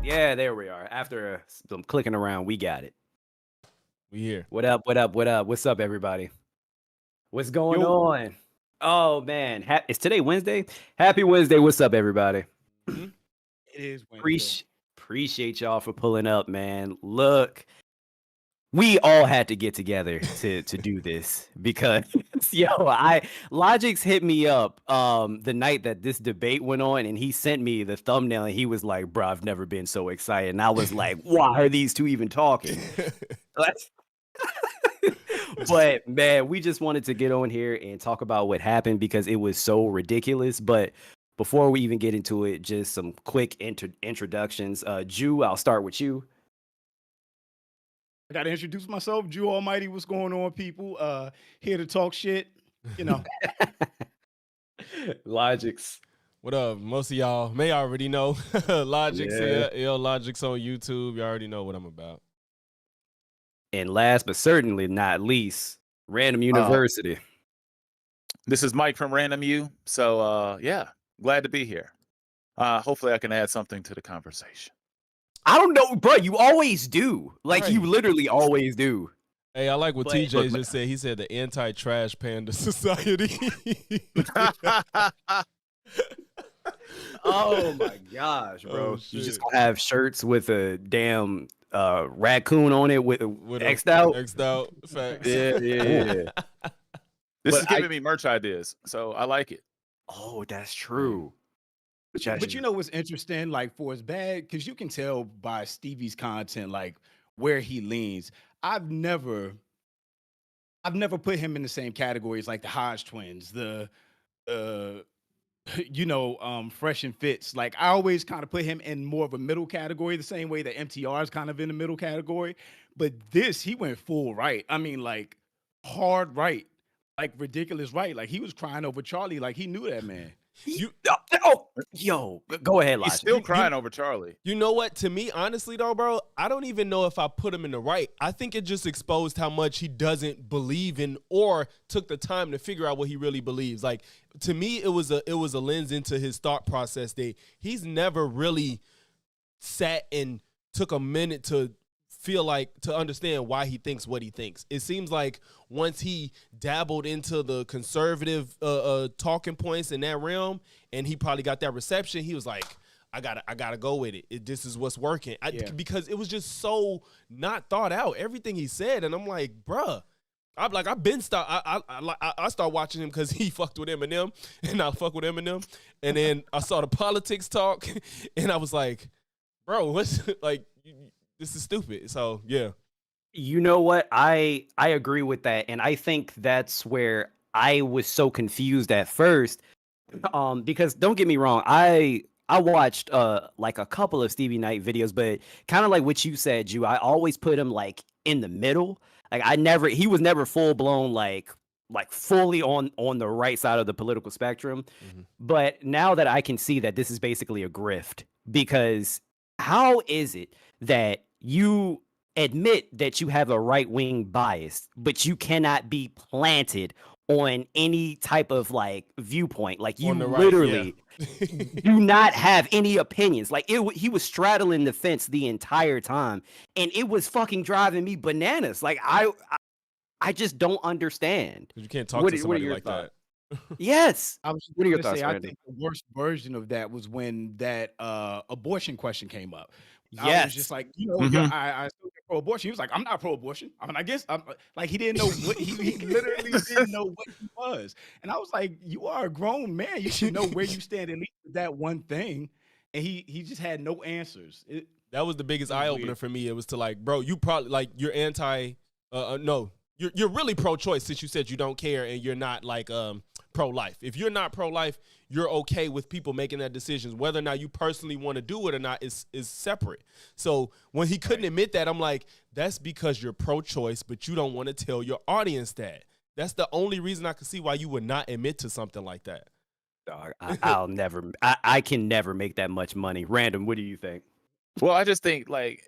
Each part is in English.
Yeah, there we are. After some clicking around, we got it. We here. What up? What up? What up? What's up, everybody? What's going Yo, on? Oh man, is today Wednesday? Happy Wednesday. What's up, everybody? Hmm? it is Wednesday. Appreciate y'all for pulling up, man. Look, we all had to get together to do this because Logix hit me up the night that this debate went on, and he sent me the thumbnail, and he was like, bro, I've never been so excited. And I was like, why are these two even talking? But man, we just wanted to get on here and talk about what happened because it was so ridiculous. But before we even get into it, just some quick introductions. Jew, I'll start with you. I gotta introduce myself, Jew Almighty. What's going on, people? Here to talk shit. You know, Logix. What up? Most of y'all may already know. Logix Yeah. here. Logix on YouTube. You already know what I'm about. And last but certainly not least, Random University. This is Mike from Random U. So yeah, glad to be here. Hopefully I can add something to the conversation. I don't know, bro. You always do. Like, Right. you literally always do. Hey, I like what But- TJ just said. He said the anti-trash panda society. Oh my gosh, bro. Oh, You just shit. gonna have shirts with a damn raccoon on it with X'd out. X'd out. Facts. Yeah. This But is giving me merch ideas, so I like it. Oh, that's true. but you know what's interesting? Like, for as bad, because you can tell by Stevie's content, like where he leans. I've never put him in the same categories like the Hodge twins, the Fresh and Fits. Like, I always kind of put him in more of a middle category, the same way that MTR is kind of in the middle category. But this, he went full right. I mean, like, hard right, like ridiculous right. Like, he was crying over Charlie, like he knew that man. Go ahead, He's Lodge. still crying over Charlie. You know what? To me, honestly, though, bro, I don't even know if I put him in the right. I think it just exposed how much he doesn't believe in or took the time to figure out what he really believes. Like, to me, it was a lens into his thought process that he's never really sat and took a minute to understand why he thinks what he thinks. It seems like once he dabbled into the conservative talking points in that realm, and he probably got that reception, he was like, I gotta go with it. This is what's working. Because it was just so not thought out, everything he said, and I'm like, bruh. I start watching him because he fucked with Eminem, and I fuck with Eminem, and then I saw the politics talk, and I was like, bro, what's like? This is stupid. So yeah. You know what? I agree with that, and I think that's where I was so confused at first. Because don't get me wrong, I watched like a couple of Stevie Knight videos, but kind of like what you said, Jew, I always put him like in the middle. Like, he was never full blown like fully on the right side of the political spectrum. Mm-hmm. But now that I can see that this is basically a grift, because how is it that you admit that you have a right-wing bias, but you cannot be planted on any type of like viewpoint? Like, you literally do not have any opinions. Like, he was straddling the fence the entire time, and it was fucking driving me bananas. Like, I just don't understand. You can't talk to somebody like thoughts? that. Yes. I was What are your gonna thoughts, say, I Randy? think the worst version of that was when that abortion question came up. I Yes. was just like, you know, Mhm. I still get pro-abortion. He was like, I'm not pro-abortion. I mean, I guess I'm like, he didn't know what he literally didn't know what he was. And I was like, you are a grown man. You should know where you stand at least with that one thing. And he just had no answers. That was the biggest It was eye opener weird. for me. It was to like, bro, you probably like you're you're really pro-choice since you said you don't care and you're not like pro-life. If you're not pro-life, you're okay with people making that decisions. Whether or not you personally want to do it or not is separate. So when he couldn't admit that, I'm like, that's because you're pro-choice, but you don't want to tell your audience that. That's the only reason I could see why you would not admit to something like that. Dog, I can never make that much money. Random, what do you think? Well, I just think like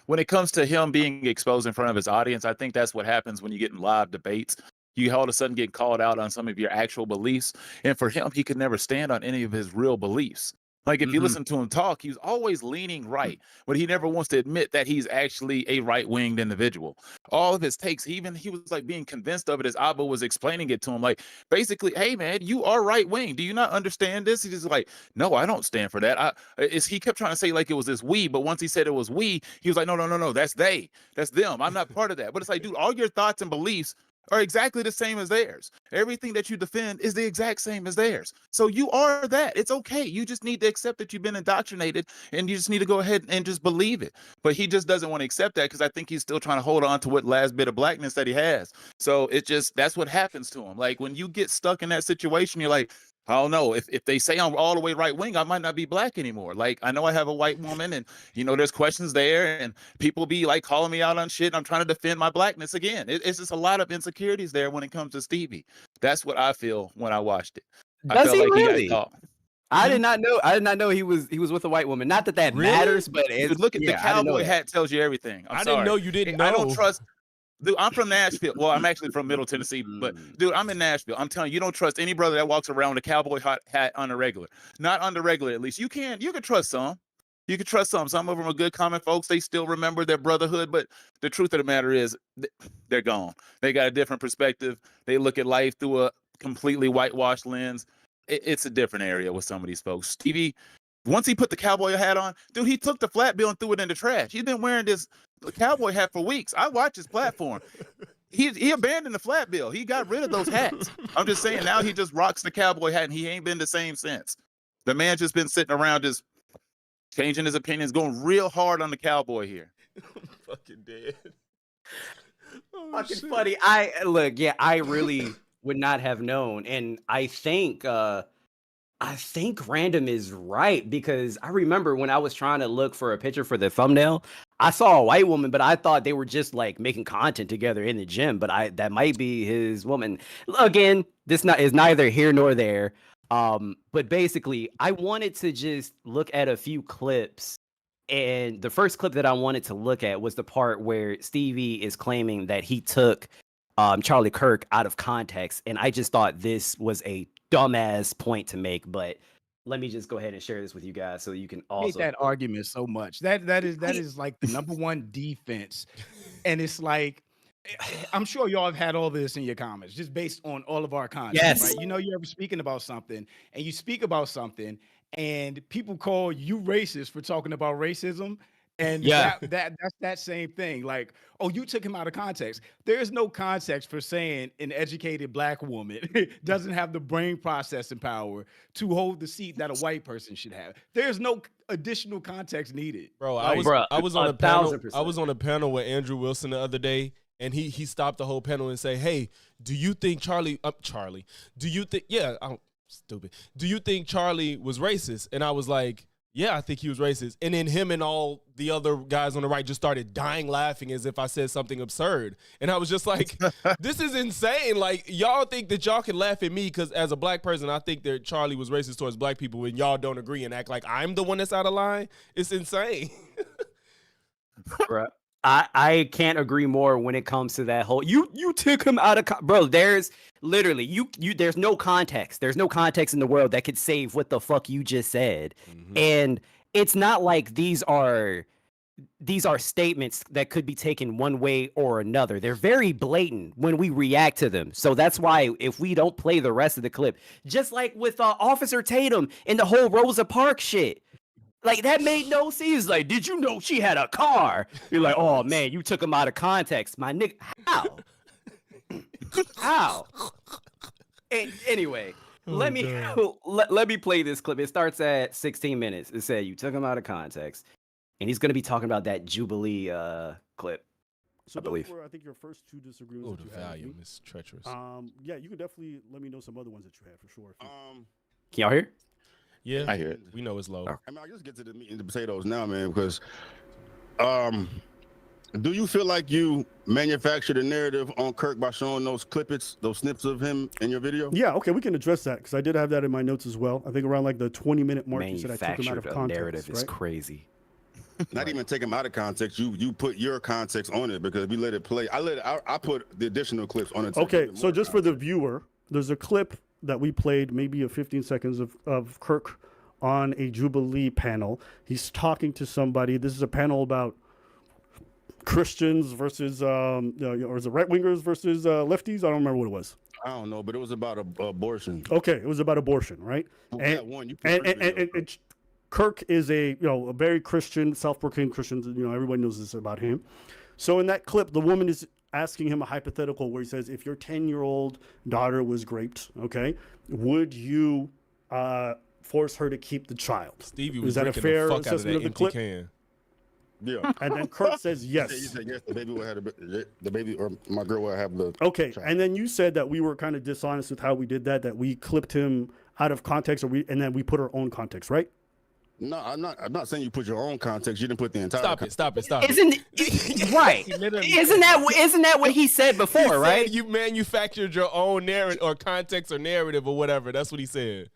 when it comes to him being exposed in front of his audience, I think that's what happens when you get in live debates. You all of a sudden get called out on some of your actual beliefs. And for him, he could never stand on any of his real beliefs. Like, if you listen to him talk, he's always leaning right, but he never wants to admit that he's actually a right-winged individual. All of his takes, he was like being convinced of it as Abba was explaining it to him. Like, basically, hey man, you are right-wing. Do you not understand this? He's just like, no, I don't stand for that. He kept trying to say like it was this we, but once he said it was we, he was like, no, that's they, that's them. I'm not part of that. But it's like, dude, all your thoughts and beliefs are exactly the same as theirs. Everything that you defend is the exact same as theirs. So you are that. It's okay. You just need to accept that you've been indoctrinated, and you just need to go ahead and just believe it. But he just doesn't want to accept that because I think he's still trying to hold on to what last bit of blackness that he has. So that's what happens to him. Like, when you get stuck in that situation, you're like, I don't know, if they say I'm all the way right wing, I might not be black anymore. Like, I know I have a white woman, and there's questions there, and people be like calling me out on shit. I'm trying to defend my blackness again. It's just a lot of insecurities there when it comes to Stevie. That's what I feel when I watched it. I Does felt he like really? he got caught. I did not know. I did not know he was with a white woman. Not that Really? matters, but Dude, look at the cowboy hat tells you everything. I didn't know you didn't know. I don't trust. Dude, I'm from Nashville. Well, I'm actually from Middle Tennessee, but dude, I'm in Nashville. I'm telling you, you don't trust any brother that walks around with a cowboy hat on the regular. Not on the regular, at least. You can trust some. You can trust some. Some of them are good, common folks. They still remember their brotherhood, but the truth of the matter is, they're gone. They got a different perspective. They look at life through a completely whitewashed lens. It's a different area with some of these folks. Stevie, once he put the cowboy hat on, dude, he took the flat bill and threw it in the trash. He's been wearing this cowboy hat for weeks. I watch his platform. He abandoned the flat bill. He got rid of those hats. I'm just saying, now he just rocks the cowboy hat, and he ain't been the same since. The man's just been sitting around just changing his opinions, going real hard on the cowboy here. I'm fucking dead. Oh, fucking shit. funny. I really would not have known, and I think Random is right, because I remember when I was trying to look for a picture for the thumbnail, I saw a white woman, but I thought they were just like making content together in the gym. But that might be his woman. Again, this is neither here nor there. But basically, I wanted to just look at a few clips. And the first clip that I wanted to look at was the part where Stevie is claiming that he took Charlie Kirk out of context. And I just thought this was a dumbass point to make. But let me just go ahead and share this with you guys so you can I hate also. that argument so much. That is like the number one defense. And it's like, I'm sure y'all have had all this in your comments, just based on all of our content. Yes. Right? You're ever speaking about something, and you speak about something, and people call you racist for talking about racism. And Yeah. that's that same thing. Like, oh, you took him out of context. There's no context for saying an educated black woman doesn't have the brain processing power to hold the seat that a white person should have. There's no additional context needed. Bro, Like, I was on a panel. 1,000%. I was on a panel with Andrew Wilson the other day, and he stopped the whole panel and say, "Hey, do you think Charlie? Do you think? Yeah, I'm stupid. Do you think Charlie was racist?" And I was like, "Yeah, I think he was racist." And then him and all the other guys on the right just started dying laughing as if I said something absurd. And I was just like, "This is insane! Like, y'all think that y'all can laugh at me because as a black person, I think that Charlie was racist towards black people, and y'all don't agree and act like I'm the one that's out of line. It's insane." Bruh. I can't agree more when it comes to that whole you took him out of bro. There's literally you there's no context. There's no context in the world that could save what the fuck you just said. And it's not like these are statements that could be taken one way or another. They're very blatant when we react to them. So that's why if we don't play the rest of the clip, just like with Officer Tatum and the whole Rosa Parks shit. Like, that made no sense. Like, did you know she had a car? You're like, oh, man, you took him out of context. My nigga, how? How? Anyway, let me play this clip. It starts at 16 minutes. It said, you took him out of context. And he's going to be talking about that Jubilee clip. So I believe. those were, I think, your first two disagreements. Oh, that the you had with volume me. is treacherous. Yeah, you can definitely let me know some other ones that you had for sure. Can y'all hear? Yeah, I hear it. We know it's low. Oh. I mean, I just get to the meat and the potatoes now, man, because do you feel like you manufactured a narrative on Kirk by showing those snips of him in your video? Yeah, okay, we can address that because I did have that in my notes as well. I think around like the 20-minute mark, you said I took him out of Manufactured context. narrative is right? crazy. Not even take him out of context. You put your context on it because we let it play. I put the additional clips on it. Okay, so just for the viewer, there's a clip that we played, maybe a 15 seconds of Kirk on a Jubilee panel. He's talking to somebody. This is a panel about Christians versus, or is it right wingers versus lefties? I don't remember what it was. I don't know, but it was about abortion. Okay, it was about abortion, right? Well, And, that one, you and Kirk is a a very Christian, self-proclaimed Christian. Everybody knows this about him. So in that clip, the woman is asking him a hypothetical where he says, if your 10-year-old daughter was raped, okay, would you force her to keep the child? Stevie was Is that a drinking fair the fuck out of assessment that of the empty clip? can. Yeah. And then Kirk says You yes. said yes, the baby will have the baby, or my girl will have the. Okay, child. and then you said that we were kind of dishonest with how we did that we clipped him out of context, and then we put our own context, right? No, I'm not saying you put your own context. You didn't put the entire. Stop it. Isn't right? Isn't that what he said before, He said right? You manufactured your own narrative or context or narrative or whatever. That's what he said.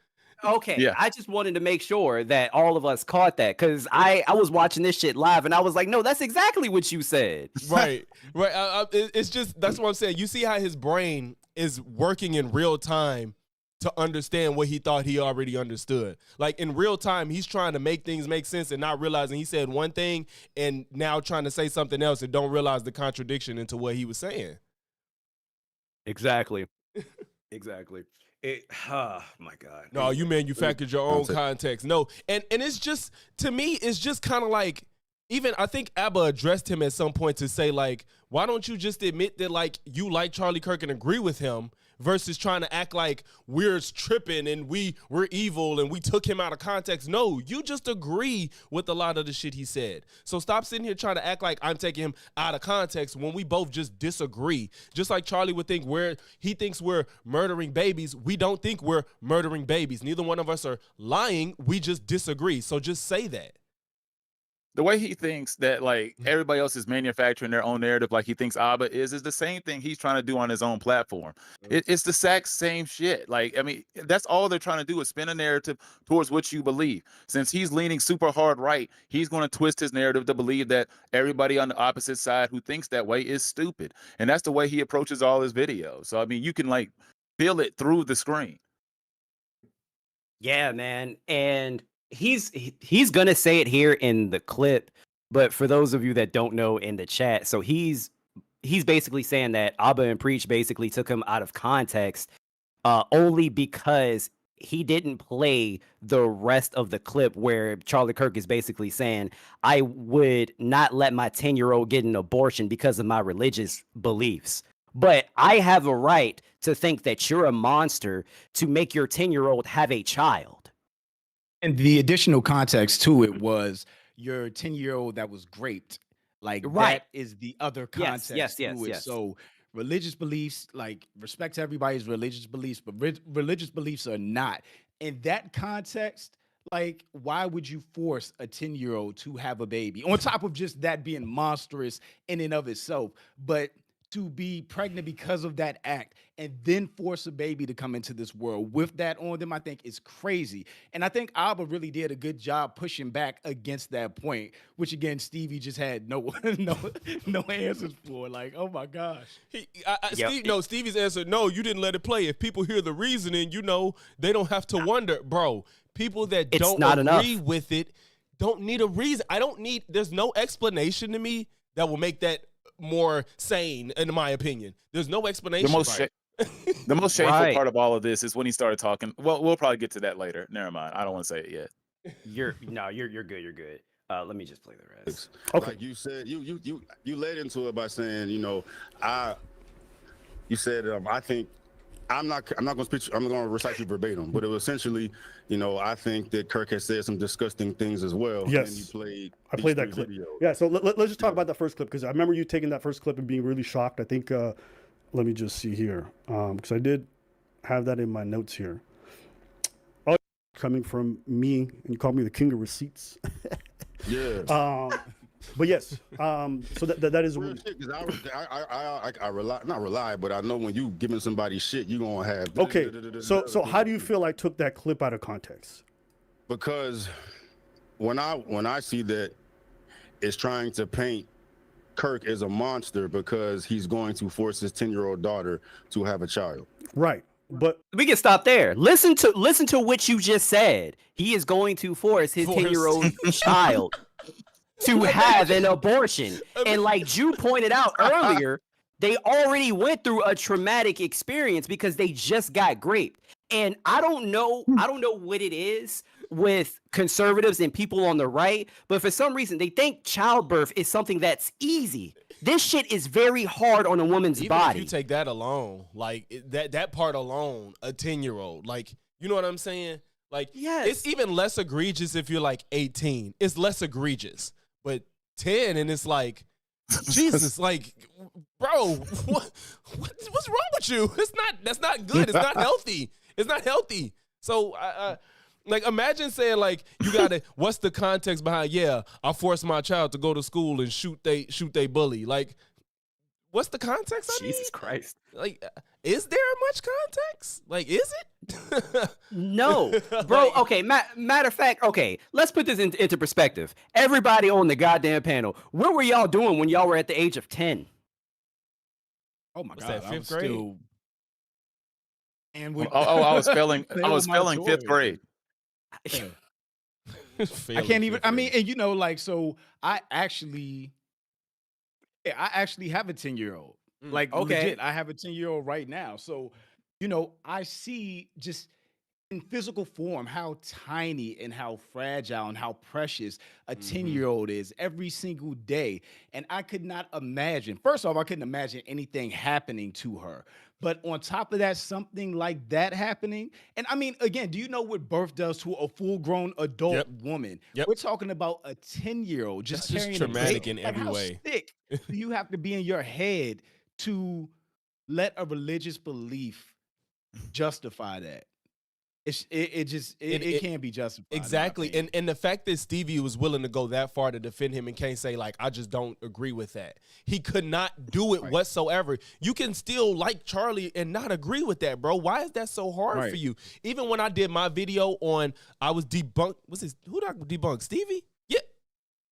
Okay, Yeah. I just wanted to make sure that all of us caught that, because I was watching this shit live and I was like, no, that's exactly what you said. Right. It's just, that's what I'm saying. You see how his brain is working in real time to understand what he thought he already understood. Like in real time, he's trying to make things make sense and not realizing he said one thing and now trying to say something else and don't realize the contradiction into what he was saying. Exactly. Oh my God. No, you manufactured your own context. No, and it's just, to me, it's just kind of like, even I think ABBA addressed him at some point to say, like, why don't you just admit that, like, you like Charlie Kirk and agree with him versus trying to act like we're tripping and we're evil and we took him out of context. No, you just agree with a lot of the shit he said. So stop sitting here trying to act like I'm taking him out of context when we both just disagree. Just like Charlie would think he thinks we're murdering babies. We don't think we're murdering babies. Neither one of us are lying. We just disagree. So just say that. The way he thinks that like everybody else is manufacturing their own narrative, like he thinks Abba is the same thing he's trying to do on his own platform. It's the exact same shit. Like, I mean, that's all they're trying to do is spin a narrative towards what you believe. Since he's leaning super hard right, he's going to twist his narrative to believe that everybody on the opposite side who thinks that way is stupid. And that's the way he approaches all his videos. So, I mean, you can like feel it through the screen. Yeah, man. And he's gonna say it here in the clip, but for those of you that don't know in the chat, so he's basically saying that Abba and Preach basically took him out of context only because he didn't play the rest of the clip where Charlie Kirk is basically saying, I would not let my 10-year-old get an abortion because of my religious beliefs. But I have a right to think that you're a monster to make your 10-year-old have a child. And the additional context to it was your 10-year-old that was raped. Like Right. that is the other Yes, context to it. yes. So religious beliefs, like respect to everybody's religious beliefs, but religious beliefs are not. In that context, like why would you force a 10-year-old to have a baby? On top of just that being monstrous in and of itself, but to be pregnant because of that act and then force a baby to come into this world with that on them, I think is crazy. And I think Abba really did a good job pushing back against that point, which again, Stevie just had no answers for. Like, oh my gosh. Stevie's answer, no, you didn't let it play. If people hear the reasoning, they don't have to wonder. Bro, people that It's don't not agree enough. with it don't need a reason. There's no explanation to me that will make that more sane, in my opinion. There's no explanation. The most shameful Right. part of all of this is when he started talking. Well, we'll probably get to that later. Never mind. I don't want to say it yet. You're good. Let me just play the rest. Okay. Like you said, you led into it by saying, I think I'm not going to speak. I'm going to recite you verbatim, but it was essentially, I think that Kirk has said some disgusting things as well. Yes. And you played. I played that clip. Videos. Yeah, so let's just talk about that first clip because I remember you taking that first clip and being really shocked. I think, let me just see here, because I did have that in my notes here. Oh, coming from me, and you called me the king of receipts. Yeah. But yes, so that is Real shit, 'cause I not rely, but I know when you giving somebody shit, you gonna have. okay. So how do you feel I took that clip out of context? Because when I see that it's trying to paint Kirk as a monster because he's going to force his 10-year-old daughter to have a child. Right. But We can stop there. Listen to what you just said. He is going to force his 10-year-old child to have an abortion. And like Drew pointed out earlier, they already went through a traumatic experience because they just got raped. And I don't know what it is with conservatives and people on the right, but for some reason they think childbirth is something that's easy. This shit is very hard on a woman's Even body. if you take that alone, like that part alone, a 10-year-old, like, you know what I'm saying? Like, Yes. it's even less egregious if you're like 18. It's less egregious, but 10, and it's like, Jesus, like, bro, what's wrong with you? That's not good. It's not healthy. It's not healthy. So like, imagine saying, like, you gotta, what's the context behind, yeah, I forced my child to go to school and shoot they bully. Like, what's the context? Jesus Christ. Like, is there much context? Like, is it? No, bro. Like- Okay, matter of fact, okay, let's put this into perspective. Everybody on the goddamn panel, what were y'all doing when y'all were at the age of 10? Oh my What's God, that, I was fifth grade? still. And I was failing. I Failed was my failing joy. fifth grade. I Failing can't even. fifth I mean, grade. and you know, like, so I actually have a 10-year-old. Like, Okay. legit, I have a 10-year-old right now. So, you know, I see just in physical form how tiny and how fragile and how precious a 10-year-old is every single day. And I could not imagine, first off, I couldn't imagine anything happening to her. But on top of that, something like that happening. And I mean, again, do you know what birth does to a full-grown adult Yep. woman? Yep. We're talking about a 10-year-old just That's just carrying traumatic a in baby. every How way. sick do you have to be in your head to let a religious belief justify that? It can't be justified. in my Exactly. opinion. And the fact that Stevie was willing to go that far to defend him and can't say, like, I just don't agree with that. He could not do it Right. whatsoever. You can still like Charlie and not agree with that, bro. Why is that so hard for Right. you? Even when I did my video on, I was debunked. Who did I debunk? Stevie? Yeah.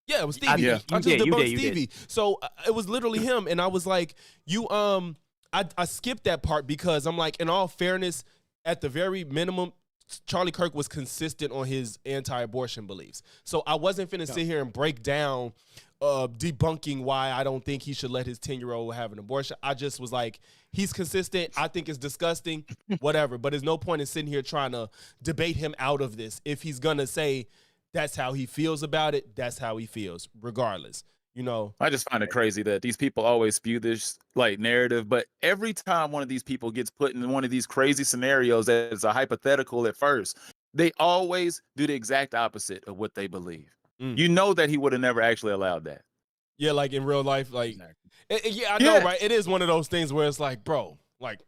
Yeah, it was Stevie. Yeah. I just You did, debunked you did. Stevie. So it was literally him. And I was like, I skipped that part because I'm like, in all fairness, at the very minimum, Charlie Kirk was consistent on his anti-abortion beliefs. So I wasn't finna sit here and break down debunking why I don't think he should let his 10-year-old have an abortion. I just was like, he's consistent. I think it's disgusting, whatever. But there's no point in sitting here trying to debate him out of this. If he's gonna say that's how he feels about it, that's how he feels, regardless. You know, I just find it crazy that these people always spew this like narrative, but every time one of these people gets put in one of these crazy scenarios that is a hypothetical at first, they always do the exact opposite of what they believe. Mm. You know that he would have never actually allowed that. yeah, like in real life, like, Exactly. yeah, I know, Yeah. right? It is one of those things where it's like, bro, like,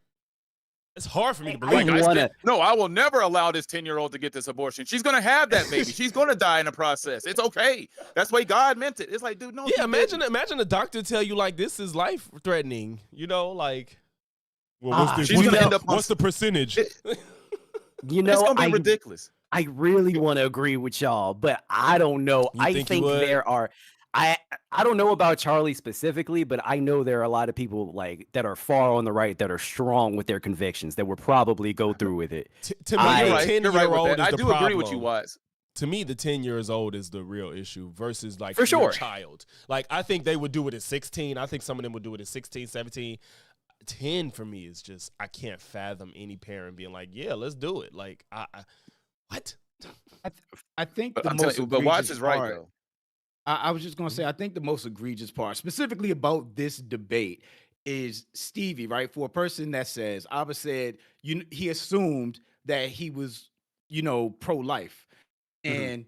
it's hard for me to I believe. don't wanna- No, I will never allow this 10-year-old to get this abortion. She's gonna have that baby. She's gonna die in the process. It's okay. That's the way God meant it. It's like, dude, no. Yeah, you didn't. imagine a doctor tell you like this is life threatening. You know, like, well, She's gonna end up on- what's the percentage? You It's know, gonna be ridiculous. I really want to agree with y'all, but I don't know. You I think you think would? there are I don't know about Charlie specifically, but I know there are a lot of people like that are far on the right that are strong with their convictions that would probably go through with it. To me, I- the You're right. You're right 10-year-old with that. is I the do agree with you, problem. Wise. To me, the 10 years old is the real issue versus like For your sure. child. Like, I think they would do it at 16. I think some of them would do it at 16, 17. 10 for me is just, I can't fathom any parent being like, yeah, let's do it. Like, what? I think But the I'm telling most you, but Watts egregious is right part- though. I was just gonna say, I think the most egregious part, specifically about this debate, is Stevie, right? For a person that says, Abba said, he assumed that he was, pro-life, and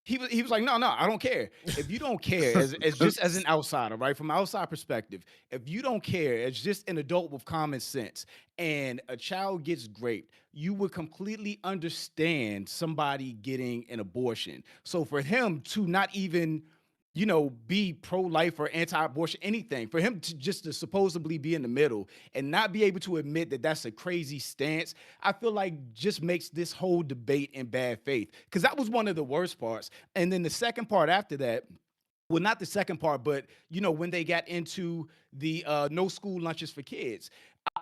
he was like, no, I don't care. If you don't care, as just as an outsider, right, from an outside perspective, if you don't care, as just an adult with common sense, and a child gets raped, you would completely understand somebody getting an abortion. So for him to not even be pro-life or anti-abortion, anything, for him to just to supposedly be in the middle and not be able to admit that that's a crazy stance, I feel like just makes this whole debate in bad faith. Because that was one of the worst parts. And then the second part after that, well, not the second part, but when they got into the no school lunches for kids,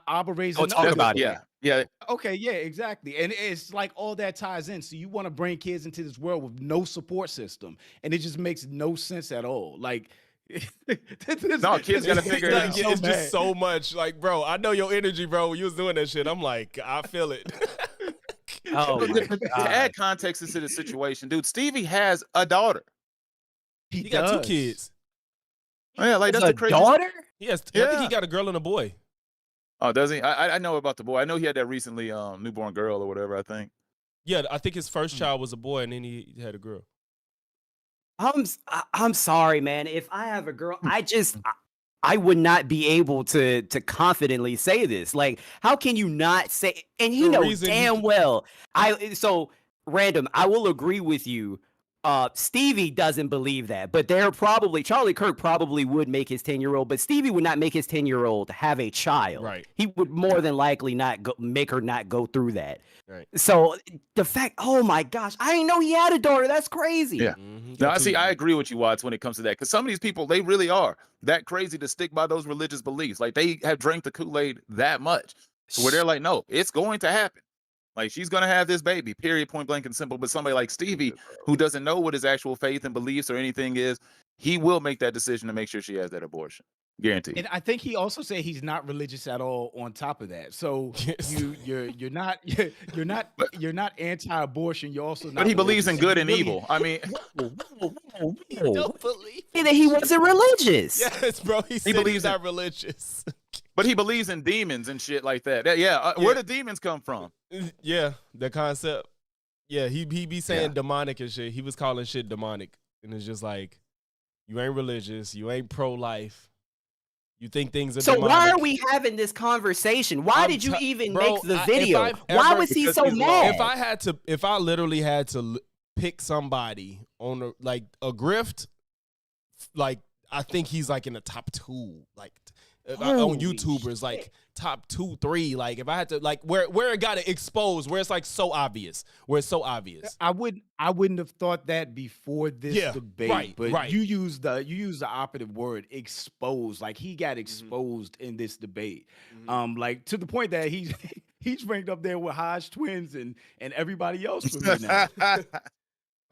Abba raised Don't talk another about it. kid. Yeah. Okay, yeah, exactly. And it's like all that ties in. So you want to bring kids into this world with no support system, and it just makes no sense at all. Like, No, kids gotta figure it Like, out. yeah, it's So just mad. so much. Like, bro, I know your energy, bro. When you was doing that shit, I'm like, I feel it. Oh But my to god. add context into the situation, dude, Stevie has a daughter. He got 2 does. kids. Oh, yeah, like Has that's a the crazy. daughter? He has. I think Yeah. he got a girl and a boy. Oh, does he? I know about the boy. I know he had that recently newborn girl or whatever, I think. Yeah, I think his first child was a boy, and then he had a girl. I'm sorry, man. If I have a girl, I would not be able to confidently say this. Like, how can you not say? And he The knows reason he damn can- well. So random. I will agree with you. Stevie doesn't believe that, but Charlie Kirk probably would make his 10-year-old, but Stevie would not make his 10-year-old have a child. Right. He would more than likely make her not go through that. Right. So the fact, oh my gosh, I didn't know he had a daughter. That's crazy. Yeah. Mhm. No, Got I two- see. I agree with you, Watts, when it comes to that, because some of these people, they really are that crazy to stick by those religious beliefs. Like they have drank the Kool-Aid that much, where they're like, no, it's going to happen. Like she's gonna have this baby, period, point blank and simple. But somebody like Stevie, who doesn't know what his actual faith and beliefs or anything is, he will make that decision to make sure she has that abortion. Guaranteed. And I think he also said he's not religious at all. On top of that, so Yes. you're not anti-abortion. You're also not. But he believes in religious. good and Really- evil. I mean, Don't believe. Say that he wasn't religious. Yes, bro. He said believes he's in- not religious. but he believes in demons and shit like that. Yeah. Where do demons come from? Yeah, the concept. Yeah, he be saying demonic and shit. He was calling shit demonic, and it's just like, you ain't religious, you ain't pro-life, you think things are. So demonic. why are we having this conversation? Why did you even bro, make the if video? I've Why ever- was he because so he's mad? If I literally had to pick somebody on like a grift, like I think he's like in the top 2, like on Holy YouTubers, like shit. top 2, 3. Like if I had to, like where it got to expose, where it's like so obvious, where it's so obvious. I wouldn't have thought that before this Yeah, debate, right, but right. you use the operative word, exposed. Like he got exposed in this debate, like to the point that he's ranked up there with Hodge twins and everybody else for me now.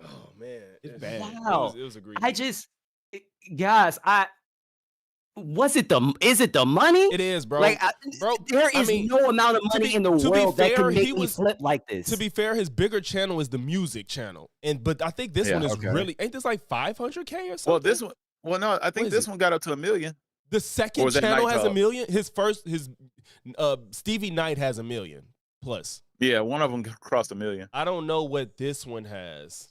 Oh man, It's bad. Wow. It was egregious. Guys, is it the money? It is, bro. Like, Bro, there I is mean, no amount of to money be- in the to be world that fair, can he make me was- flip like this. To be fair, his bigger channel is the music channel, but I think this Yeah, one is okay. really, ain't this like 500K or something? Well, this one. Well, no, I think is this it? one got up to 1 million. The Or second was that channel Night has Dog? 1 million. His Stevie Knight has 1 million plus. Yeah, one of them crossed 1 million. I don't know what this one has.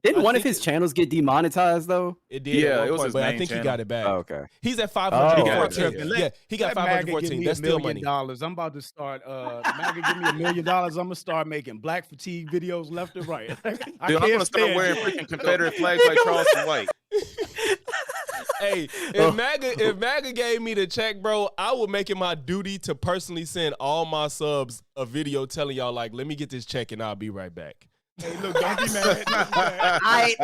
Didn't I one of think his channels get demonetized though? It did. Yeah, at one it was point, his but I main think he channel. got it back. okay. He's at Oh, 514. okay. Yeah, he got Let MAGA give 514. me That's $1 still million. money. I'm about to start. MAGA give me $1 million. I'm gonna start making black fatigue videos left and right. I Dude, I'm can't gonna start stand wearing it. freaking Confederate flags like Charleston White. Hey, if MAGA gave me the check, bro, I would make it my duty to personally send all my subs a video telling y'all, like, let me get this check and I'll be right back. Hey, look, don't be mad. Don't be mad. I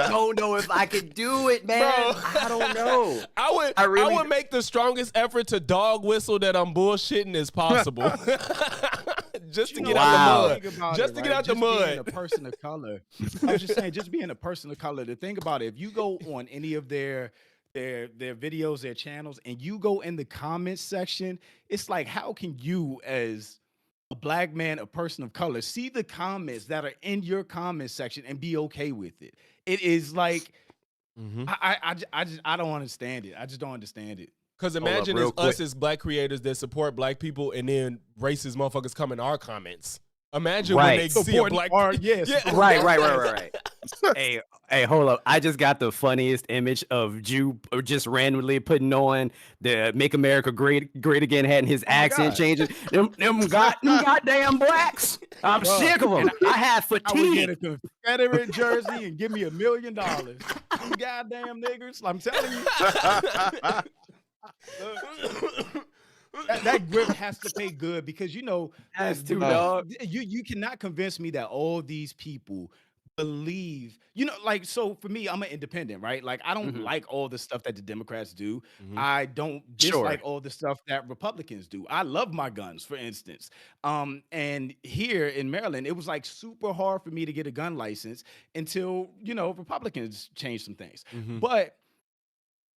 don't know if I could do it, man. Bro. I don't know. I really would make the strongest effort to dog whistle that I'm bullshitting as possible. Just to get Wow. out the Think mud. about Just it, to get right? out the Just being mud. a person of color. I was just saying, just being a person of color. To think about it, if you go on any of their videos, their channels, and you go in the comments section, it's like, how can you, as a black man, a person of color, see the comments that are in your comment section and be okay with it? It is like, Mhm. I don't understand it. I just don't understand it. Because up imagine real it's us quick. as black creators that support black people and then racist motherfuckers come in our comments. Imagine Right. when they see a Supporting black our- yes. Right. Hey, hold up. I just got the funniest image of Jew just randomly putting on the Make America Great Again hat and his accent God. changes. Them goddamn blacks. I'm Bruh, sick of them. I have I would get fatigue. a Confederate jersey and give me $1 million. You goddamn niggers. I'm telling you. That grip has to pay good because Has to, dude, dog. you cannot convince me that all these people believe, you know, like, so for me, I'm an independent, right? Like, I don't Mhm. like all the stuff that the Democrats do. Mhm. I don't Sure. dislike all the stuff that Republicans do. I love my guns, for instance. And here in Maryland, it was like super hard for me to get a gun license until, you know, Republicans changed some things. Mhm. But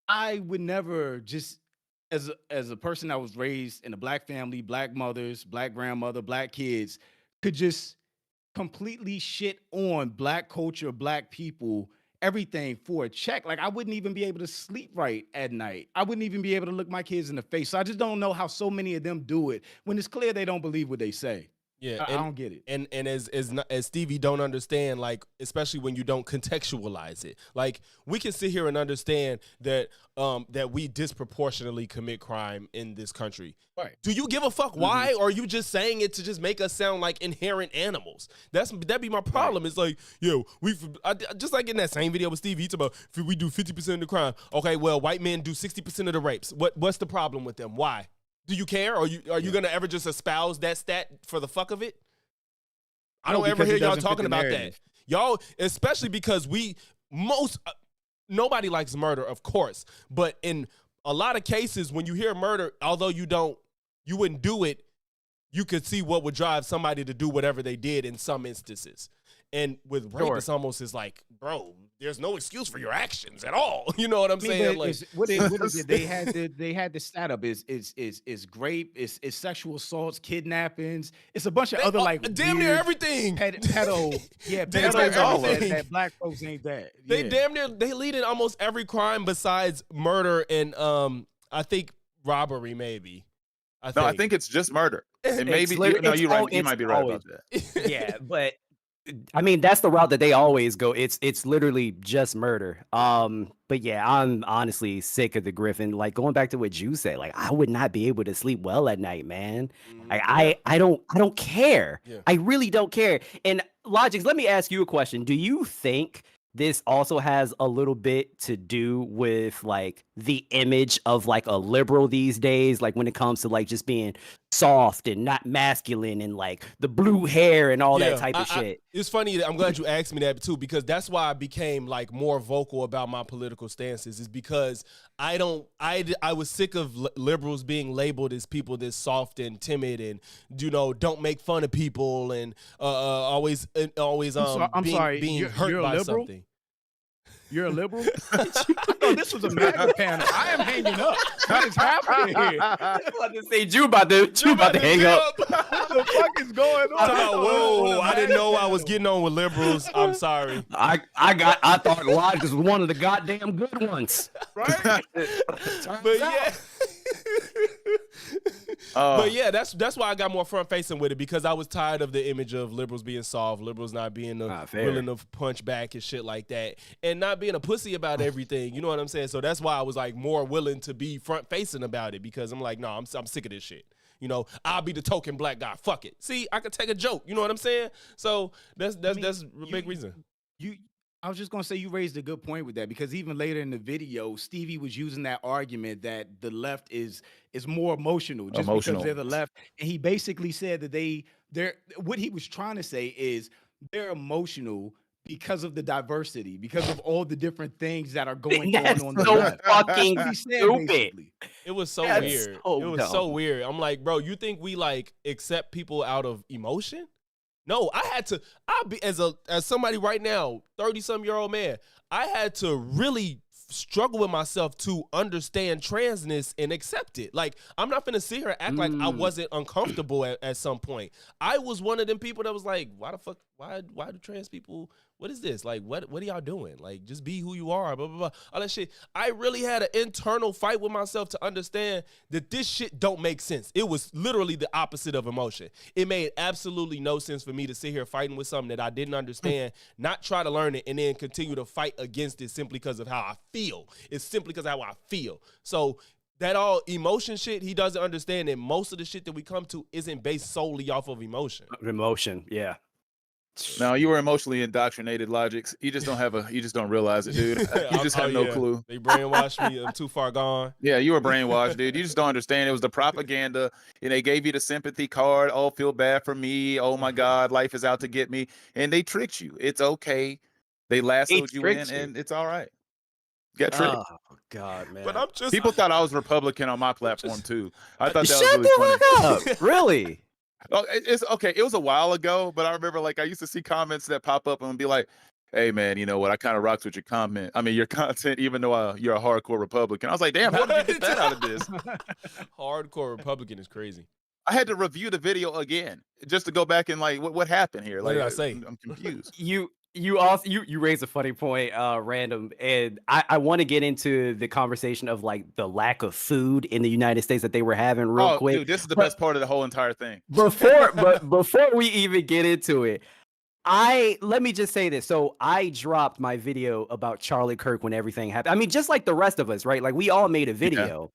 I would never just, as a person that was raised in a black family, black mothers, black grandmother, black kids, could just completely shit on black culture, black people, everything for a check. Like, I wouldn't even be able to sleep right at night. I wouldn't even be able to look my kids in the face. So I just don't know how so many of them do it when it's clear they don't believe what they say. Yeah, I don't get it. And as Stevie don't understand, like, especially when you don't contextualize it. Like, we can sit here and understand that that we disproportionately commit crime in this country. Right. Do you give a fuck why, or are you just saying it to just make us sound like inherent animals? That'd be my problem. It's like, yo, just like in that same video with Stevie, he talking about if we do 50% of the crime. Okay, well, white men do 60% of the rapes. What's the problem with them? Why? Do you care? Are you gonna ever just espouse that stat for the fuck of it? I No, don't ever because hear it y'all doesn't fit talking the about that. narrative. Y'all, especially because nobody likes murder, of course. But in a lot of cases, when you hear murder, although you wouldn't do it, you could see what would drive somebody to do whatever they did in some instances. And with rape, Sure. it's almost is like, bro, there's no excuse for your actions at all. You know what I'm I mean, saying? but Like, what is it? They had the setup is rape, is sexual assaults, kidnappings. It's a bunch of other like damn near weird everything. pedo, yeah, Damn pedo near stuff everything. that black folks ain't that. They Yeah. damn near they lead in almost every crime besides murder and I think robbery maybe. No, I think it's just murder. And It's maybe lit- no, it's you're right. al- You it's might be right always- about that. Yeah, but I mean that's the route that they always go. It's literally just murder. But yeah, I'm honestly sick of the Griffin. Like going back to what you said, like I would not be able to sleep well at night, man. Like I don't care. Yeah. I really don't care. And Logix, let me ask you a question. Do you think this also has a little bit to do with like the image of like a liberal these days, like when it comes to like just being soft and not masculine and like the blue hair and all that type of shit? It's funny. I'm glad you asked me that too, because that's why I became like more vocal about my political stances. Is because I was sick of liberals being labeled as people that's soft and timid and don't make fun of people and always I'm sorry, being you're hurt a by liberal? something. You're a liberal? I thought this was a MAGA panel. I am hanging up. What is happening here? I was about to say you about to hang up. What the fuck is going on? Talking about, whoa, I didn't know I was getting on with liberals. I'm sorry. I thought Logix was one of the goddamn good ones. Right? But yeah. But yeah, that's why I got more front facing with it, because I was tired of the image of liberals being soft, liberals not being willing to punch back and shit like that, and not being a pussy about everything. You know what I'm saying? So that's why I was like more willing to be front facing about it, because I'm like, no, I'm sick of this shit. I'll be the token black guy. Fuck it. See, I could take a joke. You know what I'm saying? So that's a big reason. I was just gonna say you raised a good point with that, because even later in the video, Stevie was using that argument that the left is more emotional because they're the left, and he basically said that they're what he was trying to say is they're emotional because of the diversity, because of all the different things that are going on the so left. fucking That's what he said, stupid. basically. It was so That's weird. so It was dumb. so weird. I'm like, bro, you think we like accept people out of emotion? No, I'll be as somebody right now, 30-some-year-old man, I had to really struggle with myself to understand transness and accept it. Like, I'm not finna sit here and act like I wasn't uncomfortable at some point. I was one of them people that was like, why the fuck, why do trans people, what is this? Like, what are y'all doing? Like, just be who you are, blah, blah, blah, all that shit. I really had an internal fight with myself to understand that this shit don't make sense. It was literally the opposite of emotion. It made absolutely no sense for me to sit here fighting with something that I didn't understand, not try to learn it, and then continue to fight against it simply because of how I feel. It's simply because of how I feel. So that all emotion shit, he doesn't understand that most of the shit that we come to isn't based solely off of emotion. Emotion, yeah. No, you were emotionally indoctrinated, Logics. You just don't realize it, dude. You just have no clue. They brainwashed me. I'm too far gone. Yeah, you were brainwashed, dude. You just don't understand. It was the propaganda, and they gave you the sympathy card. Oh, feel bad for me. Oh my God, life is out to get me. And they tricked you. It's okay. They lassoed you in, tricked you. and it's all right. Got tricked. Oh God, man. But I'm just People thought I was Republican on my platform too. I thought that Shut was really the funny. fuck up. Really? Oh, it's okay. It was a while ago, but I remember like I used to see comments that pop up and be like, "Hey man, you know what? I kind of rocks with your comment. I mean, your content, even though you're a hardcore Republican." I was like, "Damn, how did you get that out of this?" hardcore Republican is crazy. I had to review the video again just to go back and like, what happened here? What Like, did I say? I'm confused. You also you raise a funny point, random, and I want to get into the conversation of like the lack of food in the United States that they were having real Oh, quick. dude, this is the But best part of the whole entire thing. before we even get into it, let me just say this. So I dropped my video about Charlie Kirk when everything happened. I mean, just like the rest of us, right? Like we all made a video.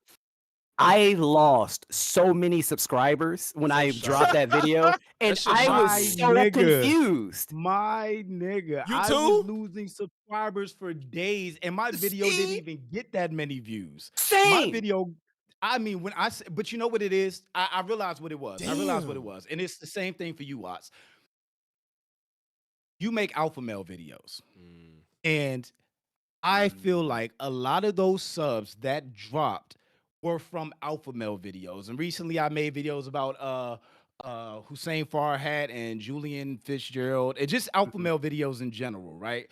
I lost so many subscribers when I dropped that video, and shit I shocked was me. so Nigga. confused. My nigga, You I too? was losing subscribers for days, and my video didn't See? even get that many views. My Same. video, I mean, but you know what it is? I realized what it was. I realized what it Damn. was, and it's the same thing for you, Watts. You make alpha male videos, and I feel like a lot of those subs that dropped were from alpha male videos. And recently I made videos about Hussein Farhat and Julian Fitzgerald, and just alpha male videos in general, right?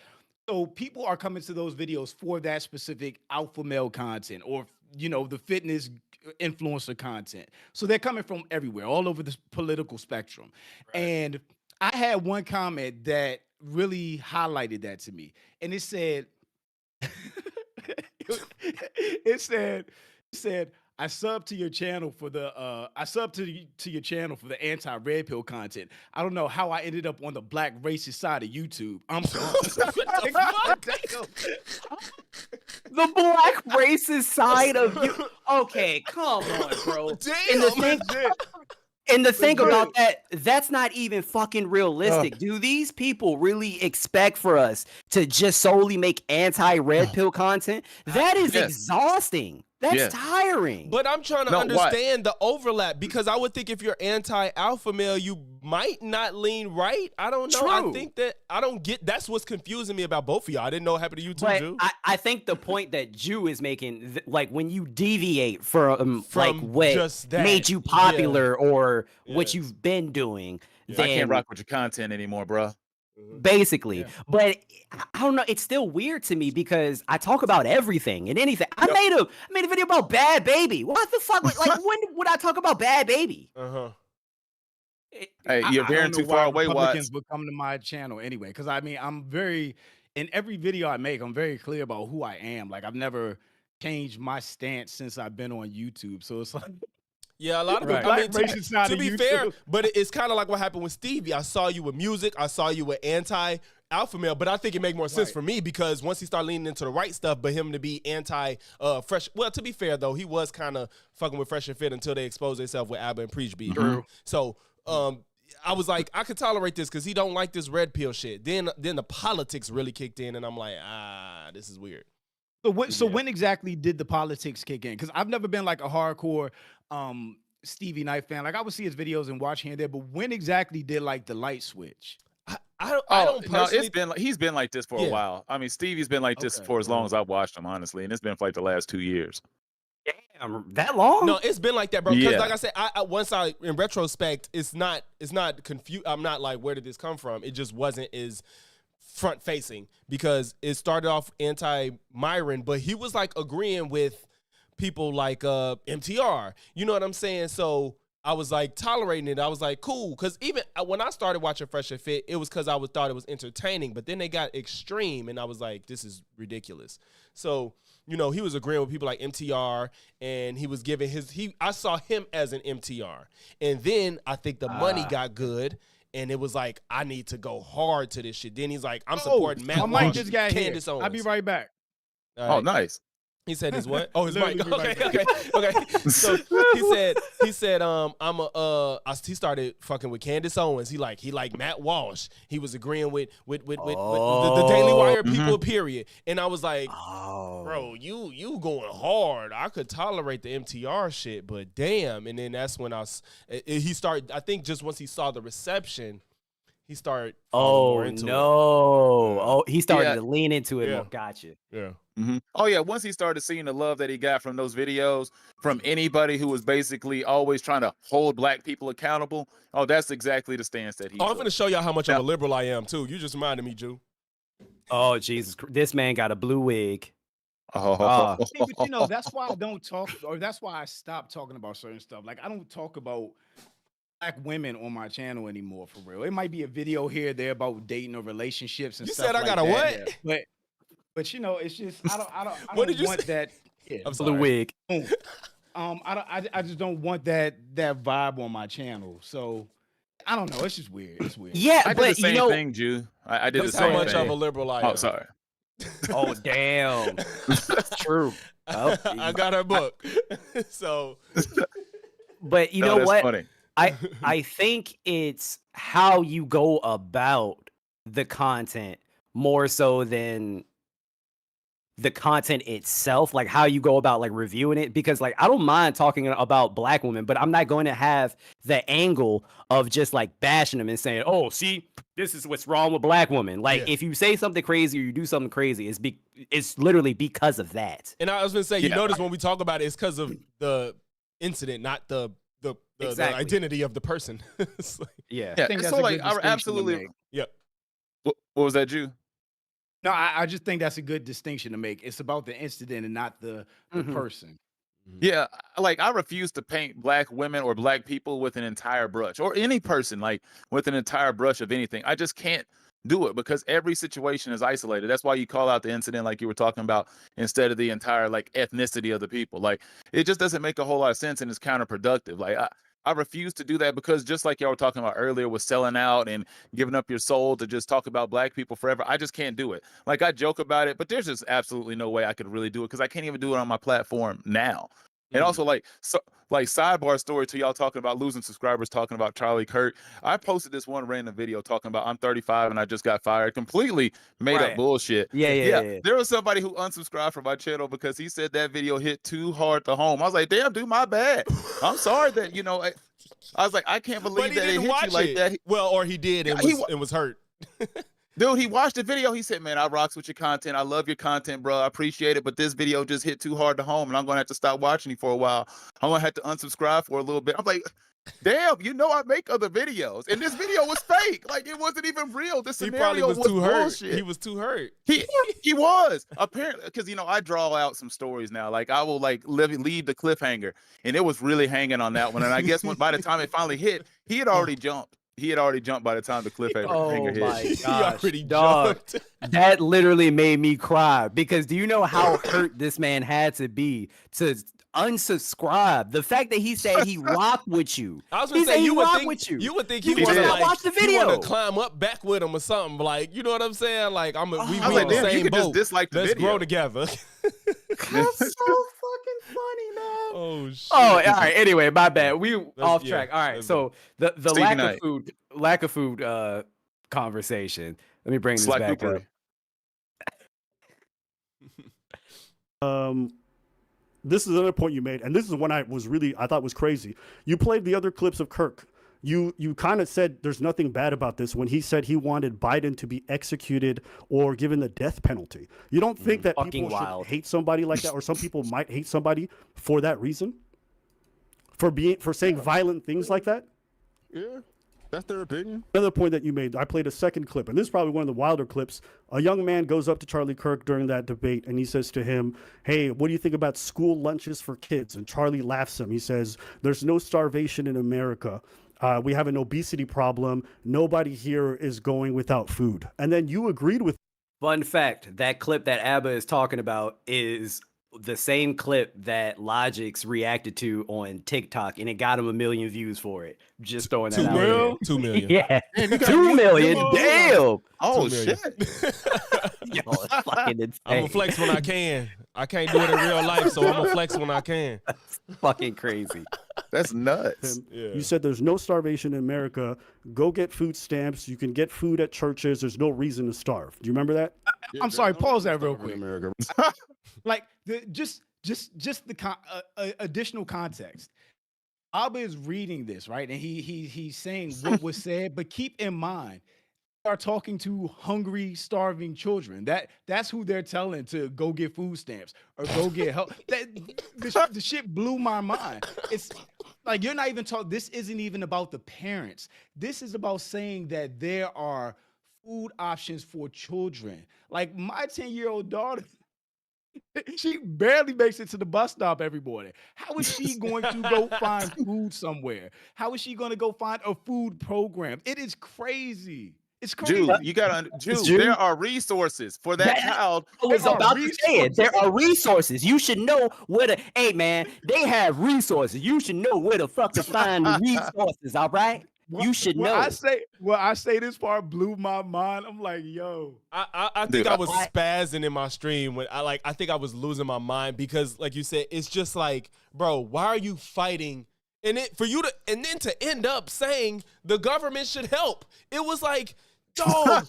So people are coming to those videos for that specific alpha male content, or the fitness influencer content. So they're coming from everywhere, all over the political spectrum. And I had one comment that really highlighted that to me. And it said, it said, I sub to your channel for the your channel for the anti-red pill content. I don't know how I ended up on the black racist side of YouTube. I'm sorry. The black racist side of you. Okay, come on, bro. And the thing about that's not even fucking realistic. Do these people really expect for us to just solely make anti-red pill content? That is exhausting. That's tiring. But I'm trying to understand the overlap, because I would think if you're anti-alpha male, you might not lean right. I don't know. I think that I don't get. That's what's confusing me about both of y'all. I didn't know it happened to you too, But Jew. I think the point that Jew is making, like when you deviate from like what just that. made you popular or what you've been doing, then I can't rock with your content anymore, bro. basically. But I don't know. It's still weird to me because I talk about everything and anything. I made a video about Bad Baby. What the fuck? Like when would I talk about Bad Baby? Hey, you're veering too far away, Republicans Watts. would come to my channel anyway, because I mean, in every video I make, I'm very clear about who I am. Like I've never changed my stance since I've been on YouTube. So it's like, Yeah, a lot of people. I mean, to be fair, but it's kind of like what happened with Stevie. I saw you with music. I saw you with anti-alpha male, but I think it made more sense for me because once he started leaning into the right stuff, but him to be anti-fresh. Well, to be fair though, he was kind of fucking with Fresh and Fit until they exposed themselves with Abba and Preach Beat. So I was like, I could tolerate this because he don't like this red pill shit. Then the politics really kicked in, and I'm like, this is weird. So when exactly did the politics kick in? Because I've never been like a hardcore Stevie Knight fan. Like I would see his videos and watch here and there, but when exactly did like the light switch? I don't personally. No, he's been like this for a while. I mean, Stevie's been like this for as long as I've watched him, honestly, and it's been for like the last 2 years. Damn, that long? No, it's been like that, bro. Because Yeah. like I said, I in retrospect, it's not confused. I'm not like, where did this come from? It just wasn't as front facing because it started off anti-Myron, but he was like agreeing with people like MTR. You know what I'm saying? So I was like tolerating it. I was like, cool. Because even when I started watching Fresh and Fit, it was because I thought it was entertaining. But then they got extreme, and I was like, this is ridiculous. So, you know, he was agreeing with people like MTR, and he was giving I saw him as an MTR. And then I think the money got good, and it was like, I need to go hard to this shit. Then he's like, I'm supporting Matt My mic Walsh, just got here. Candace Owens. I'll be right back. All right. Oh, nice. He said his what? Oh, his mic. Literally Okay, okay, okay. So he said, he started fucking with Candace Owens. He like Matt Walsh. He was agreeing with the Daily Wire people, period. And I was like, bro, you going hard. I could tolerate the MTR shit, but damn. And then that's when he started, I think just once he saw the reception, he started more into it. Oh, he started to lean into it more. Gotcha. Yeah. Oh yeah, once he started seeing the love that he got from those videos from anybody who was basically always trying to hold black people accountable, that's exactly the stance that he I'm took. going to show y'all how much of a liberal I am too. You just reminded me, Jew. Oh, Jesus. This man got a blue wig. But you know, that's why I don't talk, or that's why I stopped talking about certain stuff. Like, I don't talk about black women on my channel anymore, for real. It might be a video here or there about dating or relationships and You stuff. said I like got a that. what? Yeah. But you know, it's just I What don't did you want say? that. Yeah, I'm Blue sorry. wig. I just don't want that vibe on my channel. So I don't know. It's just weird. It's weird. Yeah, I did but the same you know, thing, Jew. I did That's the same how much thing. of a liberal I am. Oh, sorry. oh damn, true. Oh, I got her book. So, but you No, know that's what? funny. I think it's how you go about the content more so than the content itself, like how you go about like reviewing it, because like I don't mind talking about black women, but I'm not going to have the angle of just like bashing them and saying, oh, see, this is what's wrong with black women. Like if you say something crazy or you do something crazy, it's literally because of that. and I was going to say, you notice when we talk about it, it's because of the incident, not the Exactly. identity of the person. It's like, Yeah. I think that's So a like good I distinction to absolutely. make. yeah. What was that, Jew? No, I just think that's a good distinction to make. It's about the incident and not the person. Yeah, like I refuse to paint black women or black people with an entire brush, or any person like with an entire brush of anything. I just can't do it because every situation is isolated. That's why you call out the incident like you were talking about instead of the entire like ethnicity of the people. Like it just doesn't make a whole lot of sense and it's counterproductive. Like I refuse to do that because just like y'all were talking about earlier with selling out and giving up your soul to just talk about black people forever, I just can't do it. Like I joke about it, but there's just absolutely no way I could really do it because I can't even do it on my platform now. And also like sidebar story to y'all talking about losing subscribers, talking about Charlie Kirk. I posted this one random video talking about I'm 35 and I just got fired. Completely made up bullshit. Yeah. There was somebody who unsubscribed from my channel because he said that video hit too hard to home. I was like, damn, dude, my bad. I'm sorry that, you know, I was like, I can't believe that it hit you like that. Well, or he did and was hurt. Dude, he watched the video. He said, man, I rocks with your content. I love your content, bro. I appreciate it. But this video just hit too hard to home, and I'm going to have to stop watching you for a while. I'm going to have to unsubscribe for a little bit. I'm like, damn, you know I make other videos. And this video was fake. Like, it wasn't even real. This scenario was too bullshit. He was too hurt. He was. Apparently, because, you know, I draw out some stories now. Like, I will, like, leave the cliffhanger. And it was really hanging on that one. And I guess by the time it finally hit, he had already jumped. He had already jumped by the time the cliffhanger hit. My He already dog. jumped. That literally made me cry because do you know how hurt this man had to be to unsubscribe? The fact that he said he rocked with you. I was gonna say you would think he he wanted wanna to watch the video. He wanna climb up back with him or something. Like, you know what I'm saying? Like we I was in like, the damn, you same could just boat. dislike the Let's video. grow together. That's so fucking funny, man. Oh shit. Oh, all right. Anyway, my bad. We off yeah, track. All right. let's So the Stevie lack of food conversation. Let me bring this Sly back Cooper. up. This is another point you made, and this is one I thought was crazy. You played the other clips of Kirk. You kind of said there's nothing bad about this when he said he wanted Biden to be executed or given the death penalty. You don't think that people should hate somebody like that, or some people might hate somebody for that reason? For saying violent things like that? Yeah, that's their opinion. Another point that you made, I played a second clip, and this is probably one of the wilder clips. A young man goes up to Charlie Kirk during that debate, and he says to him, hey, what do you think about school lunches for kids? And Charlie laughs him. He says, there's no starvation in America. We have an obesity problem. Nobody here is going without food. And then you agreed with. Fun fact, that clip that Abba is talking about is the same clip that Logic's reacted to on TikTok, and it got him 1 million views for it. Just throwing that 2 out million. there. 2 million. Yeah, Damn, you got 2 million. you- Damn. Oh 2 million. shit! Yo, it's fucking insane. I'm gonna flex when I can. I can't do it in real life, so I'm gonna flex when I can. Fucking crazy. That's nuts. Tim, Yeah. You said there's no starvation in America. Go get food stamps. You can get food at churches. There's no reason to starve. Do you remember that? I'm sorry, pause that real In quick. America. Like just the additional context. Abba is reading this, right? And he's saying what was said, but keep in mind, they are talking to hungry, starving children. That's who they're telling to go get food stamps or go get help. The shit blew my mind. It's like you're not even talking. This isn't even about the parents. This is about saying that there are food options for children. Like my 10-year-old daughter. She barely makes it to the bus stop every morning. How is she going to go find food somewhere? How is she going to go find a food program? It is crazy. It's crazy. Jude, you gotta Jude, Jude. there are resources for that That- child. I was There are about to say it. There are resources. You should know where to. Hey, man, they have resources. You should know where to fucking find the resources. All right. You should When know. I say this part blew my mind. I'm like, yo. I think Dude, I was I- spazzing in my stream when I think I was losing my mind because, like you said, it's just like, bro, why are you fighting? And then to end up saying the government should help. It was like, dog,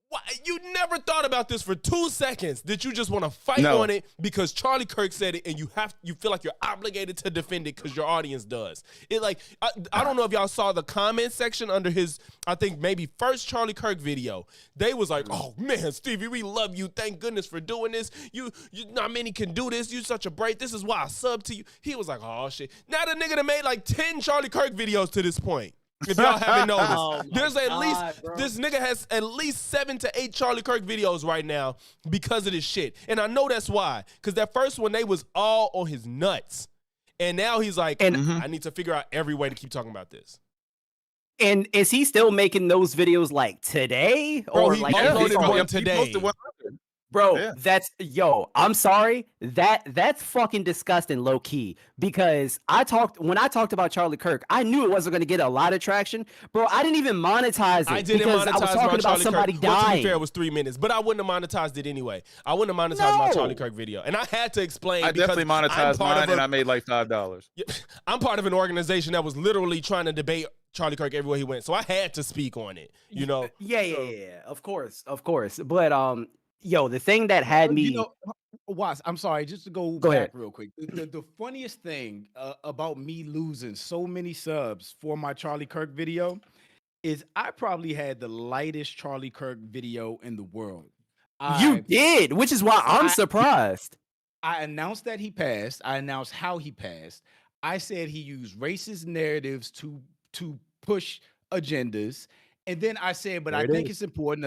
why, you never thought about this for 2 seconds. Did you just want to fight No. on it because Charlie Kirk said it and you feel like you're obligated to defend it because your audience does. It like I don't know if y'all saw the comment section under his, I think maybe first Charlie Kirk video. They was like, oh man, Stevie, we love you. Thank goodness for doing this. You not many can do this. You such a break. This is why I sub to you. He was like, oh shit. Now the nigga that made like 10 Charlie Kirk videos to this point. If y'all haven't noticed, Oh my there's at God, least bro. this nigga has at least 7 to 8 Charlie Kirk videos right now because of this shit. And I know that's why. Because that first one, they was all on his nuts. And now he's like, And- I need to figure out every way to keep talking about this. And is he still making those videos like today Bro, or he like uploaded this one month? today. He posted 100. Bro, Yeah. I'm sorry. That's fucking disgusting, low key. Because when I talked about Charlie Kirk, I knew it wasn't gonna get a lot of traction. Bro, I didn't even monetize it I didn't because I was monetize talking my about Charlie somebody Kirk. Well, to be dying. fair, it was 3 minutes, but I wouldn't have monetized it anyway. I wouldn't have monetized my No. Charlie Kirk video. And I had to explain I because definitely I'm monetized part mine of and a- I made like $5. Yeah, I'm part of an organization that was literally trying to debate Charlie Kirk everywhere he went. So I had to speak on it, you know. Yeah. Of course. But yo, the thing that had me You know, Watts, I'm sorry, just to go Go back ahead. real quick. The funniest thing about me losing so many subs for my Charlie Kirk video is I probably had the lightest Charlie Kirk video in the world. you did, which is why I'm surprised. I announced that he passed. I announced how he passed. I said he used racist narratives to push agendas. And then I said, but There I it think is. it's important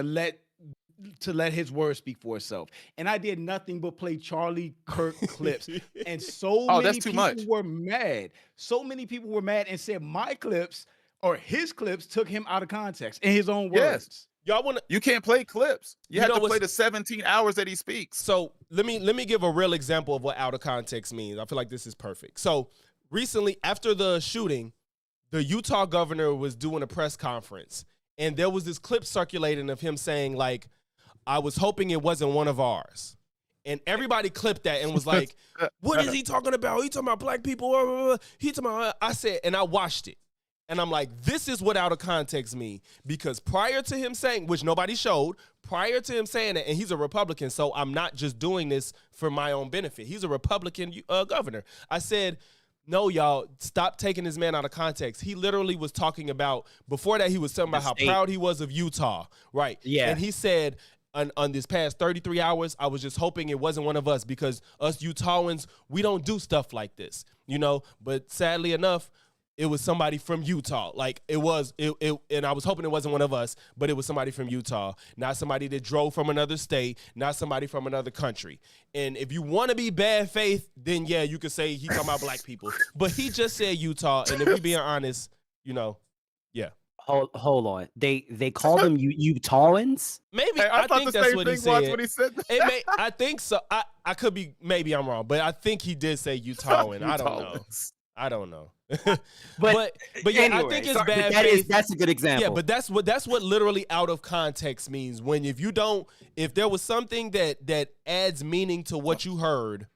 to let his word speak for itself. And I did nothing but play Charlie Kirk clips. And so Oh, many that's too people much. were mad. So many people were mad and said my clips or his clips took him out of context in his own words. Yes. Y'all want to You can't play clips. You You have know to play what's- the 17 hours that he speaks. So let me give a real example of what out of context means. I feel like this is perfect. So recently, after the shooting, the Utah governor was doing a press conference, and there was this clip circulating of him saying, like, I was hoping it wasn't one of ours. And everybody clipped that and was like, what is he talking about? He talking about black people? Blah, blah, blah. He talking about, I said, and I watched it. And I'm like, this is what out of context mean. Because prior to him saying, which nobody showed, prior to him saying it, and he's a Republican, so I'm not just doing this for my own benefit. He's a Republican governor. I said, no, y'all, stop taking this man out of context. He literally was talking about, before that, he was talking about how state. proud he was of Utah, right? Yeah. And he said, on this past 33 hours, I was just hoping it wasn't one of us because us Utahns, we don't do stuff like this, you know? But sadly enough, it was somebody from Utah. Like and I was hoping it wasn't one of us, but it was somebody from Utah, not somebody that drove from another state, not somebody from another country. And if you want to be bad faith, then yeah, you could say he talking about black people. But he just said Utah, and if we being honest, you know, yeah. hold on. They call them Utahans. Maybe Hey, I thought think the that's same what he thing once said. when he said that. I think so. I could be, maybe I'm wrong, but I think he did say Utahan. I don't know. I don't know. but yeah, anyway, I think it's sorry, bad but faith. that's a good example. Yeah, but that's what literally out of context means. When if there was something that adds meaning to what you heard,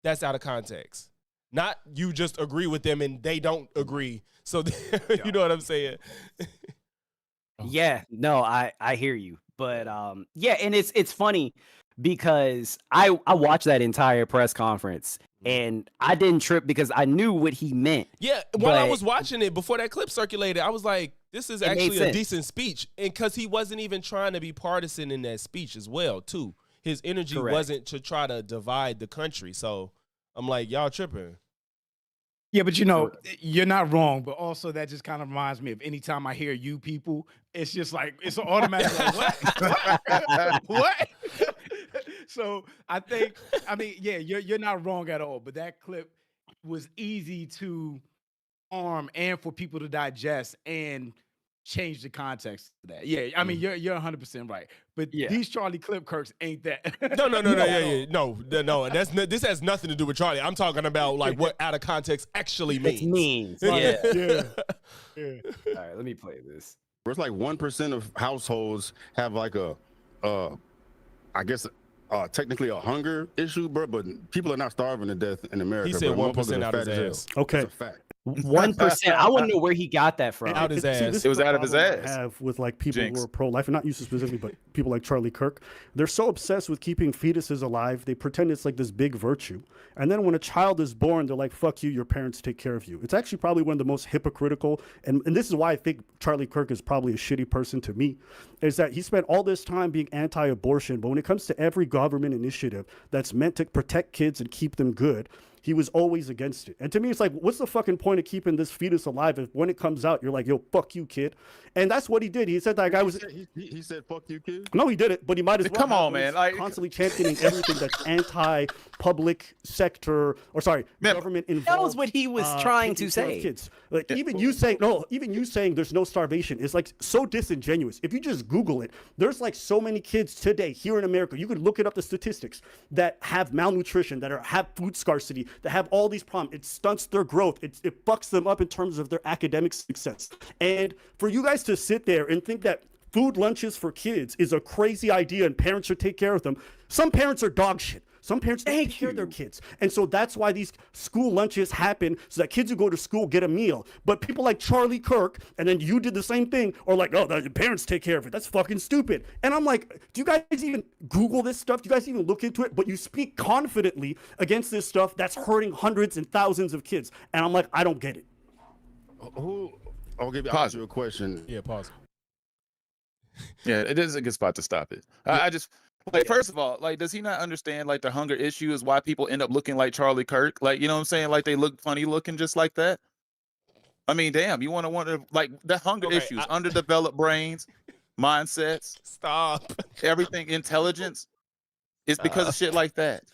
that's out of context. Not you just agree with them and they don't agree. So you know what I'm saying? Yeah, no, I hear you. But yeah, and it's funny because I watched that entire press conference and I didn't trip because I knew what he meant. Yeah, while I But- was watching it before that clip circulated, I was like, this is It made actually a sense. decent speech. And because he wasn't even trying to be partisan in that speech as well, too. His energy Correct. wasn't to try to divide the country. So I'm like, y'all tripping. Yeah, but you know, you're not wrong. But also, that just kind of reminds me of anytime I hear you people, it's just like it's automatic. Like, what? What? So I mean, yeah, you're not wrong at all. But that clip was easy to arm and for people to digest and change the context to that. Yeah, I mean, you're 100% right. But Yeah. these Charlie Clip Kirks ain't that. No, no. This has nothing to do with Charlie. I'm talking about like what out of context actually means. It means. Right. Yeah. Yeah. All right, let me play this. Where it's like 1% of households have like I guess technically a hunger issue, bro. But people are not starving to death in America. He said bro. 1% Motherfuckers are out his fat as hell. ass. Okay. It's a fact. 1%. I wouldn't know where he got that from. Out his See, ass. this is It was the out of his problem I ass. have with like people Jinx. who are pro-life, and not you specifically, but people like Charlie Kirk. They're so obsessed with keeping fetuses alive, they pretend it's like this big virtue. And then when a child is born, they're like, "Fuck you, your parents take care of you." It's actually probably one of the most hypocritical, and this is why I think Charlie Kirk is probably a shitty person to me, is that he spent all this time being anti-abortion, but when it comes to every government initiative that's meant to protect kids and keep them good, he was always against it. And to me, it's like, what's the fucking point of keeping this fetus alive if when it comes out, you're like, yo, fuck you, kid. And that's what he did. He said that guy was... He said, "Fuck you, kid." No, he did it, but he might as well. Come have on, when man, he's like- constantly championing everything that's anti-public sector, or sorry, Man, government involved. That was what he was trying to taking care of say. Kids. Like even you saying there's no starvation is like so disingenuous. If you just Google it, there's like so many kids today here in America. You could look it up, the statistics that have malnutrition, that have food scarcity, that have all these problems. It stunts their growth. It fucks them up in terms of their academic success. And for you guys to sit there and think that food lunches for kids is a crazy idea and parents should take care of them. Some parents are dog shit. Some parents don't take care of their kids. And so that's why these school lunches happen, so that kids who go to school get a meal. But people like Charlie Kirk, and then you did the same thing, are like, oh, the parents take care of it. That's fucking stupid. And I'm like, do you guys even Google this stuff? Do you guys even look into it? But you speak confidently against this stuff that's hurting hundreds and thousands of kids. And I'm like, I don't get it. I'll give Pause. you a question. Yeah, pause. Yeah, it is a good spot to stop it. I just like, first of all, like, does he not understand like the hunger issue is why people end up looking like Charlie Kirk? Like, you know what I'm saying? Like they look funny looking just like that. I mean, damn, you want to like the hunger Okay, issues, underdeveloped brains, mindsets, Stop. everything, intelligence. It's because of shit like that.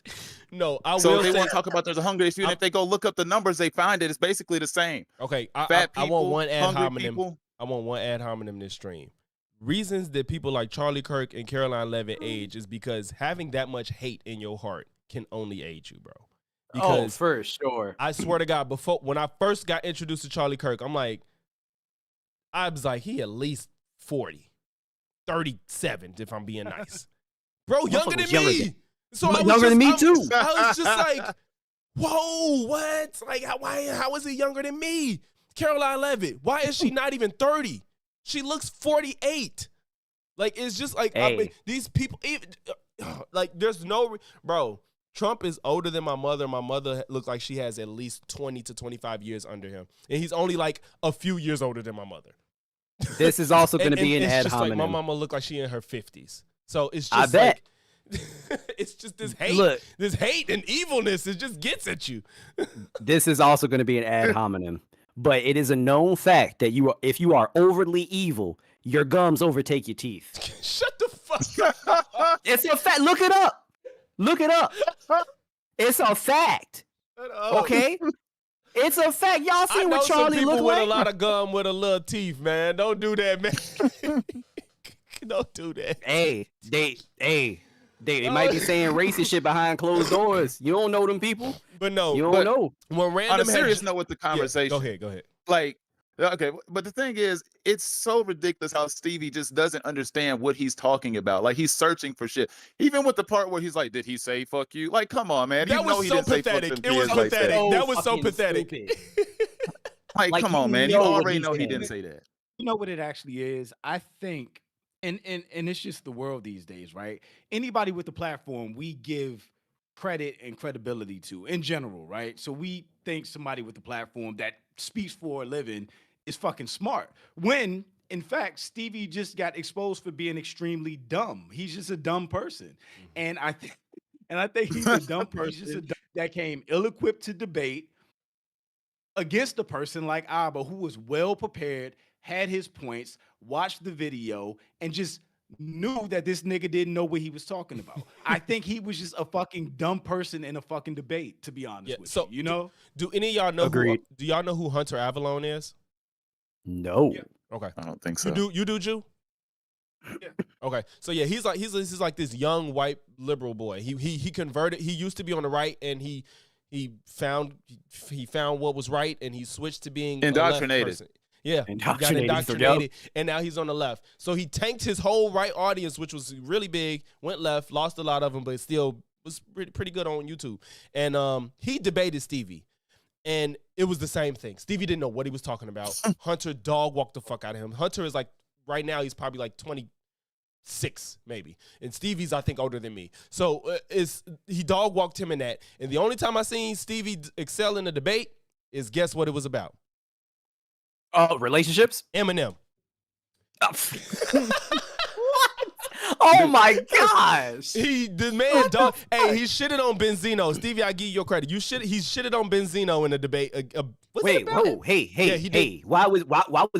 No, I So will they say. want to talk about there's a hunger issue, and if they go look up the numbers, they find it. It's basically the same. Okay, Fat I people, want one ad hungry hominem. people. I want one ad hominem this stream. Reasons that people like Charlie Kirk and Caroline Levitt age is because having that much hate in your heart can only aid you, bro. Oh, Because for sure. I swear to God, when I first got introduced to Charlie Kirk, I was like, he at least 40, 37, if I'm being nice. Bro, younger than Motherfucker's younger me. than- So I was younger than me just- too. I was just like, whoa, what? Like, how is he younger than me? Caroline Levitt, why is she not even 30? She looks 48. Like, it's just like, I mean, Hey. these people, even, like, there's no, bro, Trump is older than my mother. My mother looks like she has at least 20 to 25 years under him. And he's only like a few years older than my mother. This is also going to be an it's ad just like my hominem. mama look like she in her 50s. So it's just I bet. like, it's just this hate. Look. This hate and evilness, it just gets at you. This is also going to be an ad hominem. But it is a known fact that if you are overly evil, your gums overtake your teeth. Shut the fuck up. It's a fact. Look it up. Look it up. It's a fact. Shut up. Okay? It's a fact. Y'all I seen know what some Charlie people looked with like? a lot of gum with a little teeth, man. Don't do that, man. Don't do that. Hey, they might be saying racist shit behind closed doors. You don't know them people. But no, You don't but- know. when On random a serious had, note with the Yeah, conversation, go ahead. like, okay, but the thing is, it's so ridiculous how Stevie just doesn't understand what he's talking about. Like, he's searching for shit. Even with the part where he's like, "Did he say fuck you?" Like, come on, man. That You know was he so didn't say fuck pathetic. them It was kids like that. pathetic. That was so fucking pathetic. stupid. Like, Come on, you man. You know what already he's know he saying. didn't say that. You know what it actually is? I think, and it's just the world these days, right? Anybody with the platform, we give credit and credibility to in general, right? So we think somebody with the platform that speaks for a living is fucking smart. When in fact, Stevie just got exposed for being extremely dumb. He's just a dumb person. And I think he's a dumb person that came ill-equipped to debate against a person like Abba, who was well prepared, had his points, watched the video, and just knew that this nigga didn't know what he was talking about. I think he was just a fucking dumb person in a fucking debate, to be honest with so you. You know? Do any of y'all know Agreed. do y'all know who Hunter Avalon is? No. Yeah. Okay. I don't think so. You do, Jew? Yeah. Okay. So yeah, he's like this young white liberal boy. He converted. He used to be on the right, and he found what was right, and he switched to being Indoctrinated. A left person. Yeah, he got Indoctrinated, indoctrinated, and now he's on the left. So he tanked his whole right audience, which was really big, went left, lost a lot of them, but still was pretty good on YouTube. And he debated Stevie, and it was the same thing. Stevie didn't know what he was talking about. Hunter dog walked the fuck out of him. Hunter is like, right now, he's probably like 26 maybe, and Stevie's I think older than me. So he dog walked him in that. And the only time I seen Stevie excel in a debate is, guess what it was about? Relationships? Eminem. Oh my gosh. The man dog. Hey, he shitted on Benzino. Stevie, I give you your credit. He shitted on Benzino in a debate. Wait, whoa, hey, Yeah, he did. why was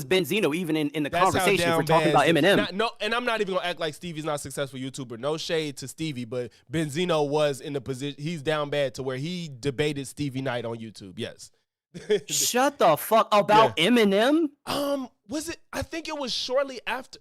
Benzino even in the That's how conversation if we're down talking bad. about Eminem? No, and I'm not even gonna act like Stevie's not a successful YouTuber. No shade to Stevie, but Benzino was in the position. He's down bad to where he debated Stevie Knight on YouTube. Yes. Shut the fuck about Eminem? Was it? I think it was shortly after.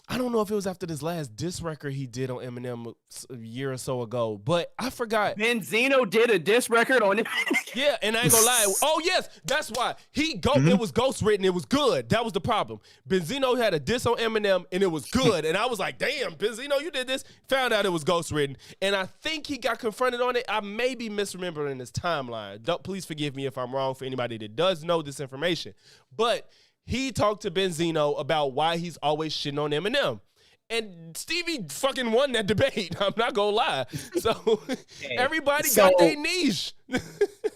I don't know if it was after this last diss record he did on Eminem a year or so ago, but I forgot. Benzino did a diss record on it. Yeah, and I ain't gonna lie. Oh yes, that's why it was ghost written. It was good. That was the problem. Benzino had a diss on Eminem, and it was good. And I was like, damn, Benzino, you did this. Found out it was ghost written, and I think he got confronted on it. I may be misremembering his timeline. Please forgive me if I'm wrong for anybody that does know this information, but he talked to Benzino about why he's always shitting on Eminem. And Stevie fucking won that debate. I'm not gonna lie. So everybody got their niche.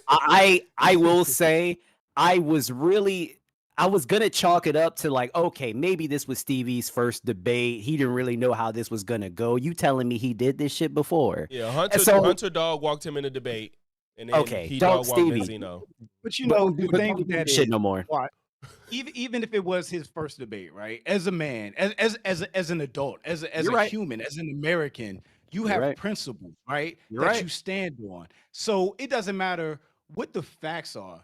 I will say I was gonna chalk it up to like, okay, maybe this was Stevie's first debate. He didn't really know how this was gonna go. You telling me he did this shit before? Yeah, Hunter dog walked him in a debate. And then he dog walked Benzino. But you know, the thing with that shit is, no more. even if it was his first debate, right? As a man, as an adult, as a human, as an American, you have principles, right? That you stand on. So it doesn't matter what the facts are.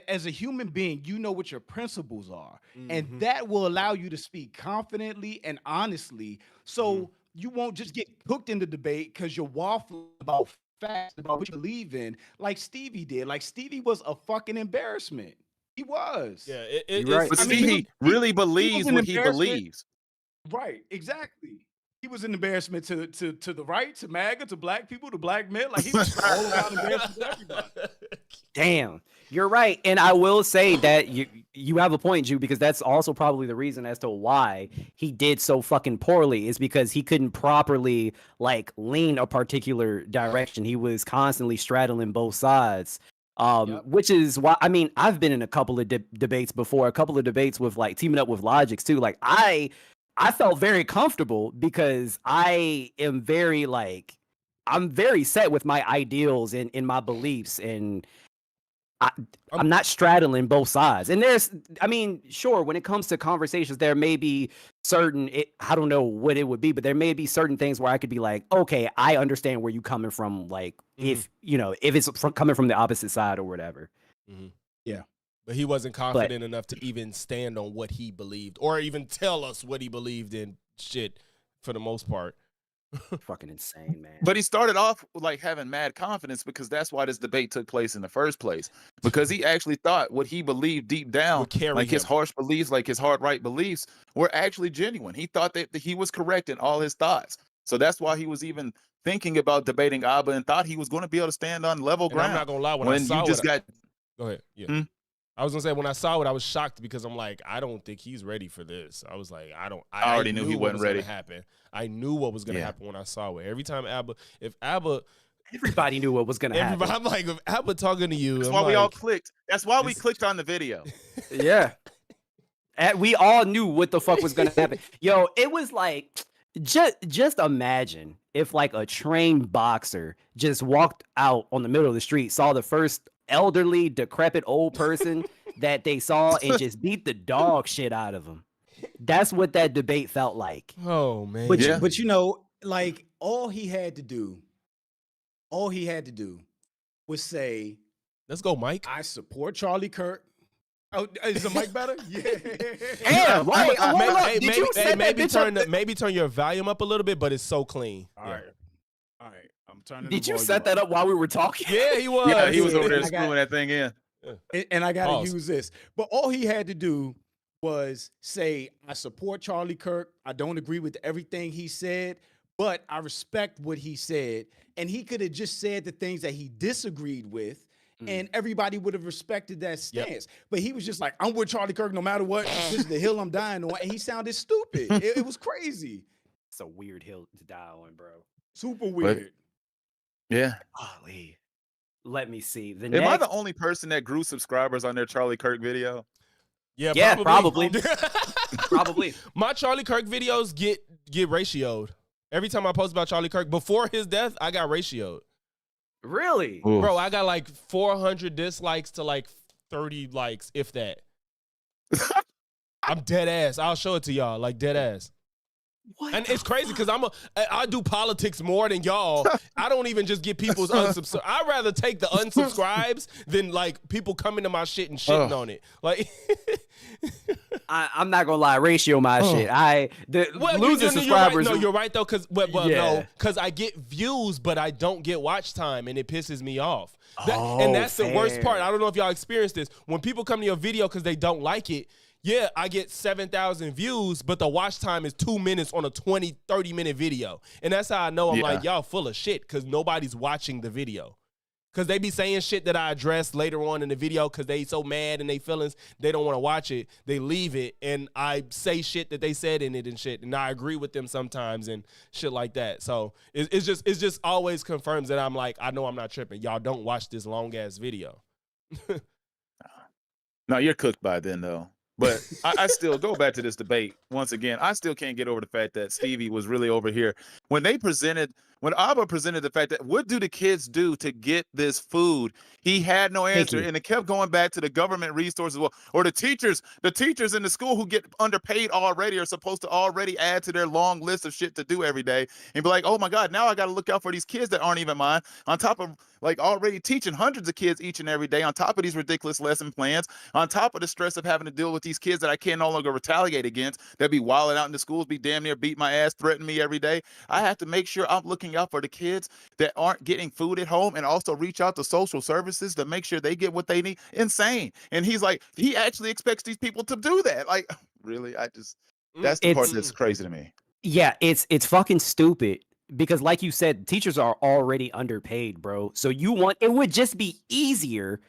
As a human being, you know what your principles are, and that will allow you to speak confidently and honestly. So you won't just get cooked in the debate because you're waffling about facts, about what you believe in, like Stevie did. Like Stevie was a fucking embarrassment. He was. Yeah, But Stevie really believes what he believes. Right, exactly. He was an embarrassment to the right, to MAGA, to black people, to black men. Like he was all around embarrassment to everybody. Damn, you're right. And I will say that you have a point, Jew, because that's also probably the reason as to why he did so fucking poorly, is because he couldn't properly like lean a particular direction. He was constantly straddling both sides. Which is why, I mean, I've been in a couple of debates before, a couple of debates with like teaming up with Logics too. Like I felt very comfortable because I am very like, I'm very set with my ideals and in my beliefs, and I'm not straddling both sides. And I mean, sure, when it comes to conversations, there may be certain, I don't know what it would be, but there may be certain things where I could be like, okay, I understand where you coming from. Like if it's coming from the opposite side or whatever. But he wasn't confident enough to even stand on what he believed or even tell us what he believed in shit for the most part. Fucking insane, man. But he started off like having mad confidence because that's why this debate took place in the first place. Because he actually thought what he believed deep down, Would carry like his him. harsh beliefs, like his hard right beliefs, were actually genuine. He thought that he was correct in all his thoughts. So that's why he was even thinking about debating Abba and thought he was going to be able to stand on level And ground. I'm not gonna lie, when I saw you just it, got go ahead. Yeah. Hmm? I was gonna say when I saw it, I was shocked because I'm like, I don't think he's ready for this. I was like, I already knew he what wasn't was gonna ready. happen. I knew what was gonna happen when I saw it. Every time if Abba, Everybody knew what was gonna happen. I'm like, if Abba talking to you, that's I'm why we all like, clicked. That's why we It's- clicked on the video. Yeah. And we all knew what the fuck was gonna happen. Yo, it was like just imagine if like a trained boxer just walked out on the middle of the street, saw the first elderly, decrepit old person that they saw and just beat the dog shit out of him. That's what that debate felt like. oh man, But Yeah. but you know, like all he had to do was say, let's go, Mike. I support Charlie Kirk. Oh, is the mic better? Yeah. Damn, wait, hold up. Hey, Did you set that bitch up? maybe turn your volume up a little bit, but it's so clean. All Yeah. right. All right. I'm turning Did the you volume set that up while we were talking? Yeah, he was. Yeah, he was over there I got- screwing that thing in. And I gotta Pause. use this. But all he had to do was say, I support Charlie Kirk. I don't agree with everything he said, but I respect what he said. And he could have just said the things that he disagreed with, and everybody would have respected that stance. But he was just like, I'm with Charlie Kirk no matter what. This is the hill I'm dying on. And he sounded stupid. It was crazy. It's a weird hill to die on, bro. Super weird. Yeah. Golly. Let me see. The Am I next the only person that grew subscribers on their Charlie Kirk video? Yeah, probably. Probably. My Charlie Kirk videos get ratioed. Every time I post about Charlie Kirk before his death, I got ratioed. Really? Bro, I got like 400 dislikes to like 30 likes, if that. I'm dead ass. I'll show it to y'all, like dead ass. What And the it's crazy fuck? because I do politics more than y'all. I don't even just get people's unsubscribes. I'd rather take the unsubscribes than like people coming to my shit and shitting on it. Like, I'm not gonna lie, ratio my shit. Losing subscribers. You're right though, because no, Yeah. because I get views, but I don't get watch time, and it pisses me off. Oh, And that's the worst part. fair. I don't know if y'all experienced this. When people come to your video because they don't like it, yeah, I get 7,000 views, but the watch time is 2 minutes on a 20, 30-minute video. And that's how I know I'm like, y'all full of shit because nobody's watching the video. Because they be saying shit that I address later on in the video because they so mad and they feelings, they don't want to watch it. They leave it, and I say shit that they said in it and shit. And I agree with them sometimes and shit like that. So it's just always confirms that I'm like, I know I'm not tripping. Y'all don't watch this long-ass video. No, you're cooked by then, though. But I still go back to this debate once again. I still can't get over the fact that Stevie was really over here when Abba presented the fact that what do the kids do to get this food? He had no answer, and it kept going back to the government resources, or the teachers in the school who get underpaid already are supposed to already add to their long list of shit to do every day, and be like, oh my God, now I got to look out for these kids that aren't even mine. On top of like already teaching hundreds of kids each and every day, on top of these ridiculous lesson plans, on top of the stress of having to deal with these kids that I can no longer retaliate against, that be wilding out in the schools, be damn near beat my ass, threaten me every day. I have to make sure I'm looking out for the kids that aren't getting food at home, and also reach out to social services to make sure they get what they need. Insane. And he's like, he actually expects these people to do that. Like, really? That's the part that's crazy to me. Yeah, it's fucking stupid because, like you said, teachers are already underpaid, bro. So it would just be easier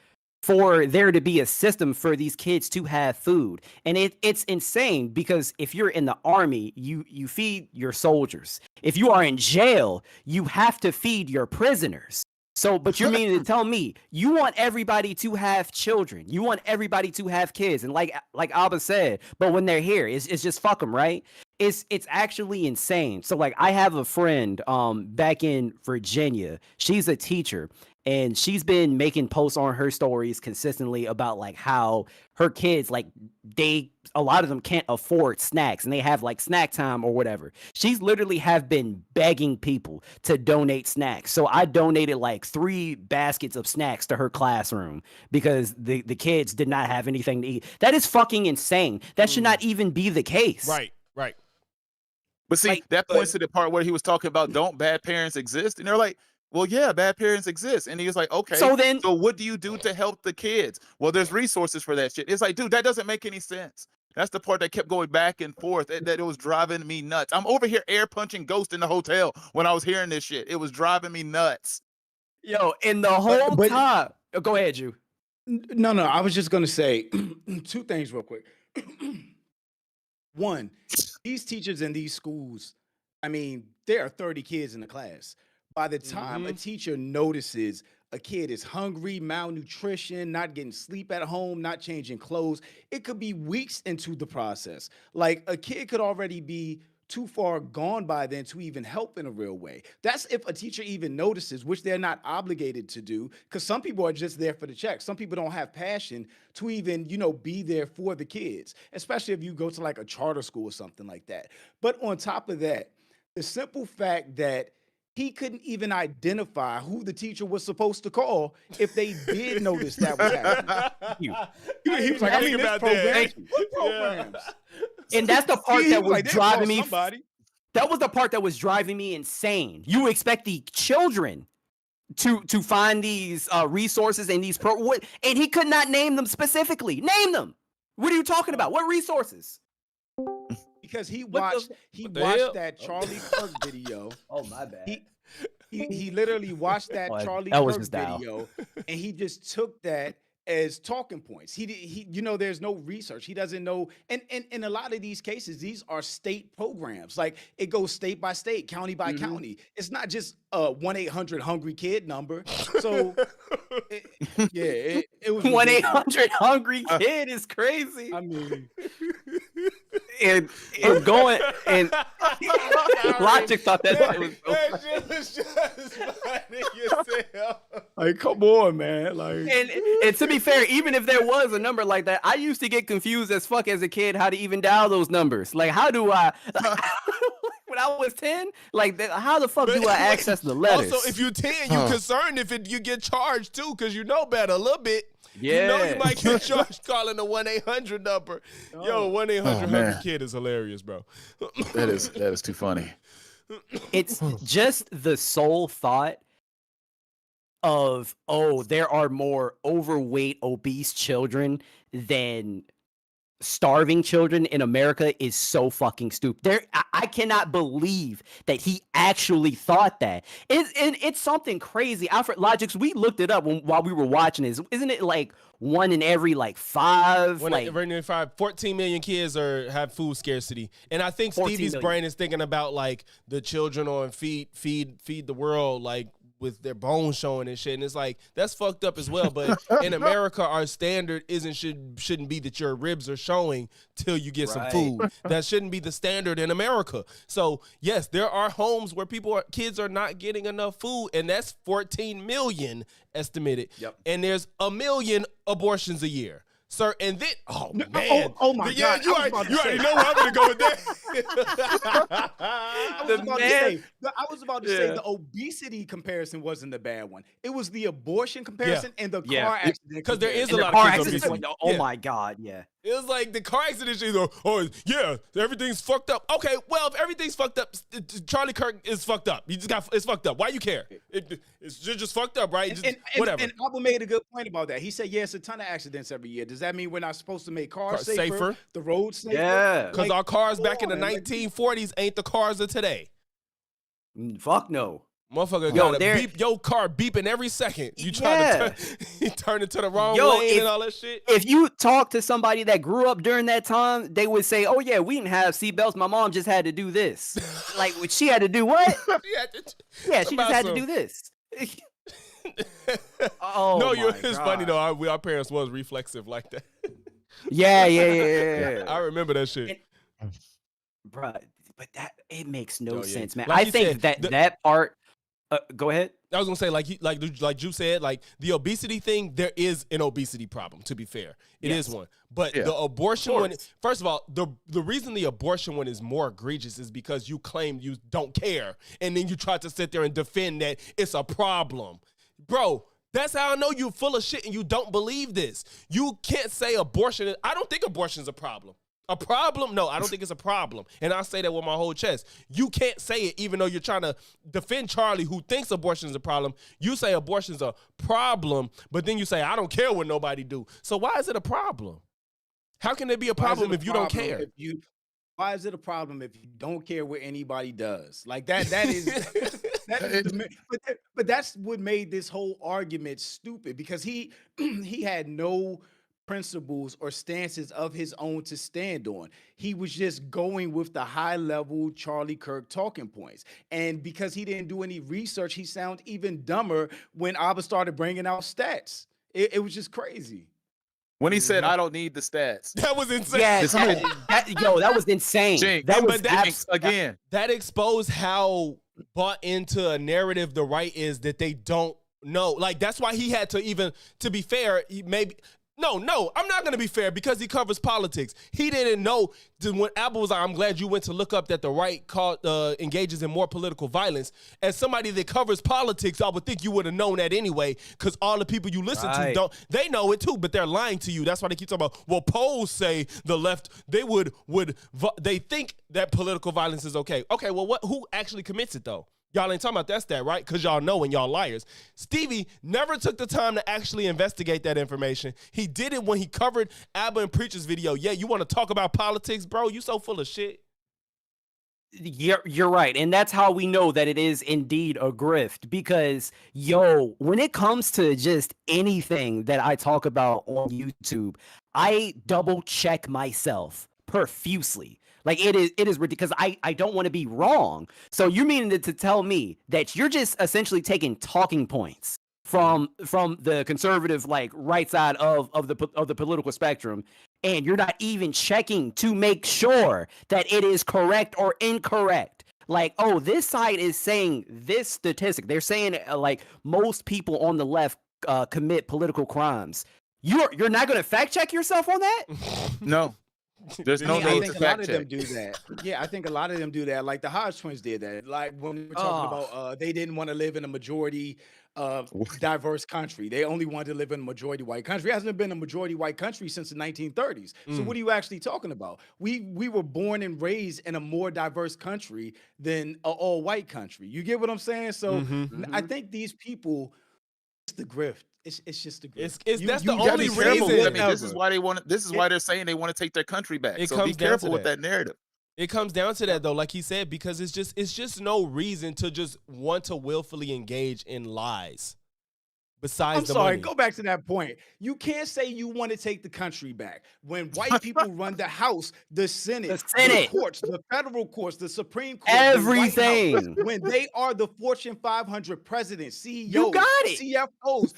for there to be a system for these kids to have food. And it's insane because if you're in the army, you feed your soldiers. If you are in jail, you have to feed your prisoners. So, but you're meaning to tell me you want everybody to have children, you want everybody to have kids, and like Abba said, but when they're here, it's just fuck them, right? It's actually insane. So, like, I have a friend back in Virginia. She's a teacher, and she's been making posts on her stories consistently about like how her kids, like a lot of them can't afford snacks and they have like snack time or whatever. She's literally have been begging people to donate snacks. So I donated like 3 baskets of snacks to her classroom because the kids did not have anything to eat. That is fucking insane. That should not even be the case. Right. But see, Like, that points to the part where he was talking about don't bad parents exist? And they're like, well, yeah, bad parents exist. And he was like, okay, So then, so what do you do to help the kids? Well, there's resources for that shit. It's like, dude, that doesn't make any sense. That's the part that kept going back and forth, that it was driving me nuts. I'm over here air punching Ghost in the hotel when I was hearing this shit. It was driving me nuts. yo, and the whole but- time, go ahead, you. No, I was just gonna say 2 things real quick. One, these teachers in these schools, I mean, there are 30 kids in the class. By the time a teacher notices a kid is hungry, malnutrition, not getting sleep at home, not changing clothes, it could be weeks into the process. Like a kid could already be too far gone by then to even help in a real way. That's if a teacher even notices, which they're not obligated to do, because some people are just there for the check. Some people don't have passion to even, be there for the kids, especially if you go to like a charter school or something like that. But on top of that, the simple fact that he couldn't even identify who the teacher was supposed to call if they did notice that was happening. He was like, I mean, this program, what programs? And that's the part He that was like, "They'll driving call me. somebody." That was the part that was driving me insane. You expect the children to find these resources and these and he could not name them specifically. Name them. What are you talking about? What resources? Because he What watched the hell? that Charlie Kirk video. Oh my bad. He literally watched that Oh, Charlie that was Kirk his style. video, and he just took that as talking points. He there's no research. He doesn't know, and in a lot of these cases, these are state programs. Like it goes state by state, county by county. It's not just a 1-800 hungry kid number. So it was 1-800 hungry kid is crazy. I mean, And going and Logic thought that was so funny. That shit was just funny yourself. like, come on, man. Like, And to be fair, even if there was a number like that, I used to get confused as fuck as a kid how to even dial those numbers. Like, how do I? When I was 10, like, how the fuck do I access the letters? Also, if you're 10, you're concerned if you get charged too, because you know better a little bit. You know Yeah. you might get charged calling the 1-800 number. Yo, 1-800 hungry man. kid is hilarious, bro. That is too funny. It's just the sole thought of, oh, there are more overweight, obese children than starving children in America is so fucking stupid. I cannot believe that he actually thought that. It's something crazy. Alfred Logix, we looked it up while we were watching this. Isn't it like 1 in every 5? One in 5, 14 million kids have food scarcity, and I think 14 Stevie's million. brain is thinking about like the children on feed the world, like with their bones showing and shit, and it's like that's fucked up as well. But in America, our standard shouldn't be that your ribs are showing till you get some Right. food. That shouldn't be the standard in America. So yes, there are homes where kids are not getting enough food, and that's 14 million estimated. Yep. And there's 1 million abortions a year. Sir, and then man, oh my yeah, God, you I was about to already say. know where I'm gonna go with that. I was about to say Yeah. the obesity comparison wasn't the bad one. It was the abortion comparison and the car accident. 'Cause there is comparison. a And lot the of car kids accident. obese. Oh Yeah. my God, yeah. It was like the car accident shit. Oh yeah, everything's fucked up. Okay, well if everything's fucked up, Charlie Kirk is fucked up. It's fucked up. Why you care? It's just fucked up, right? Just, whatever. And Abba made a good point about that. He said, yeah, it's a ton of accidents every year. Does that mean we're not supposed to make cars Car- safer, safer? the roads safer? Yeah. Because Like, our cars come back in the on, like, 1940s ain't the cars of today. Fuck no. Motherfucker Yo, got your car beeping every second. You try Yeah. to turn into the wrong Yo, lane and all that shit. If you talk to somebody that grew up during that time, they would say, "Oh yeah, we didn't have seatbelts. My mom just had to do this." Like she had to do what? Yeah, she just had to do this. Oh, no, my it's funny God. though. Our parents was reflexive like that. Yeah. I remember that shit. Bruh, but it makes no Oh, yeah. sense, man. Like I you think said, that part. Go ahead. I was gonna say, like you said, like the obesity thing. There is an obesity problem. To be fair, it is one. But the abortion one, first of all, the reason the abortion one is more egregious is because you claim you don't care, and then you try to sit there and defend that it's a problem, bro. That's how I know you're full of shit and you don't believe this. You can't say abortion. I don't think abortion is a problem. A problem? No, I don't think it's a problem. And I say that with my whole chest. You can't say it even though you're trying to defend Charlie who thinks abortion is a problem. You say abortion is a problem, but then you say, I don't care what nobody do. So why is it a problem? How can it be a problem if you don't care? Why is it a problem if you don't care what anybody does? Like that is but that's what made this whole argument stupid, because he had no principles or stances of his own to stand on. He was just going with the high level Charlie Kirk talking points. And because he didn't do any research, he sounded even dumber when Abba started bringing out stats. It was just crazy. When he said, I don't need the stats. That was insane. Yeah, that was insane. Jinx, That was again. That exposed how bought into a narrative the right is that they don't know. Like, that's why he had to even, to be fair, he maybe... No, I'm not going to be fair because he covers politics. He didn't know when Apple was like, I'm glad you went to look up that the right engages in more political violence. As somebody that covers politics, I would think you would have known that anyway, because all the people you listen to don't. They know it too, but they're lying to you. That's why they keep talking about, well, polls say the left, they think that political violence is okay. Okay, well, who actually commits it though? Y'all ain't talking about that stat, right? Because y'all know and y'all liars. Stevie never took the time to actually investigate that information. He did it when he covered Abba and Preacher's video. Yeah, you want to talk about politics, bro? You so full of shit. You're right. And that's how we know that it is indeed a grift, because, when it comes to just anything that I talk about on YouTube, I double check myself profusely. Like, it is ridiculous, because I don't want to be wrong. So you mean to tell me that you're just essentially taking talking points from the conservative, like, right side of the political spectrum, and you're not even checking to make sure that it is correct or incorrect? Like, oh, this side is saying this statistic. They're saying like most people on the left commit political crimes. You're not going to fact check yourself on that? No. There's no I need think to a lot fact of check. them do that. Yeah, I think a lot of them do that. Like the Hodge twins did that. Like when we were talking about they didn't want to live in a majority diverse country. They only wanted to live in a majority white country. It hasn't been a majority white country since the 1930s. So what are you actually talking about? We were born and raised in a more diverse country than an all white country. You get what I'm saying? So I think these people, it's the grift. It's just a grift. That's the gotta only be careful. reason. I mean, this is why they want. This is why they're saying they want to take their country back. It So comes be down careful to with that. that narrative. It comes down to that though, like he said, because it's just no reason to just want to willfully engage in lies. Besides I'm the sorry, money. go back to that point. You can't say you want to take the country back when white people run the House, the Senate, the courts, the federal courts, the Supreme Court, everything. the White House, when they are the Fortune 500 presidents, CEOs, You got it. CFOs.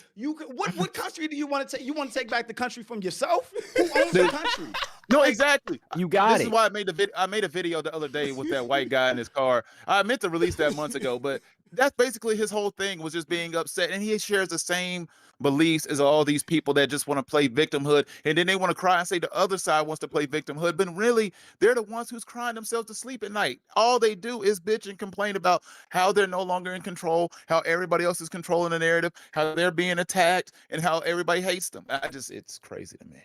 What country do you want to take? You want to take back the country from yourself? Who owns the country? No, exactly. You got This is why I made the video. I made a video the other day with that white guy in his car. I meant to release that months ago, but that's basically his whole thing, was just being upset. And he shares the same beliefs as all these people that just want to play victimhood. And then they want to cry and say the other side wants to play victimhood. But really, they're the ones who's crying themselves to sleep at night. All they do is bitch and complain about how they're no longer in control, how everybody else is controlling the narrative, how they're being attacked, and how everybody hates them. It's crazy to me.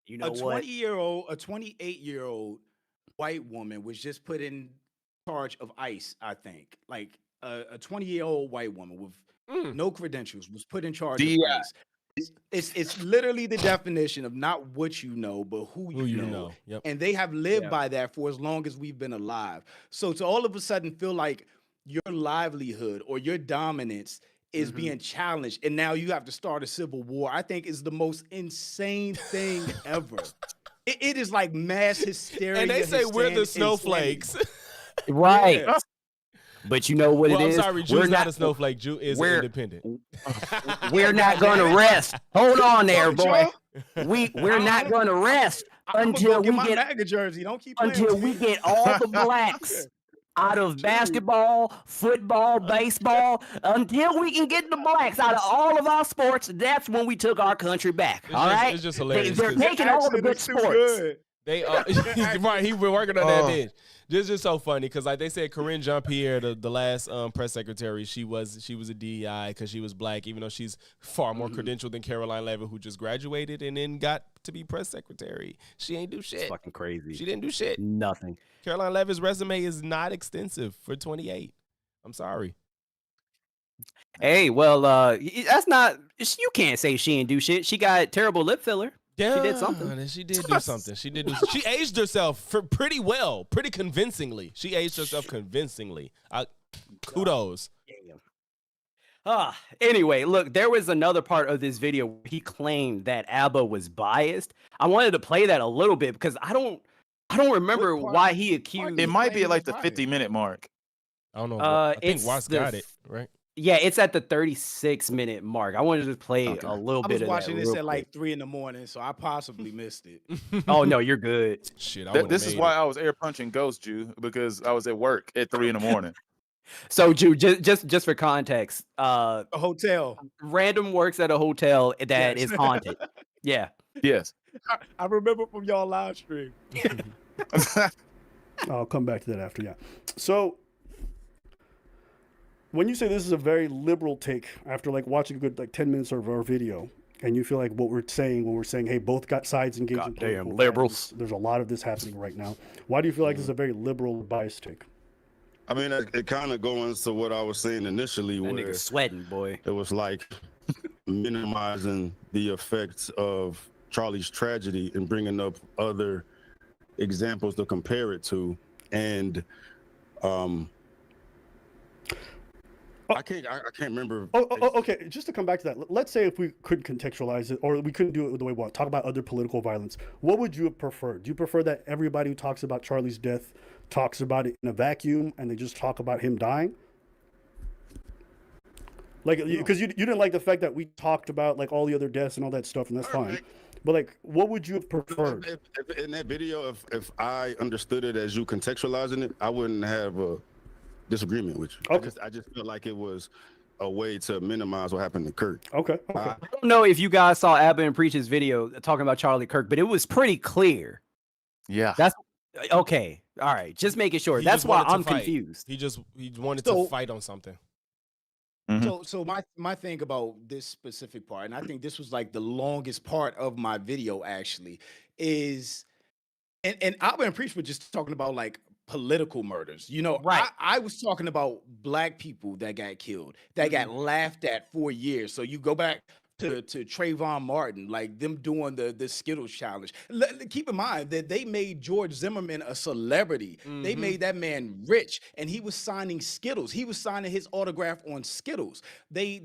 You know A what? 28-year-old white woman was just put in charge of ICE, I think. Like a 20-year-old white woman with no credentials was put in charge of ICE. It's literally the definition of not what you know, but who you know. Yep. And they have lived by that for as long as we've been alive. So to all of a sudden feel like your livelihood or your dominance is being challenged, and now you have to start a civil war, I think is the most insane thing ever. It is like mass hysteria. And they say we're the snowflakes. Right. Yeah. But you know what Well, it I'm is? sorry, Drew's not a snowflake. Drew is independent. We're not going to rest. Hold on there, boy. We're not going to rest until we my get MAGA jersey. Don't keep until we get all the blacks out of basketball, football, baseball, until we can get the blacks out of all of our sports. That's when we took our country back. All right, It's just hilarious. They're 'cause taking all the good sports. Good. They right. He been working on that bitch. This is just so funny because like they said, Corinne Jean-Pierre, the last press secretary, she was a DEI because she was black, even though she's far more credentialed than Caroline Levitt, who just graduated and then got to be press secretary. She ain't do shit. It's fucking crazy. She didn't do shit. Nothing. Caroline Levitt's resume is not extensive for 28. I'm sorry. Hey, well, that's not. You can't say she didn't do shit. She got terrible lip filler. Yeah, She did something. She did do something. She did. She aged herself pretty well, pretty convincingly. She aged herself convincingly. Kudos. Anyway, look, there was another part of this video where he claimed that ABBA was biased. I wanted to play that a little bit because I don't remember why he accused. It might be at like the 50-minute mark. I don't know. I think it's Watts the got it right. Yeah, it's at the 36-minute mark. I wanted to play a little I bit was of watching that this real at like quick. 3 a.m, so I possibly missed it. Oh no, you're good. Shit, I This is why I was air punching Ghost Jew, because I was at work at 3 a.m. So, Ju, just for context, A hotel. Random works at a hotel that Yes. is haunted. Yeah. Yes. I remember from y'all live stream. I'll come back to that after. Yeah. So when you say this is a very liberal take, after like watching a good like 10 minutes of our video, and you feel like what we're saying when we're saying, hey, both got sides engaged in Goddamn political liberals. violence, there's a lot of this happening right now. Why do you feel like this is a very liberal bias take? I mean, it kind of goes to what I was saying initially, That where nigga sweating, boy. it was like minimizing the effects of Charlie's tragedy and bringing up other examples to compare it to. And I can't remember. Okay. Just to come back to that, let's say if we couldn't contextualize it, or we couldn't do it the way we want, talk about other political violence. What would you have preferred? Do you prefer that everybody who talks about Charlie's death talks about it in a vacuum and they just talk about him dying? Like, because you didn't like the fact that we talked about like all the other deaths and all that stuff, and that's fine. But like, what would you have preferred? If in that video, if I understood it as you contextualizing it, I wouldn't have a disagreement with you. Okay. I just feel like it was a way to minimize what happened to Kirk. Okay. I don't know if you guys saw Abba and Preach's video talking about Charlie Kirk, but it was pretty clear. Yeah. That's okay. All right, just making sure. He That's just why wanted to I'm fight. confused. He wanted So- to fight on something. So my thing about this specific part, and I think this was like the longest part of my video actually, is and Alba and Preach were just talking about like political murders. You know, Right. I was talking about black people that got killed, that got laughed at for years. So you go back to Trayvon Martin, like them doing the Skittles challenge. Keep in mind that they made George Zimmerman a celebrity. They made that man rich, and he was signing Skittles. He was signing his autograph on Skittles. They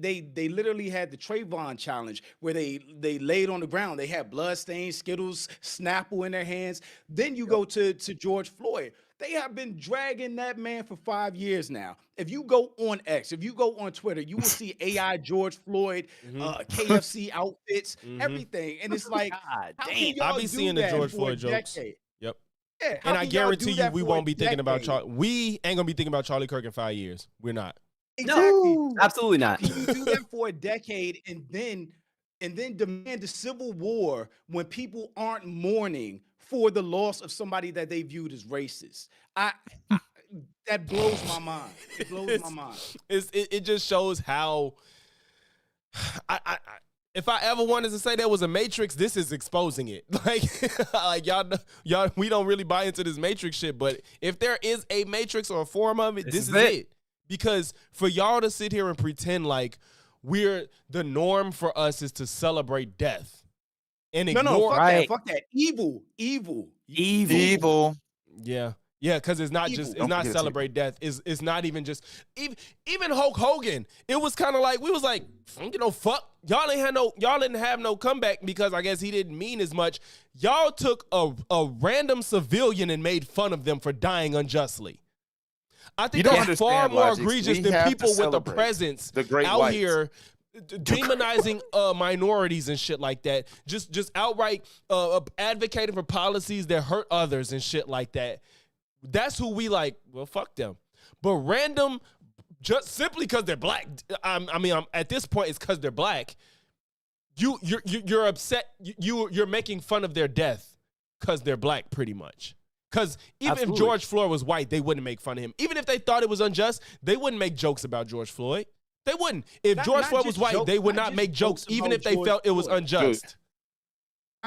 literally had the Trayvon challenge where they laid on the ground. They had bloodstained Skittles, Snapple in their hands. Then you go to George Floyd. They have been dragging that man for 5 years now. If you go on X, if you go on Twitter, you will see AI George Floyd, KFC outfits, everything. And it's like, God how damn. can y'all I'll be do seeing the that George for Floyd a jokes. decade? Yep. Yeah, how And I can y'all guarantee do you, that we for a won't be thinking about decade? Charlie. We ain't gonna be thinking about Charlie Kirk in 5 years. We're not. Exactly. Absolutely not. Can you do that for a decade and then demand a civil war when people aren't mourning for the loss of somebody that they viewed as racist? That blows my mind. It blows my mind. It just shows how if I ever wanted to say there was a matrix, this is exposing it. Like y'all we don't really buy into this matrix shit, but if there is a matrix or a form of it, this is it. Because for y'all to sit here and pretend like the norm for us is to celebrate death and ignore No, fuck Right. that. Fuck that. Evil. Evil. Yeah, because it's not just Evil. it's not Don't forget celebrate death. It's not even just even Hulk Hogan. It was kind of like we was like, you know, fuck y'all didn't have no comeback because I guess he didn't mean as much. Y'all took a random civilian and made fun of them for dying unjustly. I think You don't that's far understand, more Logics. egregious We than have to people with a celebrate presence the great out whites. here demonizing minorities and shit like that. Just outright advocating for policies that hurt others and shit like that. that's who we like. Well, fuck them. But random, just simply because they're black. At this point, it's because they're black. You're upset. You're making fun of their death because they're black, pretty much. Because even if George Floyd was white, they wouldn't make fun of him. Even if they thought it was unjust, they wouldn't make jokes about George Floyd. They wouldn't. If George Floyd was white, they would not make jokes, even if they felt it was unjust.